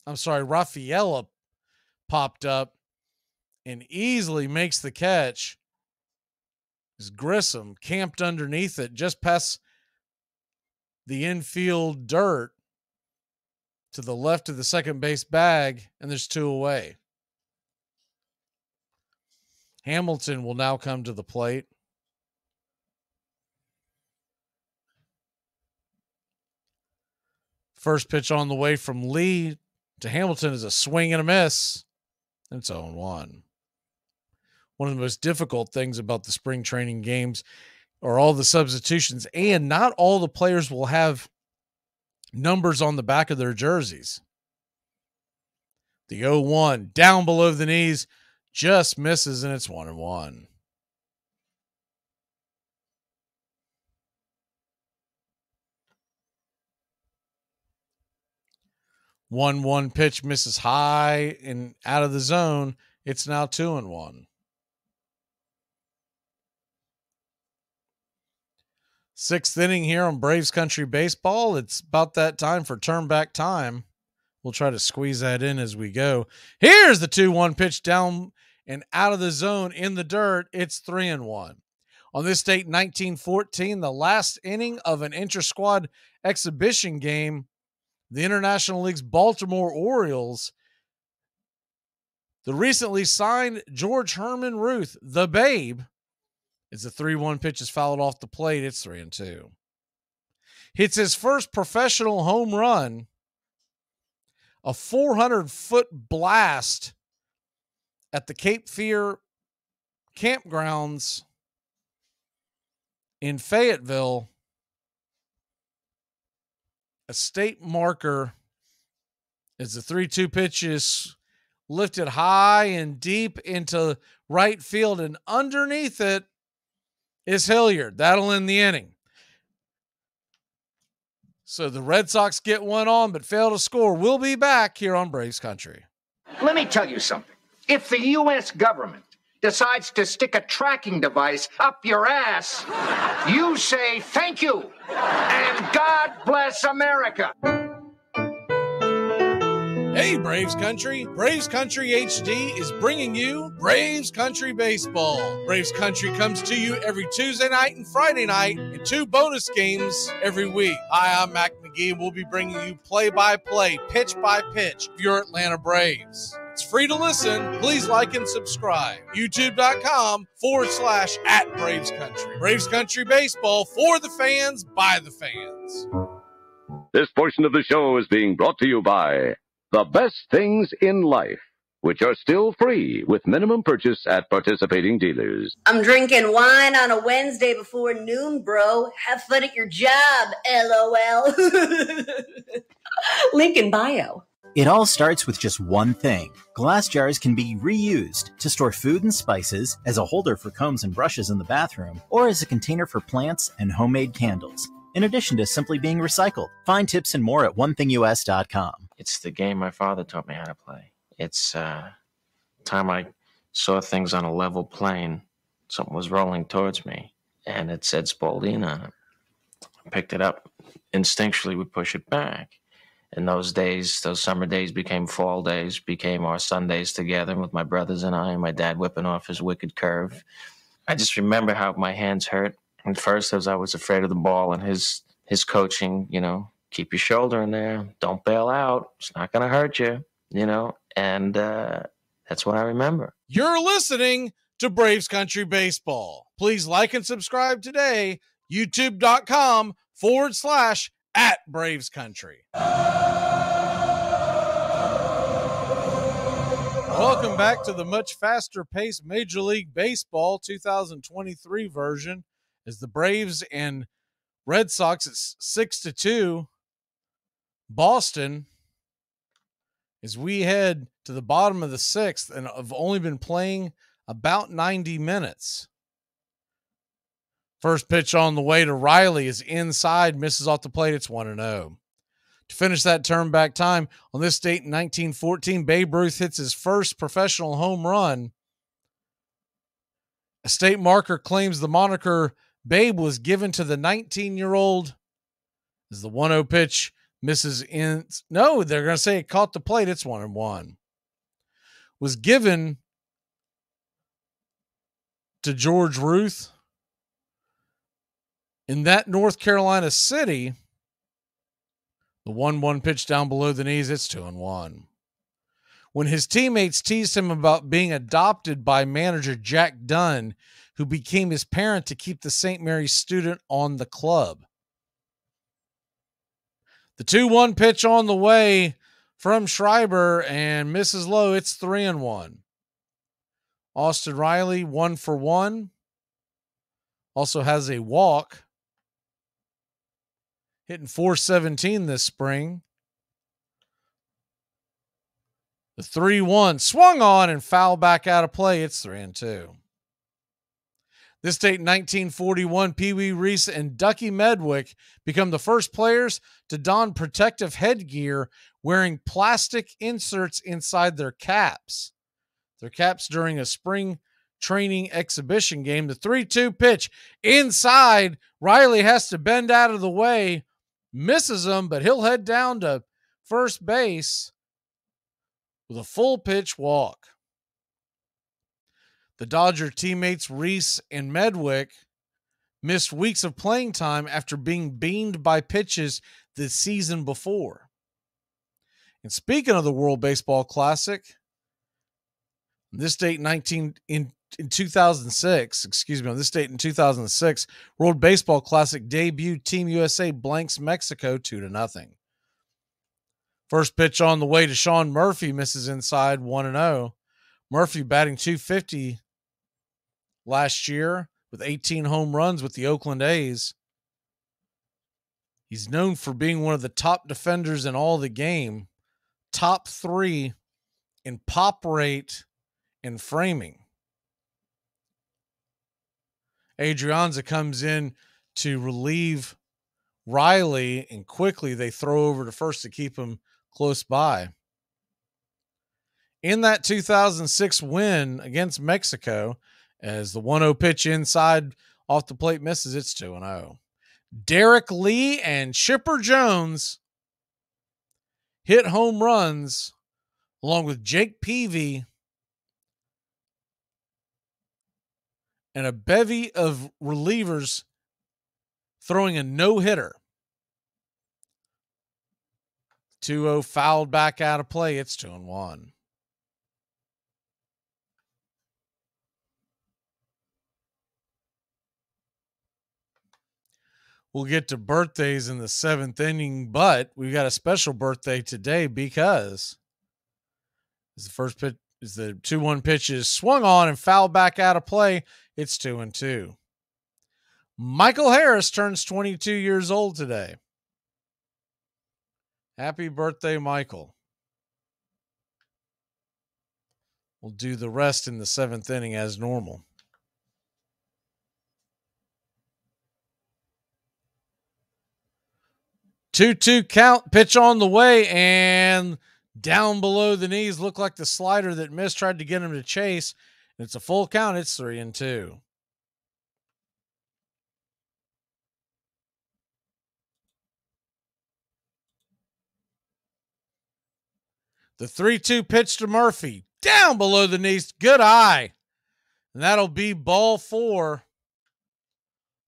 Rafaela popped up and easily makes the catch. As Grissom camped underneath it just past the infield dirt to the left of the second base bag, and there's 2 away. Hamilton will now come to the plate. First pitch on the way from Lee to Hamilton is a swing and a miss. And it's 0-1. One of the most difficult things about the spring training games are all the substitutions, and not all the players will have numbers on the back of their jerseys. The 0-1 down below the knees just misses, and it's 1-1. 1-1 pitch misses high and out of the zone. It's now 2-1. Sixth inning here on Braves Country Baseball. It's about that time for turn back time. We'll try to squeeze that in as we go. Here's the 2-1 pitch down and out of the zone in the dirt. It's 3-1. On this date, 1914, the last inning of an inter-squad exhibition game, the International League's Baltimore Orioles, the recently signed George Herman Ruth, the Babe, as the 3-1 pitch is fouled off the plate. It's 3-2. Hits his first professional home run, a 400-foot blast at the Cape Fear campgrounds in Fayetteville. A state marker as the 3-2 pitch is lifted high and deep into right field, and underneath it is Hilliard. That'll end the inning. So the Red Sox get one on but fail to score. We'll be back here on Braves Country. Let me tell you something. If the U.S. government decides to stick a tracking device up your ass, you say thank you and God bless America. Hey, Braves Country. Braves Country HD is bringing you Braves Country Baseball. Braves Country comes to you every Tuesday night and Friday night, and 2 bonus games every week. Hi, I'm Mac Magee, and we'll be bringing you play-by-play, pitch-by-pitch of your Atlanta Braves. It's free to listen. Please like and subscribe. YouTube.com/@Braves Country. Braves Country Baseball, for the fans, by the fans. This portion of the show is being brought to you by The Best Things in Life, which are still free with minimum purchase at participating dealers. I'm drinking wine on a Wednesday before noon, bro. Have fun at your job, LOL. Link in bio. It all starts with just one thing. Glass jars can be reused to store food and spices, as a holder for combs and brushes in the bathroom, or as a container for plants and homemade candles, in addition to simply being recycled. Find tips and more at onethingus.com. It's the game my father taught me how to play. It's time I saw things on a level plane. Something was rolling towards me, and it said Spalding on it. I picked it up. Instinctually, we push it back. in those days, those summer days became fall days, became our Sundays together with my brothers and I, and my dad whipping off his wicked curve. I just remember how my hands hurt. At first, as I was afraid of the ball and his coaching, keep your shoulder in there. Don't bail out. It's not going to hurt you, and that's what I remember. You're listening to Braves Country Baseball. Please like and subscribe today, youtube.com/@Braves Country. Welcome back to the much faster paced Major League Baseball 2023 version as the Braves and Red Sox at 6-2 Boston as we head to the bottom of the sixth and have only been playing about 90 minutes. First pitch on the way to Riley is inside, misses off the plate. It's 1-0. To finish that turn back time, on this date in 1914, Babe Ruth hits his first professional home run. A state marker claims the moniker Babe was given to the 19-year-old as the 1-0 pitch misses in. No, they're going to say it caught the plate. It's 1-1. Was given to George Ruth in that North Carolina city. The 1-1 pitch down below the knees. It's 2-1. When his teammates teased him about being adopted by manager Jack Dunn, who became his parent to keep the St. Mary's student on the club. The 2-1 pitch on the way from Schreiber and misses low. It's 3-1. Austin Riley 1 for 1. Also has a walk. Hitting .417 this spring. The 3-1 swung on and fouled back out of play. It's 3-2. This date in 1941, Pee Wee Reese and Ducky Medwick become the first players to don protective headgear wearing plastic inserts inside their caps. Their caps during a spring training exhibition game. The 3-2 pitch inside. Riley has to bend out of the way. Misses him, but he'll head down to first base with a full pitch walk. The Dodger teammates Reese and Medwick missed weeks of playing time after being beamed by pitches the season before. And speaking of the World Baseball Classic, this date in 2006, World Baseball Classic debut, Team USA blanks Mexico 2-0. First pitch on the way to Sean Murphy misses inside 1-0. Murphy batting .250 last year with 18 home runs with the Oakland A's. He's known for being one of the top defenders in all the game, top 3 in pop rate and framing. Adrianza comes in to relieve Riley, and quickly they throw over to first to keep him close by. In that 2006 win against Mexico, as the 1-0 pitch inside off the plate misses, it's 2-0. Derek Lee and Chipper Jones hit home runs along with Jake Peavy and a bevy of relievers throwing a no-hitter. 2-0 fouled back out of play. It's 2-1. We'll get to birthdays in the 7th inning, but we got a special birthday today because the first pitch is the 2-1 pitch is swung on and fouled back out of play. It's 2-2. Michael Harris turns 22 years old today. Happy birthday, Michael. We'll do the rest in the 7th inning as normal. Two count, pitch on the way, and down below the knees, looked like the slider that missed, tried to get him to chase. It's a full count. It's 3-2. The 3-2 pitch to Murphy. Down below the knees. Good eye. And that'll be ball 4.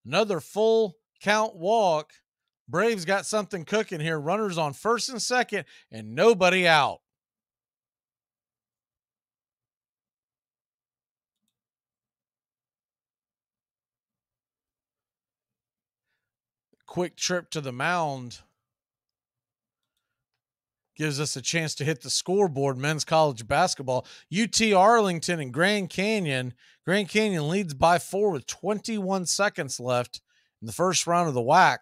Another full count walk. Braves got something cooking here. Runners on first and second and nobody out. Quick trip to the mound gives us a chance to hit the scoreboard. Men's college basketball. UT Arlington and Grand Canyon. Grand Canyon leads by 4 with 21 seconds left in the first round of the WAC.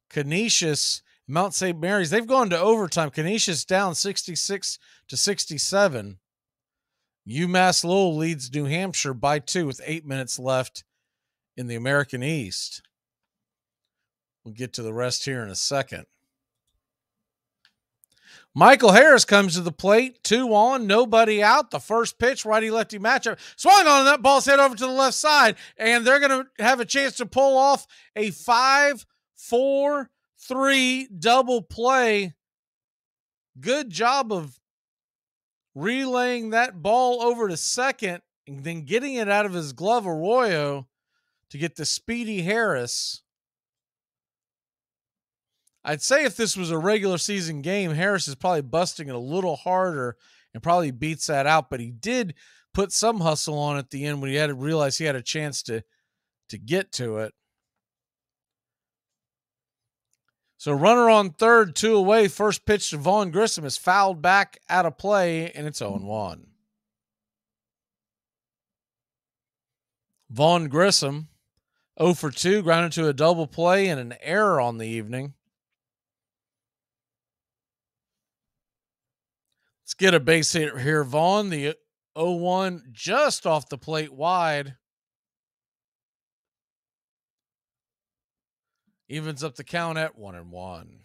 Canisius, Mount St. Mary's, they've gone to overtime. Canisius down 66-67. UMass Lowell leads New Hampshire by 2 with 8 minutes left in the American East. We'll get to the rest here in a second. Michael Harris comes to the plate, 2 on, nobody out. The first pitch, righty-lefty matchup. Swung on, that ball's hit over to the left side, and they're going to have a chance to pull off a 5-4-3 double play. Good job of relaying that ball over to second and then getting it out of his glove, Arroyo, to get the speedy Harris. I'd say if this was a regular season game, Harris is probably busting it a little harder and probably beats that out, but he did put some hustle on at the end when he had to realize he had a chance to get to it. So runner on third, 2 away. First pitch to Vaughn Grissom is fouled back out of play, and it's 0-1. Vaughn Grissom, 0 for 2, grounded to a double play and an error on the evening. Let's get a base hit here, Vaughn. The 0-1 just off the plate wide. Evens up the count at 1-1.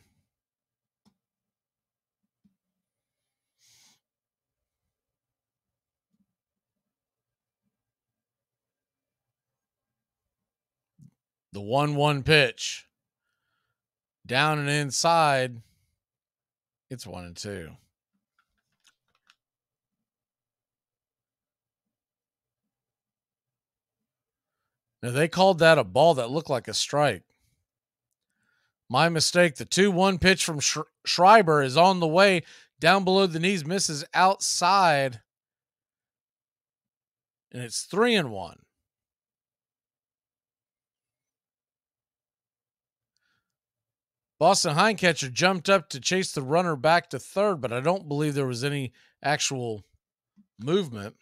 The 1-1 pitch. Down and inside. It's 1-2. Now, they called that a ball that looked like a strike. My mistake. The 2-1 pitch from Schreiber is on the way. Down below the knees, misses outside. And it's 3-1. Boston Hindcatcher jumped up to chase the runner back to third, but I don't believe there was any actual movement.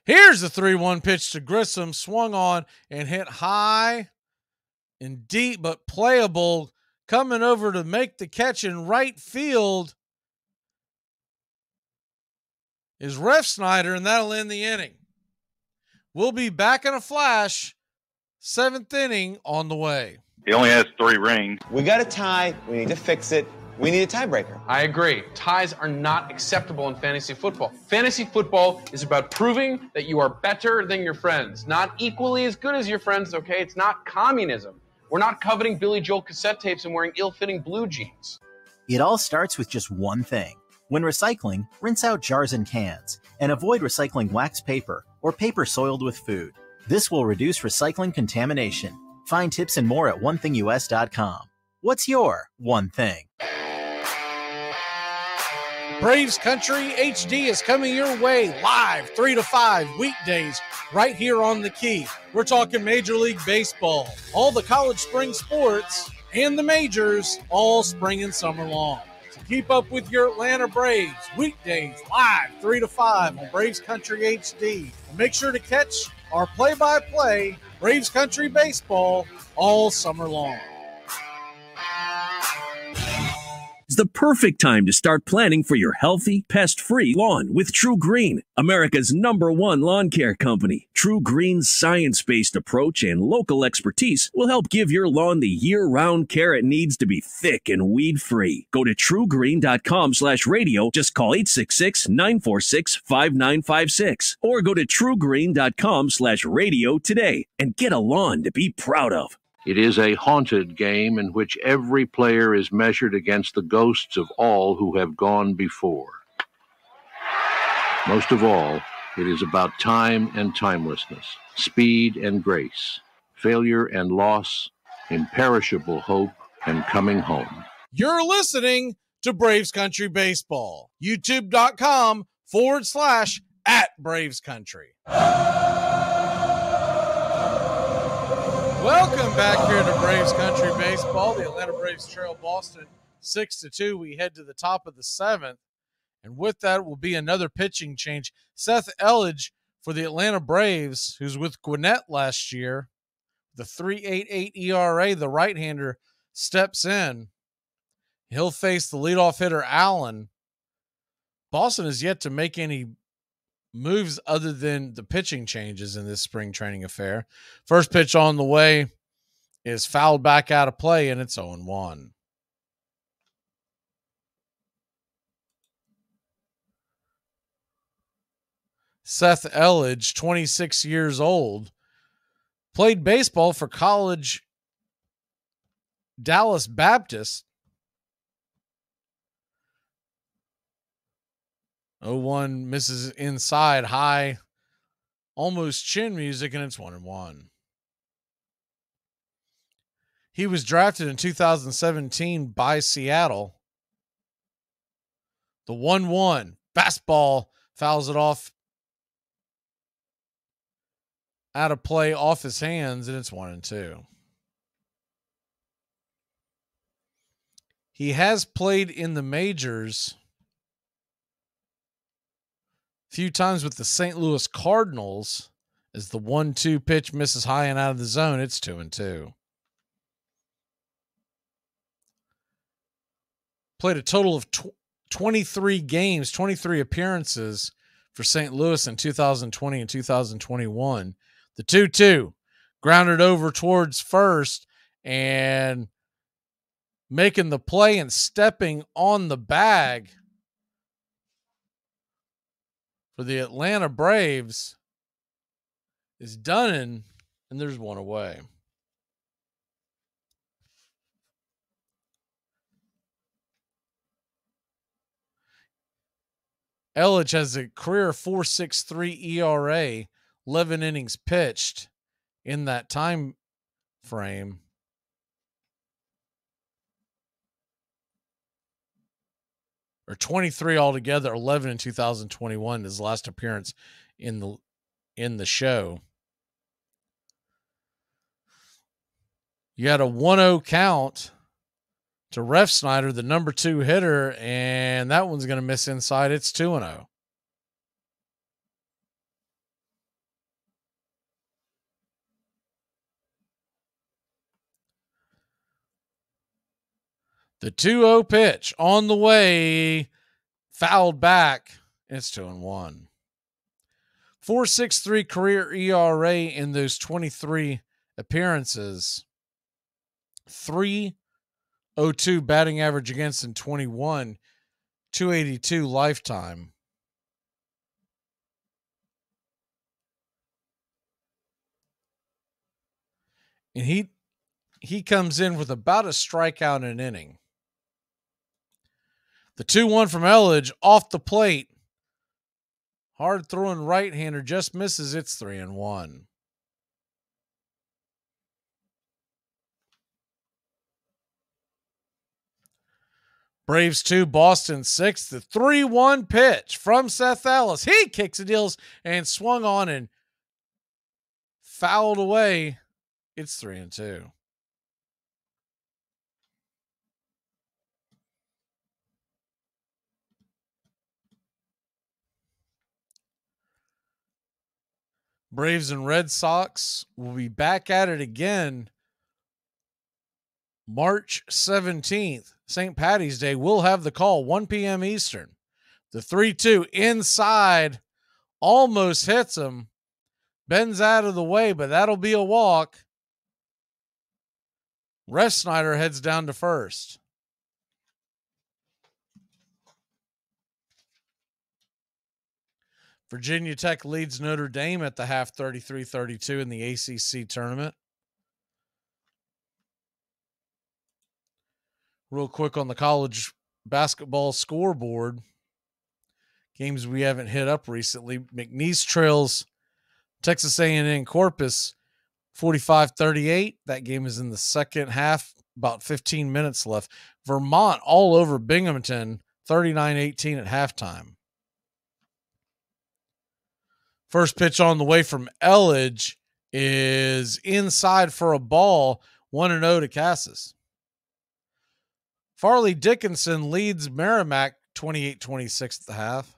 Here's the 3-1 pitch to Grissom, swung on and hit high and deep, but playable. Coming over to make the catch in right field is Ref Snyder, and that'll end the inning. We'll be back in a flash. 7th inning on the way. He only has 3 rings. We got a tie. We need to fix it. We need a tiebreaker. I agree. Ties are not acceptable in fantasy football. Fantasy football is about proving that you are better than your friends, not equally as good as your friends, okay? It's not communism. We're not coveting Billy Joel cassette tapes and wearing ill-fitting blue jeans. It all starts with just one thing. When recycling, rinse out jars and cans, and avoid recycling wax paper or paper soiled with food. This will reduce recycling contamination. Find tips and more at onethingus.com. What's your one thing? Braves Country HD is coming your way live 3 to 5 weekdays right here on the Key. We're talking Major League Baseball, all the college spring sports, and the majors all spring and summer long. So keep up with your Atlanta Braves weekdays live 3 to 5 on Braves Country HD. And make sure to catch our play-by-play Braves Country Baseball all summer long. It's the perfect time to start planning for your healthy, pest-free lawn with True Green, America's #1 lawn care company. True Green's science-based approach and local expertise will help give your lawn the year-round care it needs to be thick and weed-free. Go to truegreen.com/radio. Just call 866-946-5956 or go to truegreen.com/radio today and get a lawn to be proud of. It is a haunted game in which every player is measured against the ghosts of all who have gone before. Most of all, it is about time and timelessness, speed and grace, failure and loss, imperishable hope and coming home. You're listening to Braves Country Baseball. YouTube.com/@BravesCountry. Welcome back here to Braves Country Baseball. The Atlanta Braves trail Boston 6-2. We head to the top of the 7th. And with that will be another pitching change. Seth Elledge for the Atlanta Braves, who's with Gwinnett last year, the 3.88 ERA, the right-hander steps in. He'll face the leadoff hitter, Allen. Boston has yet to make any moves other than the pitching changes in this spring training affair. First pitch on the way is fouled back out of play, and it's 0-1. Seth Elledge, 26 years old, played baseball for college Dallas Baptist. 0-1 misses inside, high, almost chin music, and it's 1-1. He was drafted in 2017 by Seattle. The 1-1 fastball fouls it off out of play off his hands, and it's 1-2. He has played in the majors a few times with the St. Louis Cardinals. As the 1-2 pitch misses high and out of the zone, it's 2-2. Played a total of 23 games, 23 appearances for St. Louis in 2020 and 2021. The 2-2 grounded over towards first, and making the play and stepping on the bag for the Atlanta Braves is Dunnan, and there's one away. Elledge has a career 4.63 ERA, 11 innings pitched in that time frame. Or 23 altogether, 11 in 2021, his last appearance in the show. You had a 1-0 count to Refsnyder, the number 2 hitter, and that one's going to miss inside. It's 2-0. The 2-0 pitch on the way, fouled back. It's 2-1. 4.63 career ERA in those 23 appearances. 3.02 batting average against in 21. 282 lifetime. And he comes in with about a strikeout an inning. The 2-1 from Elledge off the plate. Hard throwing right-hander just misses. It's 3-1. Braves 2, Boston 6. The 3-1 pitch from Seth Elledge. He kicks the deals and swung on and fouled away. It's 3-2. Braves and Red Sox will be back at it again March 17th, St. Patty's Day. We'll have the call, 1 p.m. Eastern. The 3-2 inside almost hits him. Bends out of the way, but that'll be a walk. Refsnyder heads down to first. Virginia Tech leads Notre Dame at the half 33-32 in the ACC tournament. Real quick on the college basketball scoreboard, games we haven't hit up recently. McNeese trails Texas A&M Corpus 45-38. That game is in the second half, about 15 minutes left. Vermont all over Binghamton 39-18 at halftime. First pitch on the way from Elledge is inside for a ball, 1-0 to Cassis. Farley Dickinson leads Merrimack 28-26 at the half.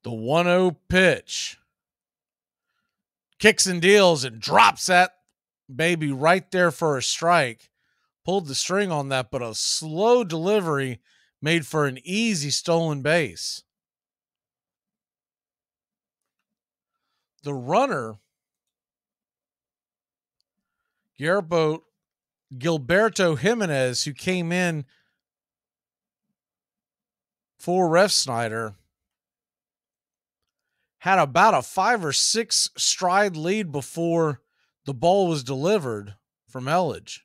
The 1-0 pitch. Kicks and deals and drops that baby right there for a strike. Pulled the string on that, but a slow delivery made for an easy stolen base. The runner, Gilberto Jimenez, who came in for Ref Snyder, had about a 5 or 6 stride lead before the ball was delivered from Elledge.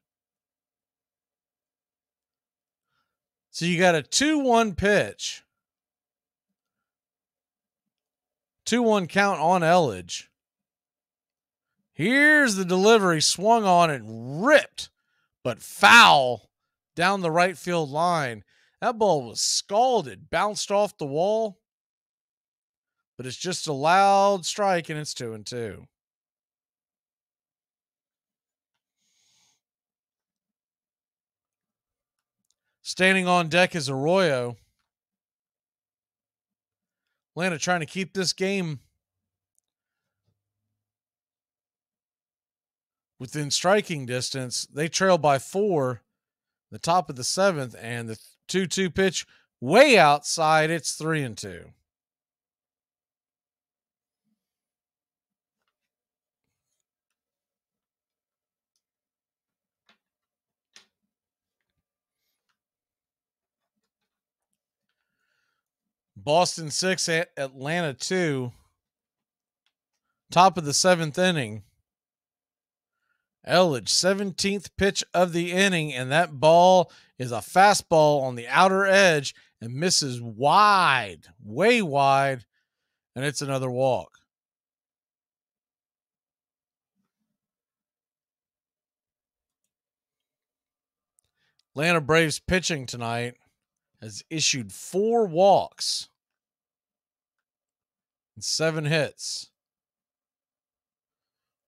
So you got a 2-1 pitch. 2-1 count on Elledge. Here's the delivery, swung on and ripped, but foul down the right field line. That ball was scalded, bounced off the wall, but it's just a loud strike and it's 2-2. Standing on deck is Arroyo. Atlanta trying to keep this game within striking distance. They trail by 4, the top of the 7th, and the 2-2 pitch way outside. It's 3-2. Boston 6, Atlanta 2. Top of the 7th inning. Elledge, 17th pitch of the inning, and that ball is a fastball on the outer edge and misses wide, way wide, and it's another walk. Atlanta Braves pitching tonight has issued 4 walks and 7 hits,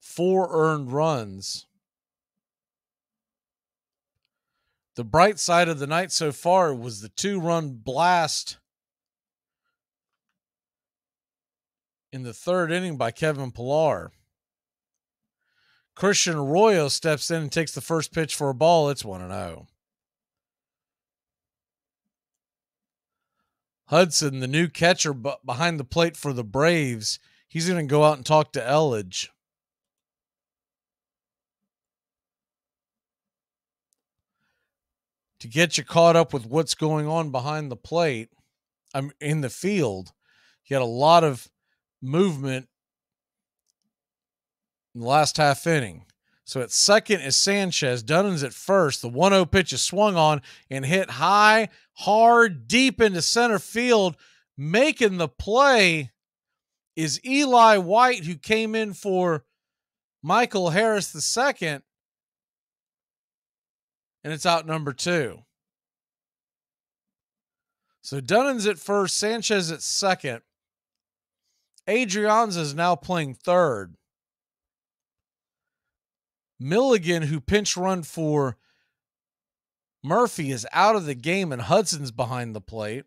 4 earned runs. The bright side of the night so far was the 2-run blast in the 3rd inning by Kevin Pillar. Christian Arroyo steps in and takes the first pitch for a ball. It's 1-0. Hudson, the new catcher behind the plate for the Braves, he's going to go out and talk to Elledge. To get you caught up with what's going on behind the plate, I'm in the field. You had a lot of movement in the last half inning. So at second is Sanchez. Dunnan's at first. The 1-0 pitch is swung on and hit high, hard, deep into center field. Making the play is Eli White, who came in for Michael Harris II. And it's out number 2. So Dunnan's at first, Sanchez at second. Adrianza is now playing third. Milligan, who pinch run for Murphy, is out of the game, and Hudson's behind the plate.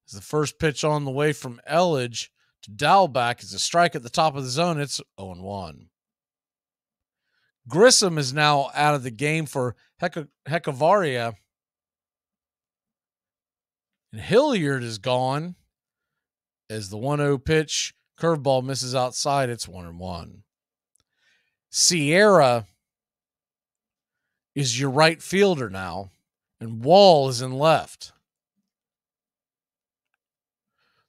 As the first pitch on the way from Elledge to Dalbeck is a strike at the top of the zone. It's 0-1. Grissom is now out of the game for Heckavaria. And Hilliard is gone as the 1-0 pitch curveball misses outside. It's 1-1. Sierra is your right fielder now, and Wall is in left.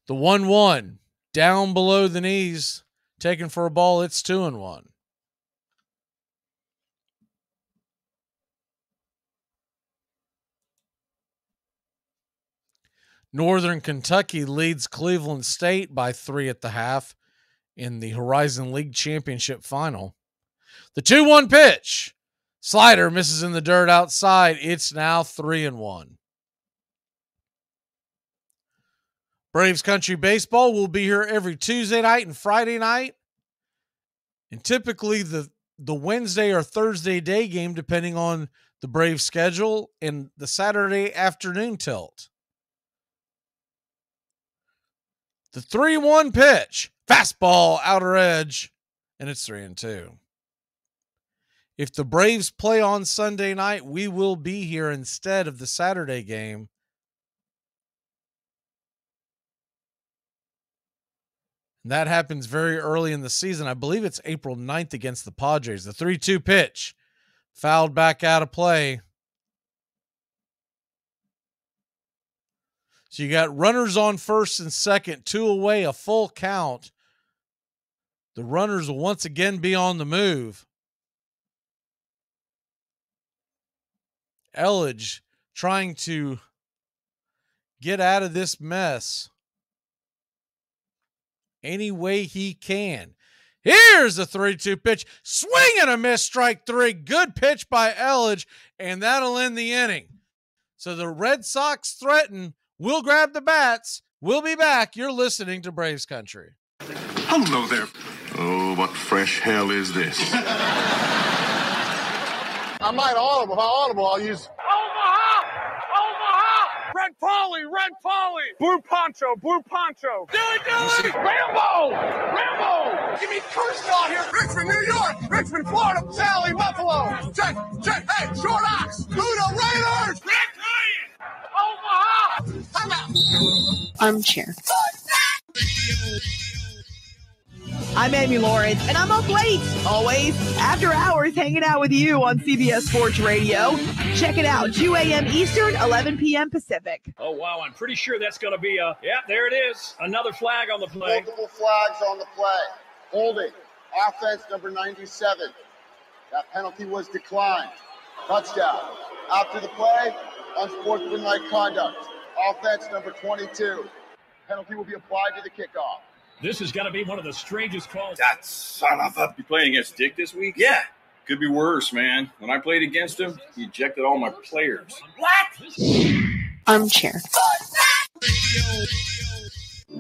The 1-1 down below the knees Taken for a ball, it's 2-1. Northern Kentucky leads Cleveland State by 3 at the half in the Horizon League Championship final. The 2-1 pitch. Slider misses in the dirt outside. It's now 3-1. Braves Country Baseball will be here every Tuesday night and Friday night. And typically the Wednesday or Thursday day game, depending on the Braves schedule, and the Saturday afternoon tilt. The 3-1 pitch. Fastball, outer edge, and it's 3-2. If the Braves play on Sunday night, we will be here instead of the Saturday game. And that happens very early in the season. I believe it's April 9th against the Padres. The 3-2 pitch. Fouled back out of play. So you got runners on first and second, 2 away, a full count. The runners will once again be on the move. Elledge trying to get out of this mess any way he can. Here's the 3-2 pitch. Swing and a miss, strike 3. Good pitch by Elledge, and that'll end the inning. So the Red Sox threaten. We'll grab the bats. We'll be back. You're listening to Braves Country. Hello there. Oh, what fresh hell is this? I might audible. If I audible, I'll use Omaha! Omaha! Red Polly! Red Polly! Blue Poncho! Blue Poncho! Do it! Rambo! Rambo! Give me Kershaw here! Richmond, New York! Richmond, Florida! Sally, Buffalo! Check! Hey, Short Ox! Luda Raiders! Red Lion! Omaha! Time out! Armchair. I'm Amy Lawrence, and I'm up late, always, after hours, hanging out with you on CBS Sports Radio. Check it out, 2 a.m. Eastern, 11 p.m. Pacific. Oh, wow, I'm pretty sure that's going to be there it is. Another flag on the play. multiple flags on the play. Holding. Offense number 97. That penalty was declined. Touchdown. After the play, unsportsmanlike conduct. Offense number 22. Penalty will be applied to the kickoff. This is going to be one of the strangest calls. That son of a... You playing against Dick this week? Yeah. Could be worse, man. When I played against him, he ejected all my players. What? Armchair.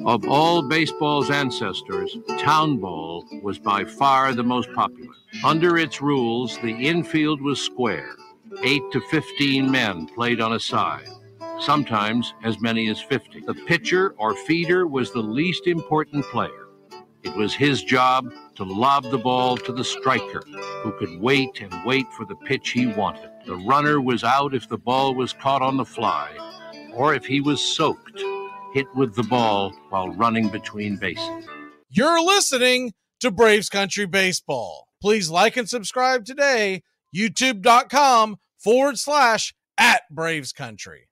Of all baseball's ancestors, town ball was by far the most popular. Under its rules, the infield was square. 8 to 15 men played on a side. Sometimes as many as 50. The pitcher or feeder was the least important player. It was his job to lob the ball to the striker, who could wait and wait for the pitch he wanted. The runner was out if the ball was caught on the fly, or if he was soaked, hit with the ball while running between bases. You're listening to Braves Country Baseball. Please like and subscribe today, youtube.com/@Braves Country.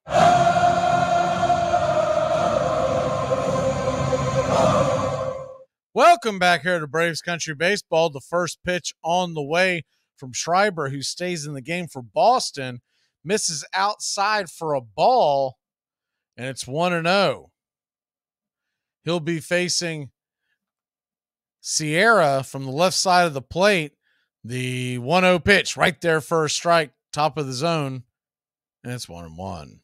Welcome back here to Braves Country Baseball. The first pitch on the way from Schreiber, who stays in the game for Boston, misses outside for a ball, and it's 1-0. He'll be facing Sierra from the left side of the plate. The 1-0 pitch right there for a strike, top of the zone, and it's 1-1.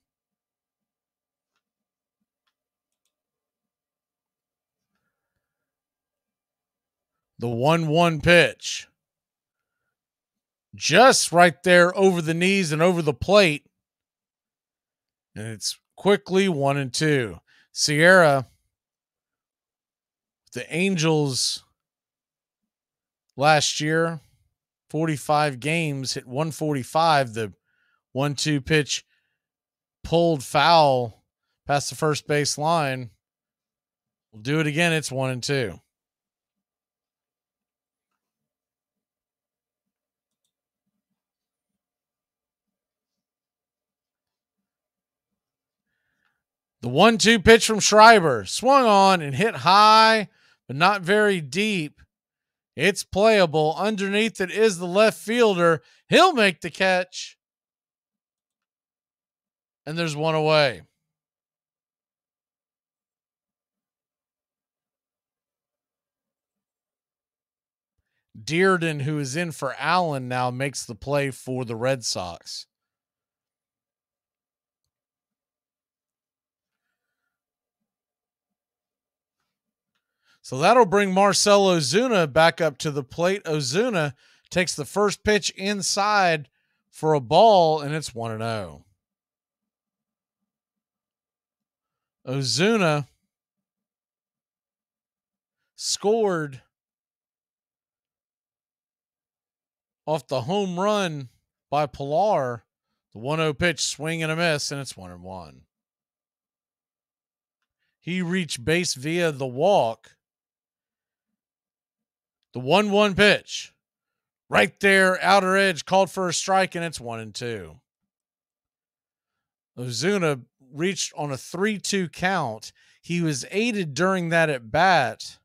The 1-1 pitch. Just right there over the knees and over the plate. And it's quickly 1-2. Sierra, the Angels last year, 45 games, hit 145. The 1-2 pitch pulled foul past the first base line. We'll do it again. It's 1-2. The 1-2 pitch from Schreiber swung on and hit high, but not very deep. It's playable. Underneath it is the left fielder. He'll make the catch. And there's one away. Dearden, who is in for Allen now, makes the play for the Red Sox. So that'll bring Marcell Ozuna back up to the plate. Ozuna takes the first pitch inside for a ball, and it's 1-0. Ozuna scored off the home run by Pilar. The 1-0 pitch, swing and a miss, and it's 1-1. He reached base via the walk. The 1-1 pitch. Right there, outer edge, called for a strike, and it's 1-2. Ozuna reached on a 3-2 count. He was aided during that at bat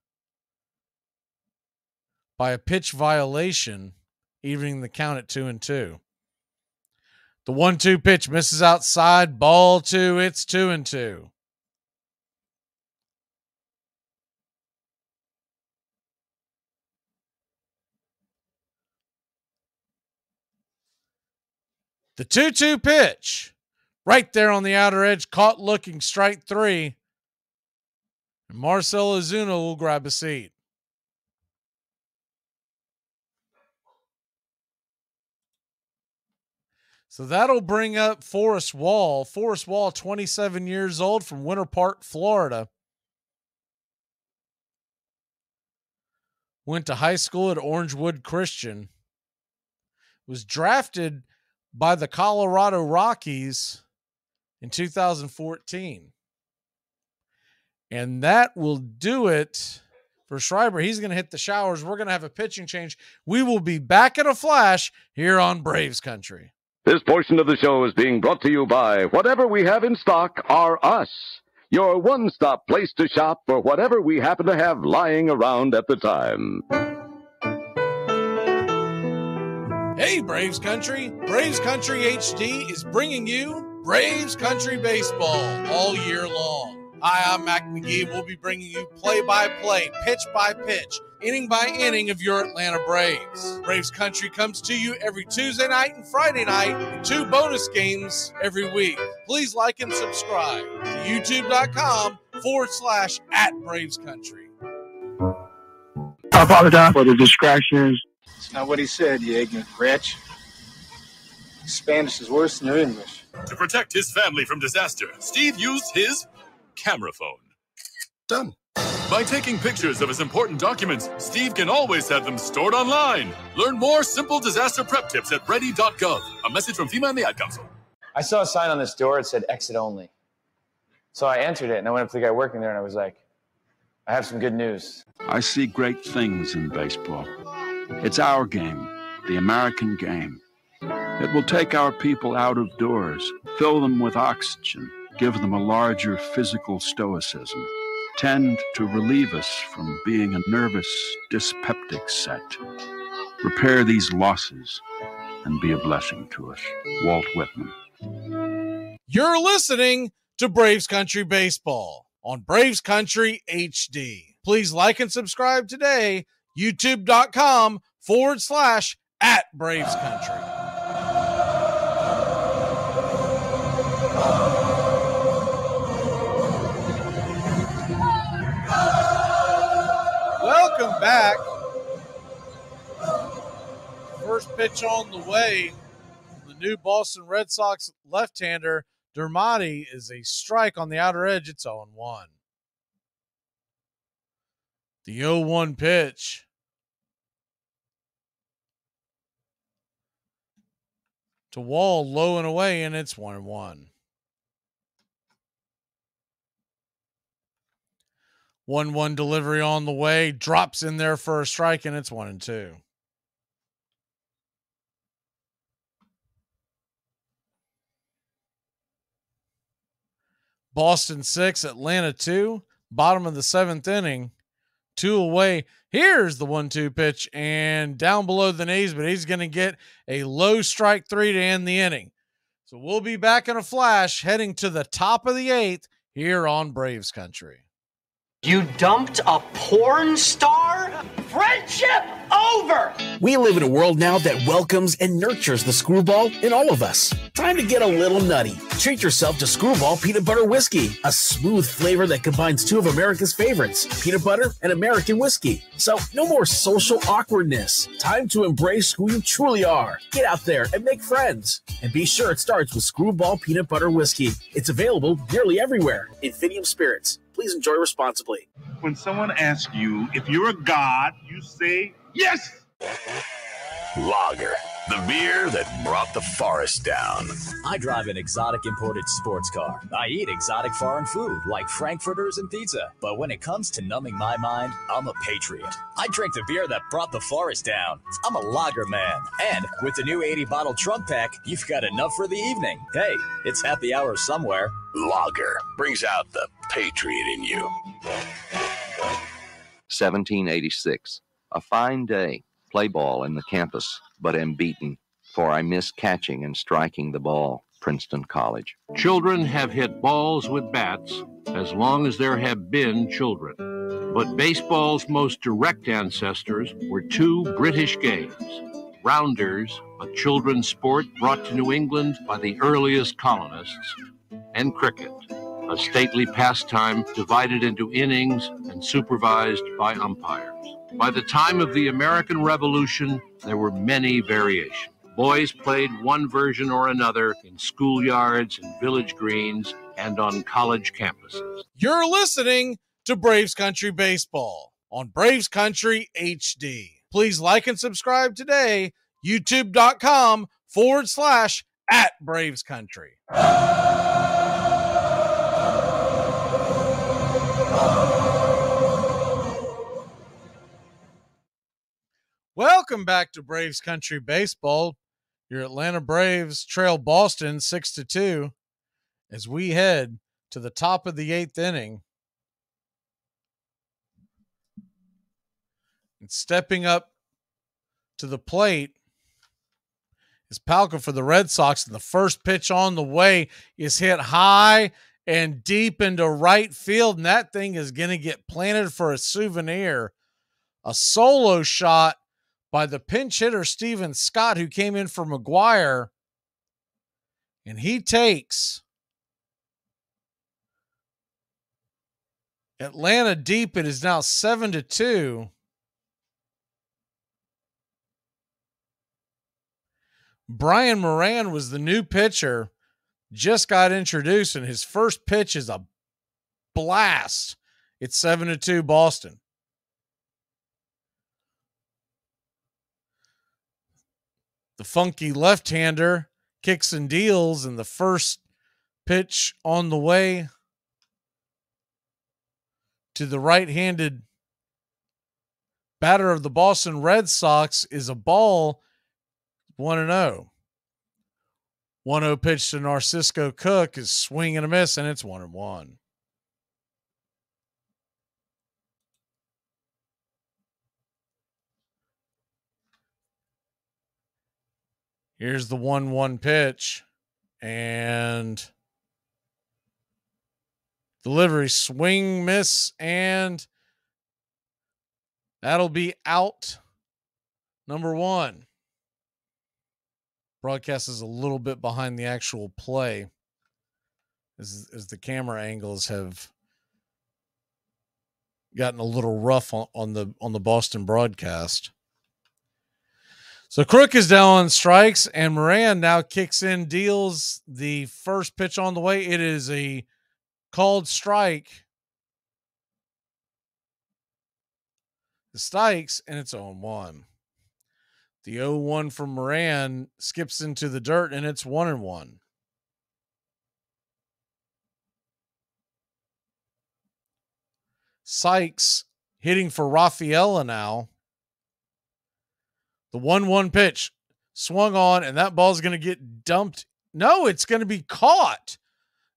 by a pitch violation, evening the count at 2-2. The 1-2 pitch misses outside, ball 2, it's 2-2. The 2-2 pitch, right there on the outer edge, caught looking, strike 3. And Marcell Ozuna will grab a seat. So that'll bring up Forrest Wall. Forrest Wall, 27 years old, from Winter Park, Florida. Went to high school at Orangewood Christian. Was drafted by the Colorado Rockies in 2014. And that will do it for Schreiber. He's going to hit the showers. We're going to have a pitching change. We will be back in a flash here on Braves Country. This portion of the show is being brought to you by Whatever We Have in Stock Are Us, your one-stop place to shop for whatever we happen to have lying around at the time. Hey, Braves Country. Braves Country HD is bringing you Braves Country Baseball all year long. Hi, I'm Mac Magee. We'll be bringing you play-by-play, pitch-by-pitch, inning-by-inning of your Atlanta Braves. Braves Country comes to you every Tuesday night and Friday night, and 2 bonus games every week. Please like and subscribe to youtube.com/@BravesCountry. I apologize for the distractions. It's not what he said, you ignorant wretch. Spanish is worse than your English. To protect his family from disaster, Steve used his camera phone. Done. By taking pictures of his important documents, Steve can always have them stored online. Learn more simple disaster prep tips at ready.gov. A message from FEMA and the Ad Council. I saw a sign on this door that said exit only. So I entered it, and I went up to the guy working there, and I was like, I have some good news. I see great things in baseball. It's our game, the American game. It will take our people out of doors, fill them with oxygen, give them a larger physical stoicism, tend to relieve us from being a nervous, dyspeptic set, repair these losses, and be a blessing to us. Walt Whitman. You're listening to Braves Country Baseball on Braves Country HD. Please like and subscribe today, youtube.com/@BravesCountry. Welcome back. First pitch on the way. The new Boston Red Sox left-hander, Dermody, is a strike on the outer edge. It's 0-1. The 0-1 pitch. To Wall, low and away, and it's 1-1. 1-1 delivery on the way, drops in there for a strike, and it's 1-2. Boston 6, Atlanta 2, bottom of the 7th inning. 2 away. Here's the 1-2 pitch and down below the knees, but he's going to get a low strike 3 to end the inning. So we'll be back in a flash heading to the top of the 8th here on Braves Country. You dumped a porn star? Friendship over! We live in a world now that welcomes and nurtures the screwball in all of us. Time to get a little nutty. Treat yourself to Screwball Peanut Butter Whiskey, a smooth flavor that combines 2 of America's favorites, peanut butter and American whiskey. So no more social awkwardness. Time to embrace who you truly are. Get out there and make friends. And be sure it starts with Screwball Peanut Butter Whiskey. It's available nearly everywhere. Infinium Spirits. Please enjoy responsibly. When someone asks you if you're a god, you say yes. Lager, the beer that brought the forest down. I drive an exotic imported sports car. I eat exotic foreign food like frankfurters and pizza. But when it comes to numbing my mind, I'm a patriot. I drink the beer that brought the forest down. I'm a lager man. And with the new 80-bottle trunk pack, you've got enough for the evening. Hey, it's happy hour somewhere. Lager brings out the patriot in you. 1786. A fine day. Play ball in the campus, but am beaten, for I miss catching and striking the ball. Princeton College. Children have hit balls with bats as long as there have been children. But baseball's most direct ancestors were 2 British games. Rounders, a children's sport brought to New England by the earliest colonists, and cricket, a stately pastime divided into innings and supervised by umpires. By the time of the American Revolution, there were many variations. Boys played one version or another in schoolyards and village greens and on college campuses. You're listening to Braves Country Baseball on Braves Country HD. Please like and subscribe today, youtube.com/@Braves Country. Welcome back to Braves Country Baseball. Your Atlanta Braves trail Boston 6-2 as we head to the top of the 8th inning. And stepping up to the plate is Palka for the Red Sox, and the first pitch on the way is hit high and deep into right field, and that thing is going to get planted for a souvenir. A solo shot by the pinch hitter, Steven Scott, who came in for McGuire, and he takes Atlanta deep. It is now 7-2. Brian Moran was the new pitcher, just got introduced, and his first pitch is a blast. It's 7-2 Boston. The funky left-hander kicks and deals, and the first pitch on the way to the right-handed batter of the Boston Red Sox is a ball. 1-0. 1-0 pitch to Narcisco Cook is swing and a miss, and it's 1-1. Here's the 1-1 pitch, and delivery, swing, miss, and that'll be out number 1. Broadcast is a little bit behind the actual play as the camera angles have gotten a little rough on the Boston broadcast. So Crook is down on strikes, and Moran now kicks in, deals the first pitch on the way. It is a called strike. The strikes, and it's 0-1. The 0-1 from Moran skips into the dirt, and it's 1-1. Sykes hitting for Rafaela now. The 1-1 pitch swung on, and that ball's going to get dumped. No, it's going to be caught.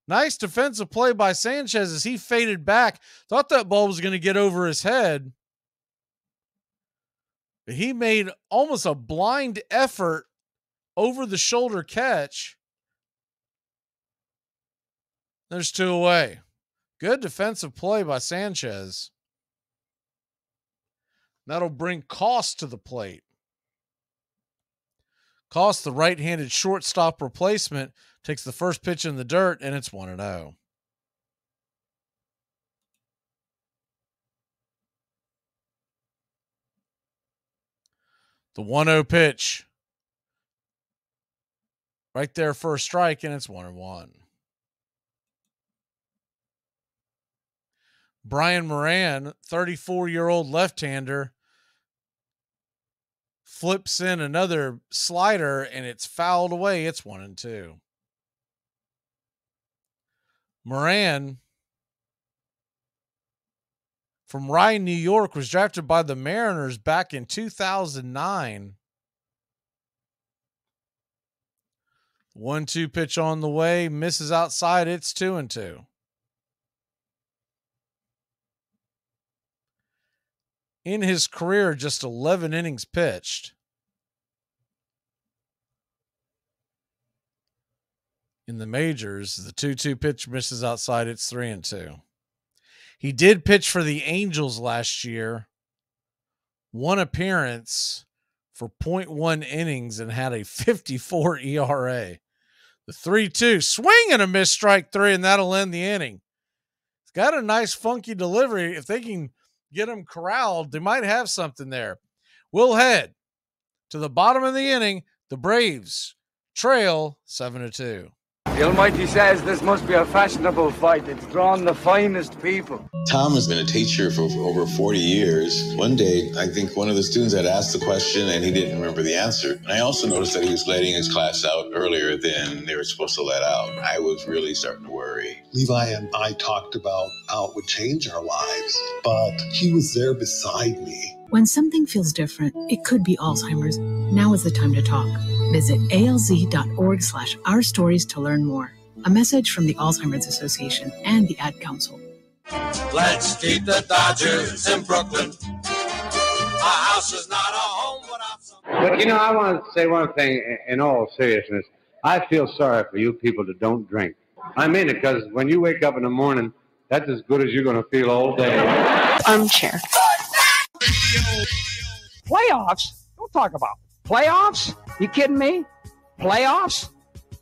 Nice defensive play by Sanchez as he faded back. Thought that ball was going to get over his head. But he made almost a blind effort over the shoulder catch. There's 2 away. Good defensive play by Sanchez. That'll bring Cost to the plate. Cost, the right-handed shortstop replacement, takes the first pitch in the dirt, and it's 1-0. The 1-0 pitch. Right there for a strike, and it's 1-1. Brian Moran, 34-year-old left-hander, flips in another slider, and it's fouled away. It's 1-2. Moran, from Rye, New York, was drafted by the Mariners back in 2009. 1-2 pitch on the way, misses outside. It's 2-2. In his career, just 11 innings pitched. In the majors, the 2-2 pitch misses outside. It's 3-2. He did pitch for the Angels last year. 1 appearance for 0.1 innings and had a 54 ERA. The 3-2 swing and a miss, strike 3, and that'll end the inning. It's got a nice funky delivery. If they can get him corralled, they might have something there. We'll head to the bottom of the inning. The Braves trail 7-2. The Almighty says this must be a fashionable fight. It's drawn the finest people. Tom has been a teacher for over 40 years. One day, I think one of the students had asked the question and he didn't remember the answer. I also noticed that he was letting his class out earlier than they were supposed to let out. I was really starting to worry. Levi and I talked about how it would change our lives, but he was there beside me. When something feels different, it could be Alzheimer's. Now is the time to talk. Visit alz.org/ourstories to learn more. A message from the Alzheimer's Association and the Ad Council. Let's keep the Dodgers in Brooklyn. A house is not a home without some... But, you know, I want to say one thing in all seriousness. I feel sorry for you people that don't drink. I mean it, because when you wake up in the morning, that's as good as you're going to feel all day. Armchair. Playoffs? Don't talk about playoffs. You kidding me? Playoffs?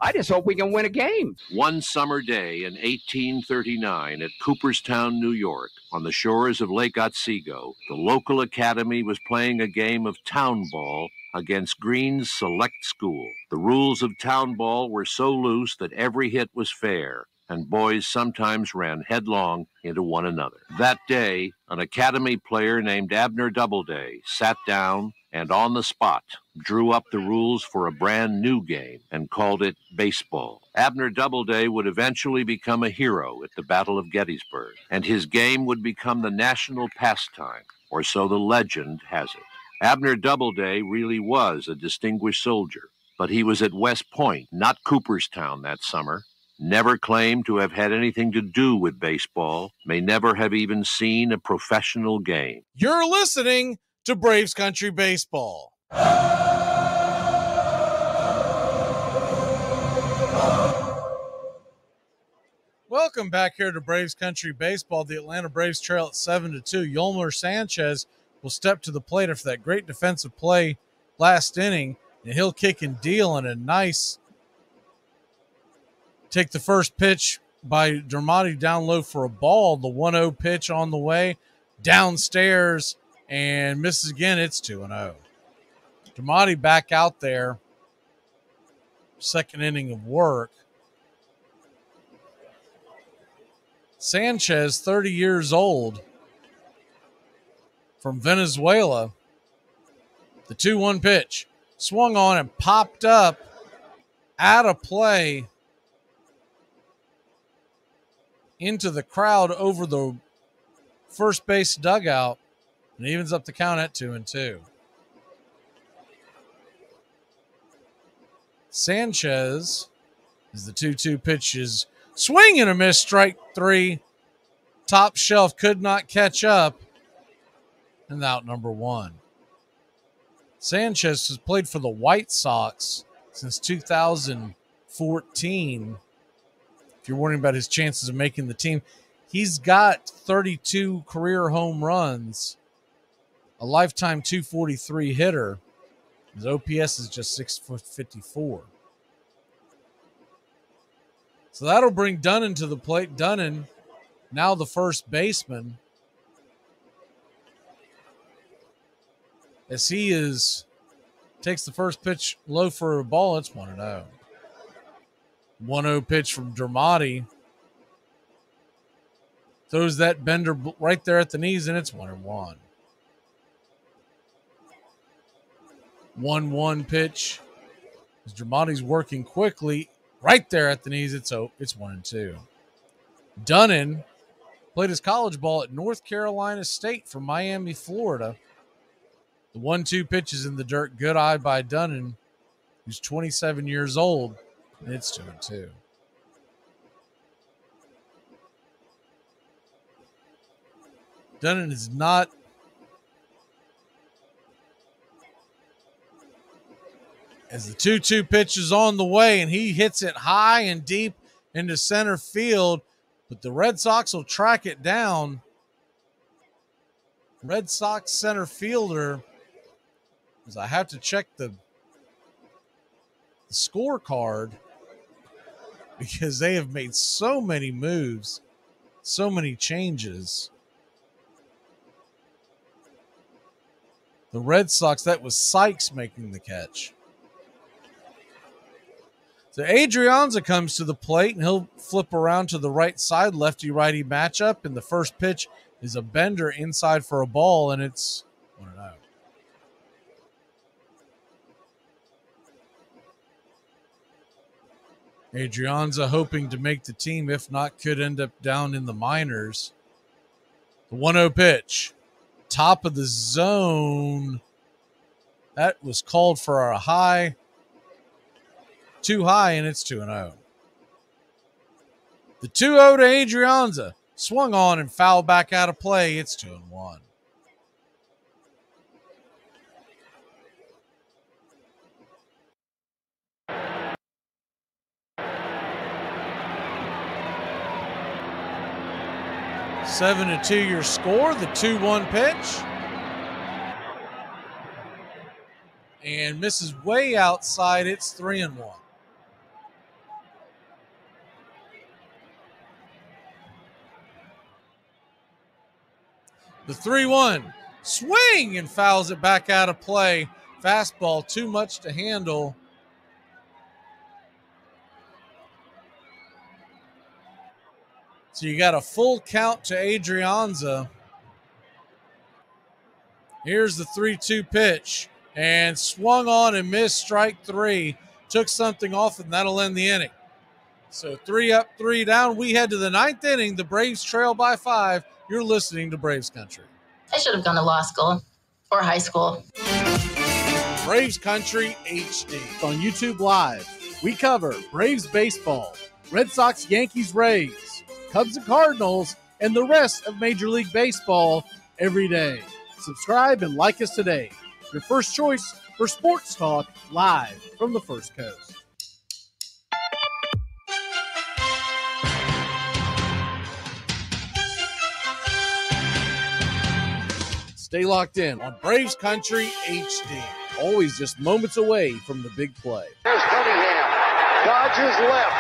I just hope we can win a game. One summer day in 1839 at Cooperstown, New York, on the shores of Lake Otsego, the local academy was playing a game of town ball against Green's Select School. The rules of town ball were so loose that every hit was fair, and boys sometimes ran headlong into one another. That day, an academy player named Abner Doubleday sat down and on the spot drew up the rules for a brand new game and called it baseball. Abner Doubleday would eventually become a hero at the Battle of Gettysburg, and his game would become the national pastime, or so the legend has it. Abner Doubleday really was a distinguished soldier, but he was at West Point, not Cooperstown, that summer. Never claimed to have had anything to do with baseball, may never have even seen a professional game. You're listening to Braves Country Baseball. Welcome back here to Braves Country Baseball. The Atlanta Braves trail at 7-2. Yolmer Sanchez will step to the plate after that great defensive play last inning, and he'll kick and deal in a nice take the first pitch by Dermody down low for a ball. The 1-0 pitch on the way downstairs and misses again. It's 2-0. Dermody back out there. Second inning of work. Sanchez, 30 years old, from Venezuela. The 2-1 pitch swung on and popped up out of play into the crowd over the first base dugout, and evens up the count at 2-2. Sanchez, as the 2-2 pitch is swing and a miss, strike 3. Top shelf could not catch up, and out number 1. Sanchez has played for the White Sox since 2014. If you're wondering about his chances of making the team, he's got 32 career home runs, a lifetime 243 hitter. His OPS is just 654. So that'll bring Dunnan to the plate. Dunnan, now the first baseman, as he takes the first pitch low for a ball. It's 1-0. 1-0 pitch from Dramati. Throws that bender right there at the knees, and it's 1-1. 1-1 pitch. As Dramati's working quickly right there at the knees, it's 1-2. Dunnan played his college ball at North Carolina State from Miami, Florida. The 1-2 pitch is in the dirt. Good eye by Dunnan, who's 27 years old, and it's 2-2. Dunnan is not as the 2-2 pitch is on the way, and he hits it high and deep into center field, but the Red Sox will track it down. Red Sox center fielder, because I have to check the scorecard because they have made so many moves, so many changes. The Red Sox, that was Sykes making the catch. So Adrianza comes to the plate, and he'll flip around to the right side, lefty-righty matchup, and the first pitch is a bender inside for a ball, and it's 1-0. Adrianza hoping to make the team, if not, could end up down in the minors. The 1-0 pitch, top of the zone. That was called for a high. Too high, and it's 2-0. The 2-0 to Adrianza. Swung on and fouled back out of play. It's 2-1. Seven to 2 your score. The 2-1 pitch. And misses way outside. It's 3-1. The 3-1 swing and fouls it back out of play. Fastball too much to handle. So you got a full count to Adrianza. Here's the 3-2 pitch. And swung on and missed, strike three. Took something off, and that'll end the inning. So 3 up, 3 down. We head to the 9th inning. The Braves trail by 5. You're listening to Braves Country. I should have gone to law school or high school. Braves Country HD. On YouTube Live, we cover Braves baseball, Red Sox, Yankees, Rays, Cubs and Cardinals, and the rest of Major League Baseball every day. Subscribe and like us today. Your first choice for sports talk live from the First Coast. Stay locked in on Braves Country HD. Always just moments away from the big play. There's Cunningham. Dodges left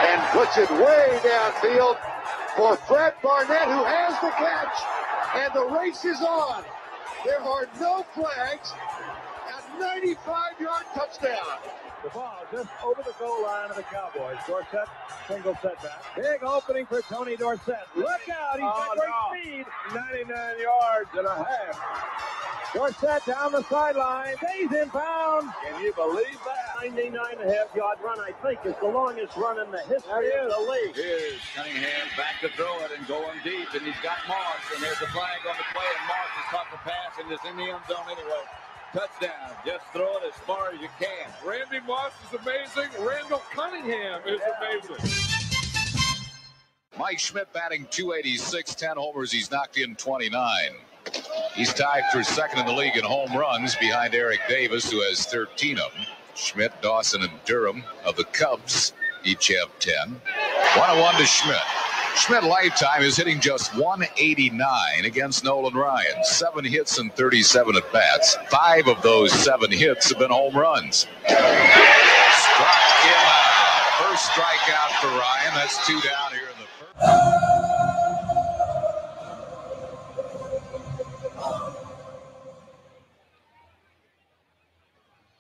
and puts it way downfield for Fred Barnett, who has the catch. And the race is on. There are no flags. A 95-yard touchdown. The ball just over the goal line of the Cowboys. Dorsett, single setback. Big opening for Tony Dorsett. Look out, he's got great speed. 99 yards and a half. Dorsett down the sideline. Stays in bounds. Can you believe that? 99.5-yard run, I think, is the longest run in the history of the league. Here's Cunningham back to throw it and going deep, and he's got Moss, and there's a flag on the play, and Moss has caught the pass and is in the end zone anyway. Touchdown. Just throw it as far as you can. Randy Moss is amazing. Randall Cunningham is amazing. Mike Schmidt batting .286, 10 homers. He's knocked in 29. He's tied for second in the league in home runs behind Eric Davis, who has 13 of them. Schmidt, Dawson, and Durham of the Cubs each have 10. 1-1 to Schmidt. Schmidt lifetime is hitting just 189 against Nolan Ryan. 7 hits and 37 at-bats. 5 of those 7 hits have been home runs. Struck him out. First strikeout for Ryan. That's 2 down here in the first.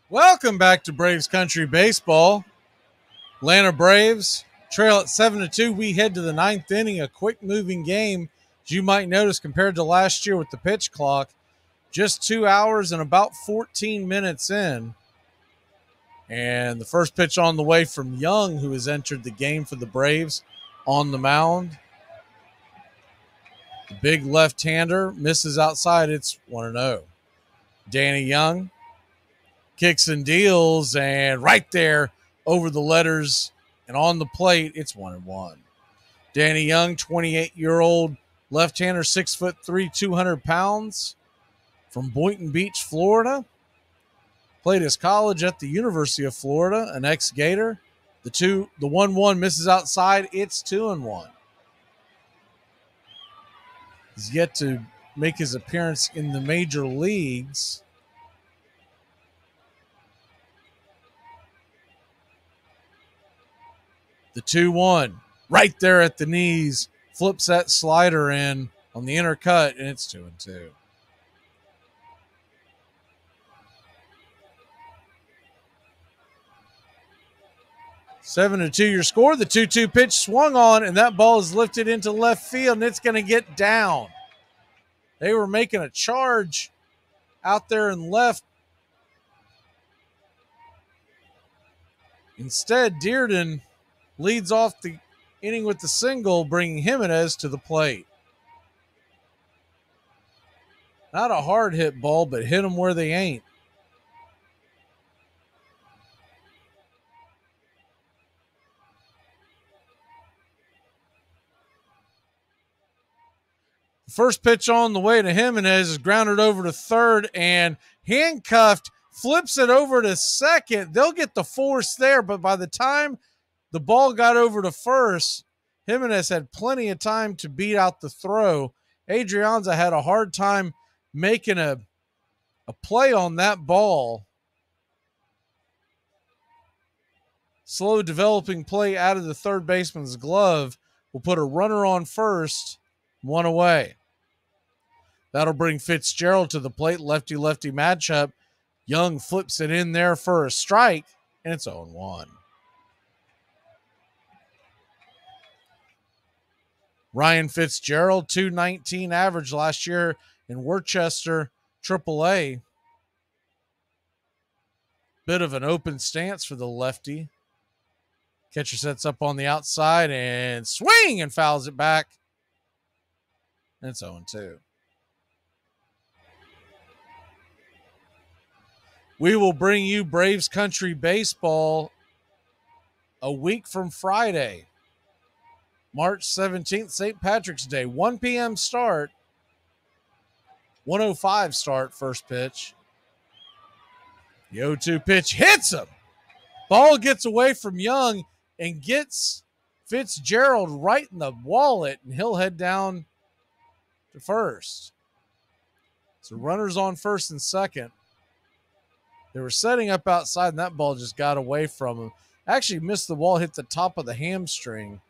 Welcome back to Braves Country Baseball. Atlanta Braves trail at 7-2. We head to the 9th inning, a quick-moving game, as you might notice, compared to last year with the pitch clock. Just 2 hours and about 14 minutes in. And the first pitch on the way from Young, who has entered the game for the Braves, on the mound. The big left-hander misses outside. It's 1-0. Danny Young kicks and deals, and right there over the letters and on the plate, it's 1-1. Danny Young, 28-year-old left-hander, 6'3", 200 pounds, from Boynton Beach, Florida. Played his college at the University of Florida, an ex-Gator. The 1-1 misses outside. It's 2-1. He's yet to make his appearance in the major leagues. The 2-1, right there at the knees, flips that slider in on the inner cut, and it's 2-2. Seven to 2 your score. The 2-2 pitch swung on, and that ball is lifted into left field, and it's going to get down. They were making a charge out there in left. Instead, Dearden leads off the inning with the single, bringing Jimenez to the plate. Not a hard hit ball, but hit them where they ain't. The first pitch on the way to Jimenez is grounded over to third, and handcuffed, flips it over to second. They'll get the force there, but by the time the ball got over to first, Jimenez had plenty of time to beat out the throw. Adrianza had a hard time making a play on that ball. Slow developing play out of the third baseman's glove will put a runner on first, 1 away. That'll bring Fitzgerald to the plate, lefty-lefty matchup. Young flips it in there for a strike, and it's 0-1. Ryan Fitzgerald, .219 average last year in Worcester AAA. Bit of an open stance for the lefty. Catcher sets up on the outside and swing and fouls it back. And it's 0-2. We will bring you Braves Country Baseball a week from Friday, March 17th, St. Patrick's Day, 1 p.m. start, 1:05 start, first pitch. The 0-2 pitch hits him. Ball gets away from Young and gets Fitzgerald right in the wallet, and he'll head down to first. So runners on first and second. They were setting up outside, and that ball just got away from him. Actually missed the ball, hit the top of the hamstring.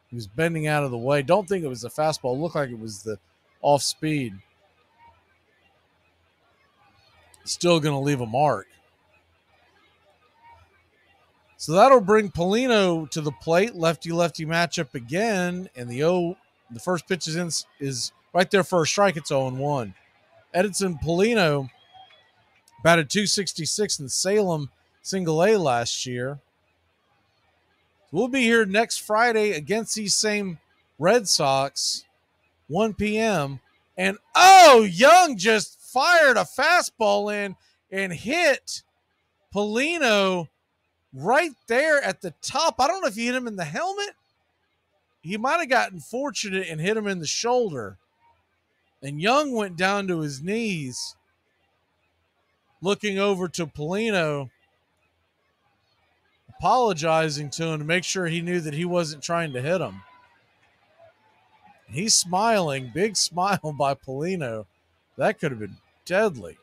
He was bending out of the way. Don't think it was the fastball. It looked like it was the off speed. Still going to leave a mark. So that'll bring Polino to the plate. Lefty-lefty matchup again. And the first pitch is right there for a strike. It's 0-1. Edinson Polino batted .266 in Salem Single A last year. We'll be here next Friday against these same Red Sox, 1 p.m. And, Young just fired a fastball in and hit Polino right there at the top. I don't know if he hit him in the helmet. He might have gotten fortunate and hit him in the shoulder. And Young went down to his knees, looking over to Polino, apologizing to him to make sure he knew that he wasn't trying to hit him. He's smiling, big smile by Polino. That could have been deadly.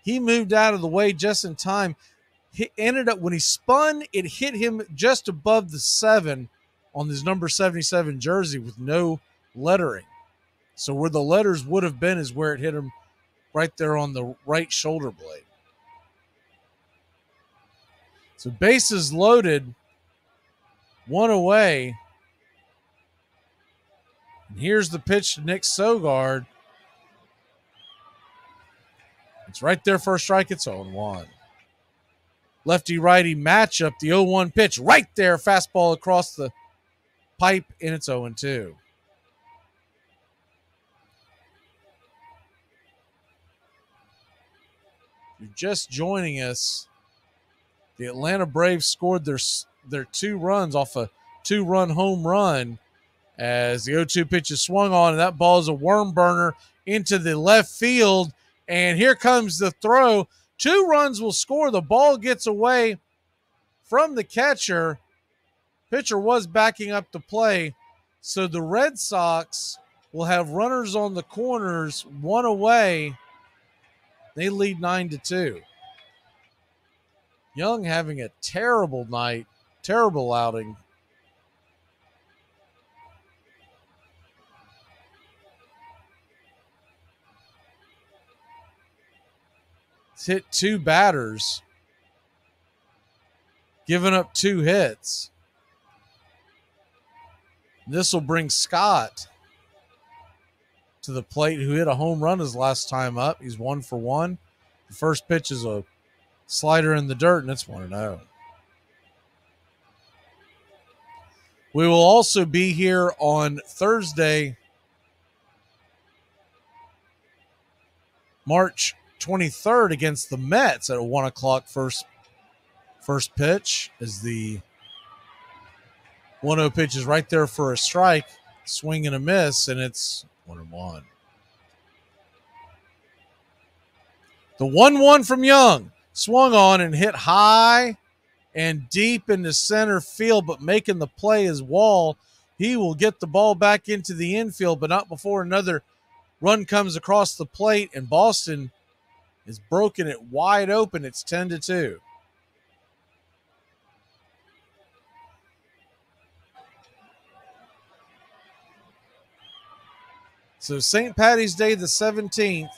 He moved out of the way just in time. He ended up, when he spun, it hit him just above the 7 on his number 77 jersey with no lettering. So where the letters would have been is where it hit him right there on the right shoulder blade. So bases loaded, one away. And here's the pitch to Nick Sogard. It's right there for a strike. It's 0-1. Lefty-righty matchup, the 0-1 pitch right there. Fastball across the pipe, and it's 0-2. You're just joining us. The Atlanta Braves scored their 2 runs off a 2-run home run as the 0-2 pitch is swung on, and that ball is a worm burner into the left field. And here comes the throw. 2 runs will score. The ball gets away from the catcher. Pitcher was backing up the play. So the Red Sox will have runners on the corners, 1 away. They lead 9-2. Young having a terrible night, terrible outing. He's hit 2 batters, giving up 2 hits. This will bring Scott to the plate, who hit a home run his last time up. He's 1 for 1. The first pitch is a slider in the dirt, and it's 1-0. We will also be here on Thursday, March 23rd against the Mets at a 1 o'clock first pitch, as the 1-0 pitch is right there for a strike, swing and a miss, and it's 1-1. The 1-1 from Young, swung on and hit high and deep into center field, but making the play is Wall. He will get the ball back into the infield, but not before another run comes across the plate, and Boston is broken it wide open. It's 10-2. So St. Patty's Day the 17th,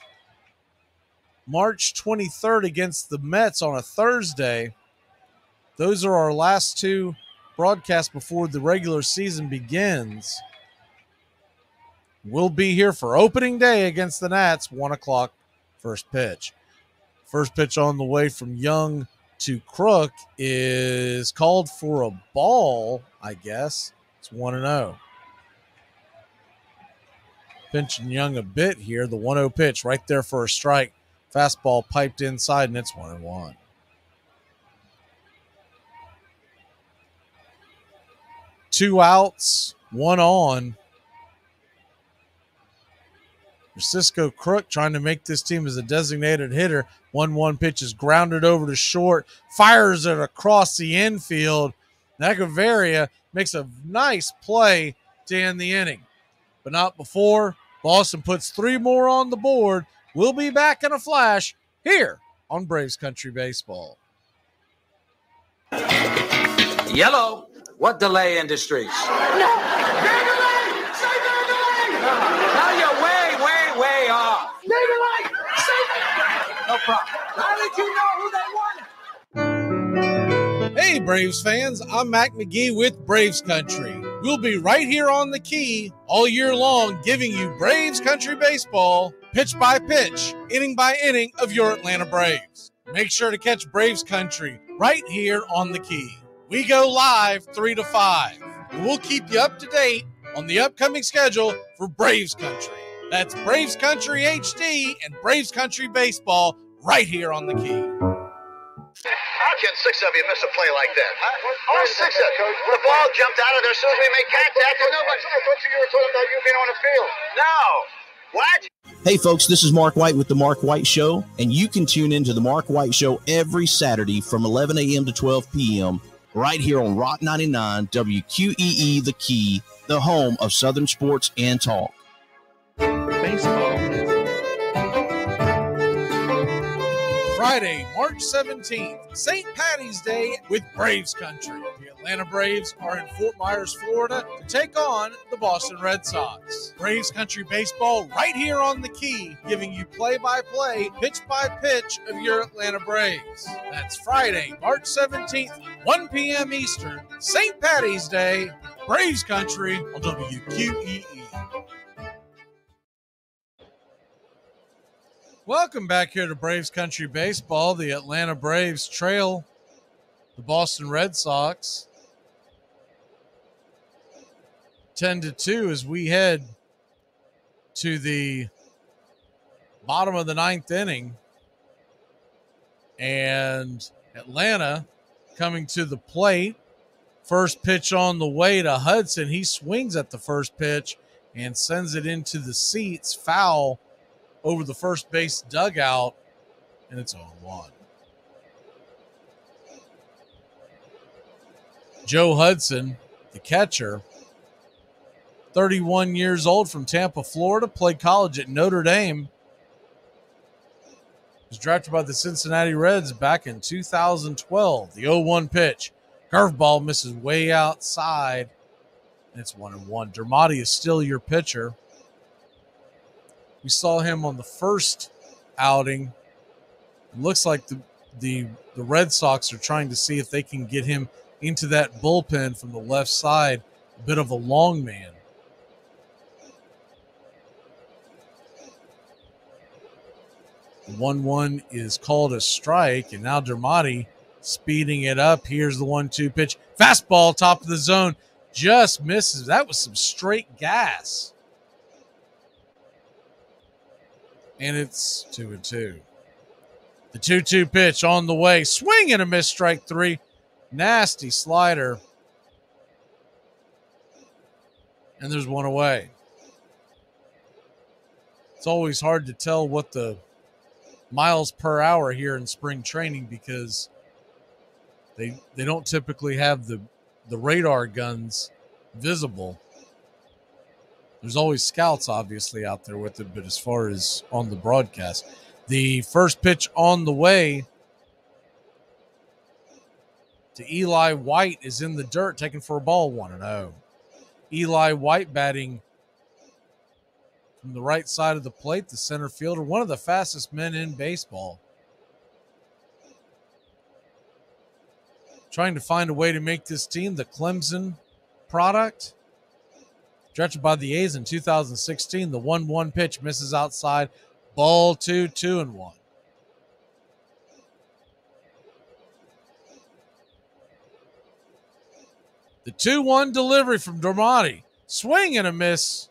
March 23rd against the Mets on a Thursday. Those are our last 2 broadcasts before the regular season begins. We'll be here for opening day against the Nats, 1 o'clock first pitch. First pitch on the way from Young to Crook is called for a ball, I guess. It's 1-0. Pinching Young a bit here. The 1-0 pitch right there for a strike. Fastball piped inside, and it's 1-1. Two outs, 1 on. Francisco Crook trying to make this team as a designated hitter. 1-1 pitch is grounded over to short. Fires it across the infield. Nagavaria makes a nice play to end the inning. But not before. Boston puts 3 more on the board. We'll be back in a flash here on Braves Country Baseball. Yellow. What delay industries? No! They're delayed! Say they're delayed! Now you're way off. They're delayed! Say they're No problem. How did you know who they wanted? Hey, Braves fans. I'm Mac Magee with Braves Country. We'll be right here on the key all year long, giving you Braves Country Baseball, pitch by pitch, inning by inning of your Atlanta Braves. Make sure to catch Braves Country right here on the key. We go live 3 to 5. And we'll keep you up to date on the upcoming schedule for Braves Country. That's Braves Country HD and Braves Country Baseball right here on the key. How can 6 of you miss a play like that? Huh? All 6 of you. The ball jumped out of there as soon as we made contact, and nobody. I thought you were talking about you being on the field. No. What? Hey folks, this is Mark White with The Mark White Show, and you can tune into The Mark White Show every Saturday from 11 a.m. to 12 p.m. right here on Rock 99 WQEE The Key, the home of Southern sports and talk. Baseball. Friday, March 17th, St. Patty's Day with Braves Country. The Atlanta Braves are in Fort Myers, Florida to take on the Boston Red Sox. Braves Country Baseball right here on the Key, giving you play-by-play, pitch-by-pitch of your Atlanta Braves. That's Friday, March 17th, 1 p.m. Eastern, St. Patty's Day, Braves Country on WQEE. Welcome back here to Braves Country Baseball. The Atlanta Braves trail the Boston Red Sox 10-2 as we head to the bottom of the ninth inning. And Atlanta coming to the plate. First pitch on the way to Hudson. He swings at the first pitch and sends it into the seats. Foul over the first base dugout, and it's 0-1. Joe Hudson, the catcher, 31 years old, from Tampa, Florida, played college at Notre Dame. Was drafted by the Cincinnati Reds back in 2012. The 0-1 pitch. Curveball misses way outside, and it's 1-1. Dermody is still your pitcher. We saw him on the first outing. It looks like the Red Sox are trying to see if they can get him into that bullpen from the left side. A bit of a long man. The 1-1 is called a strike, and now Dermody speeding it up. Here's the 1-2 pitch. Fastball, top of the zone. Just misses. That was some straight gas. And it's 2-2. The 2-2 pitch on the way. Swing and a miss, strike three. Nasty slider. And there's one away. It's always hard to tell what the miles per hour here in spring training because they don't typically have the radar guns visible. There's always scouts, obviously, out there with it, but as far as on the broadcast, the first pitch on the way to Eli White is in the dirt, taken for a ball, 1-0. Eli White batting from the right side of the plate, the center fielder, one of the fastest men in baseball. Trying to find a way to make this team the Clemson product. Drafted by the A's in 2016, the 1-1 pitch misses outside. Ball 2-1. The 2-1 delivery from Dermody. Swing and a miss.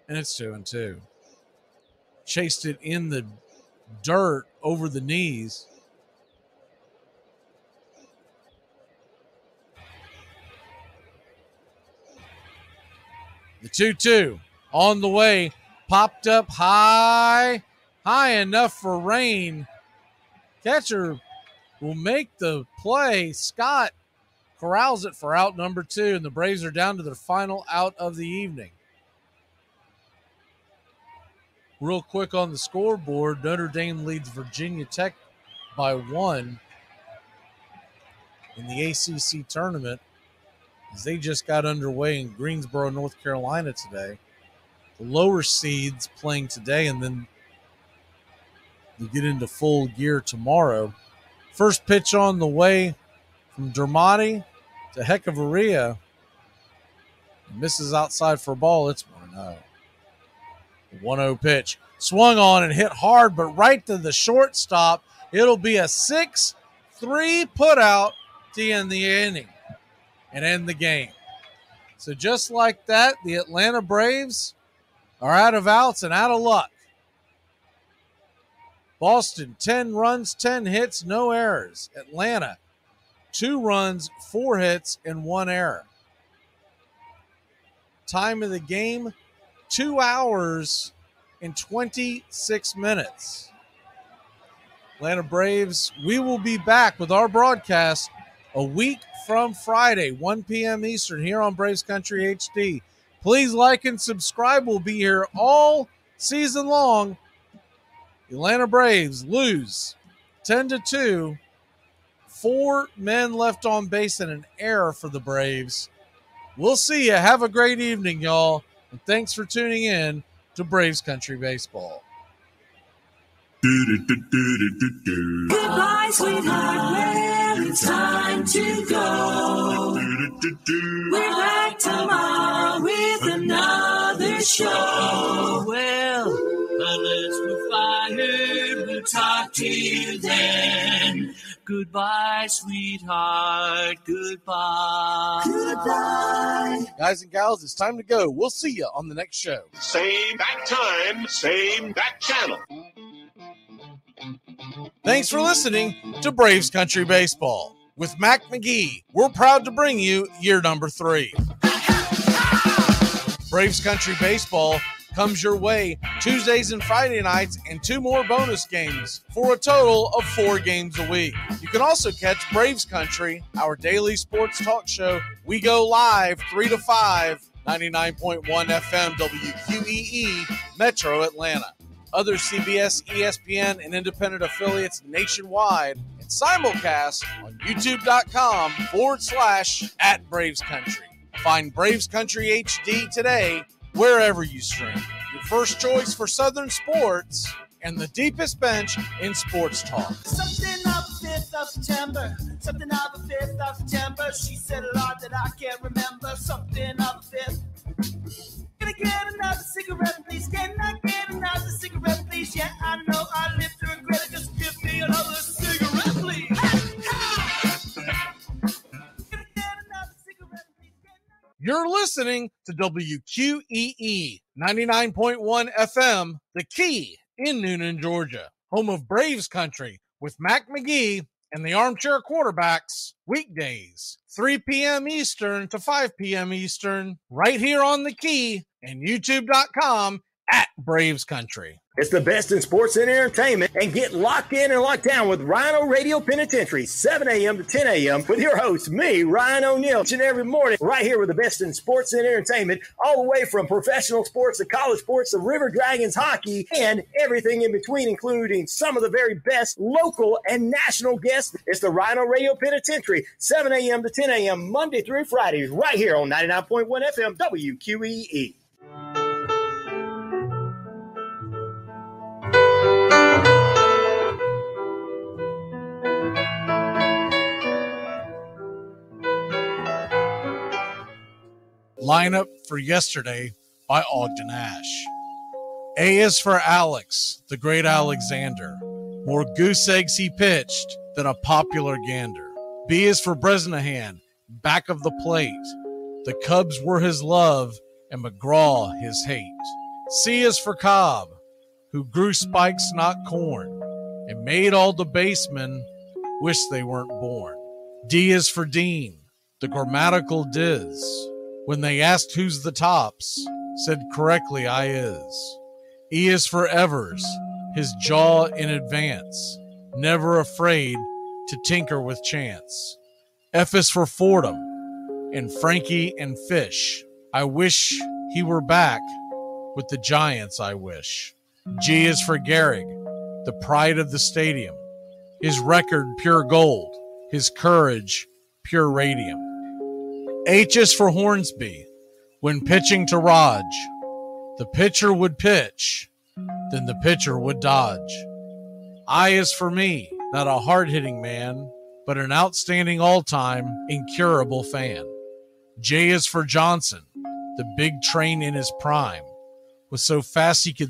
And it's 2-2. Chased it in the dirt over the knees. The 2-2 on the way, popped up high enough for rain. Catcher will make the play. Scott corrals it for out number 2, and the Braves are down to their final out of the evening. Real quick on the scoreboard, Notre Dame leads Virginia Tech by 1 in the ACC tournament, as they just got underway in Greensboro, North Carolina today. The lower seeds playing today, and then we get into full gear tomorrow. First pitch on the way from Dermody to Hechavarria. Misses outside for a ball. It's 1-0. The 1-0 pitch. Swung on and hit hard, but right to the shortstop. It'll be a 6-3 putout to end the inning and end the game. So just like that, the Atlanta Braves are out of outs and out of luck. Boston, 10 runs, 10 hits, no errors. Atlanta, 2 runs, 4 hits, and 1 error. Time of the game, 2 hours and 26 minutes. Atlanta Braves, we will be back with our broadcast a week from Friday, 1 p.m. Eastern, here on Braves Country HD. Please like and subscribe. We'll be here all season long. The Atlanta Braves lose 10-2. 4 men left on base and an error for the Braves. We'll see you. Have a great evening, y'all. And thanks for tuning in to Braves Country Baseball. Goodbye, sweetheart. Well, it's time to go. We're back tomorrow with another show. Well, unless we're fired, we'll talk to you then. Goodbye, sweetheart. Goodbye. Goodbye. Guys and gals, it's time to go. We'll see you on the next show. Same bat time, same bat channel. Thanks for listening to Braves Country Baseball. With Mac Magee, we're proud to bring you year number 3. Braves Country Baseball comes your way Tuesdays and Friday nights and 2 more bonus games for a total of 4 games a week. You can also catch Braves Country, our daily sports talk show. We go live 3 to 5, 99.1 FM WQEE, Metro Atlanta. Other CBS, ESPN, and independent affiliates nationwide, and simulcast on youtube.com/@BravesCountry. Find Braves Country HD today wherever you stream. Your first choice for Southern sports and the deepest bench in sports talk. Something of the 5th of September. Something of the 5th of September. She said a lot that I can't remember. Something of the 5th. Can I get another cigarette, please? Can I get another cigarette, please? Yeah, I know I live to regret it. Just give me another cigarette, please. Can I get another cigarette, please? You're listening to WQEE 99.1 FM, The Key in Noonan, Georgia, home of Braves Country with Mac Magee and the Armchair Quarterbacks, weekdays, 3 p.m. Eastern to 5 p.m. Eastern, right here on The Key and youtube.com/Braves Country. It's the best in sports and entertainment, and get locked in and locked down with Rhino Radio Penitentiary, 7 a.m. to 10 a.m. with your host, me, Ryan O'Neill, each and every morning, right here with the best in sports and entertainment, all the way from professional sports to college sports to River Dragons hockey and everything in between, including some of the very best local and national guests. It's the Rhino Radio Penitentiary, 7 a.m. to 10 a.m. Monday through Friday, right here on 99.1 FM WQEE. Lineup for yesterday by Ogden Ash. A is for Alex, the great Alexander. More goose eggs he pitched than a popular gander. B is for Bresnahan, back of the plate. The Cubs were his love and McGraw his hate. C is for Cobb, who grew spikes, not corn, and made all the basemen wish they weren't born. D is for Dean, the grammatical diz. When they asked who's the tops, said correctly I is. E is for Evers, his jaw in advance, never afraid to tinker with chance. F is for Fordham, and Frankie and Fish. I wish he were back with the Giants, I wish. G is for Gehrig, the pride of the stadium, his record pure gold, his courage pure radium. H is for Hornsby. When pitching to Raj, the pitcher would pitch, then the pitcher would dodge. I is for me, not a hard-hitting man, but an outstanding all-time, incurable fan. J is for Johnson, the big train in his prime, was so fast he could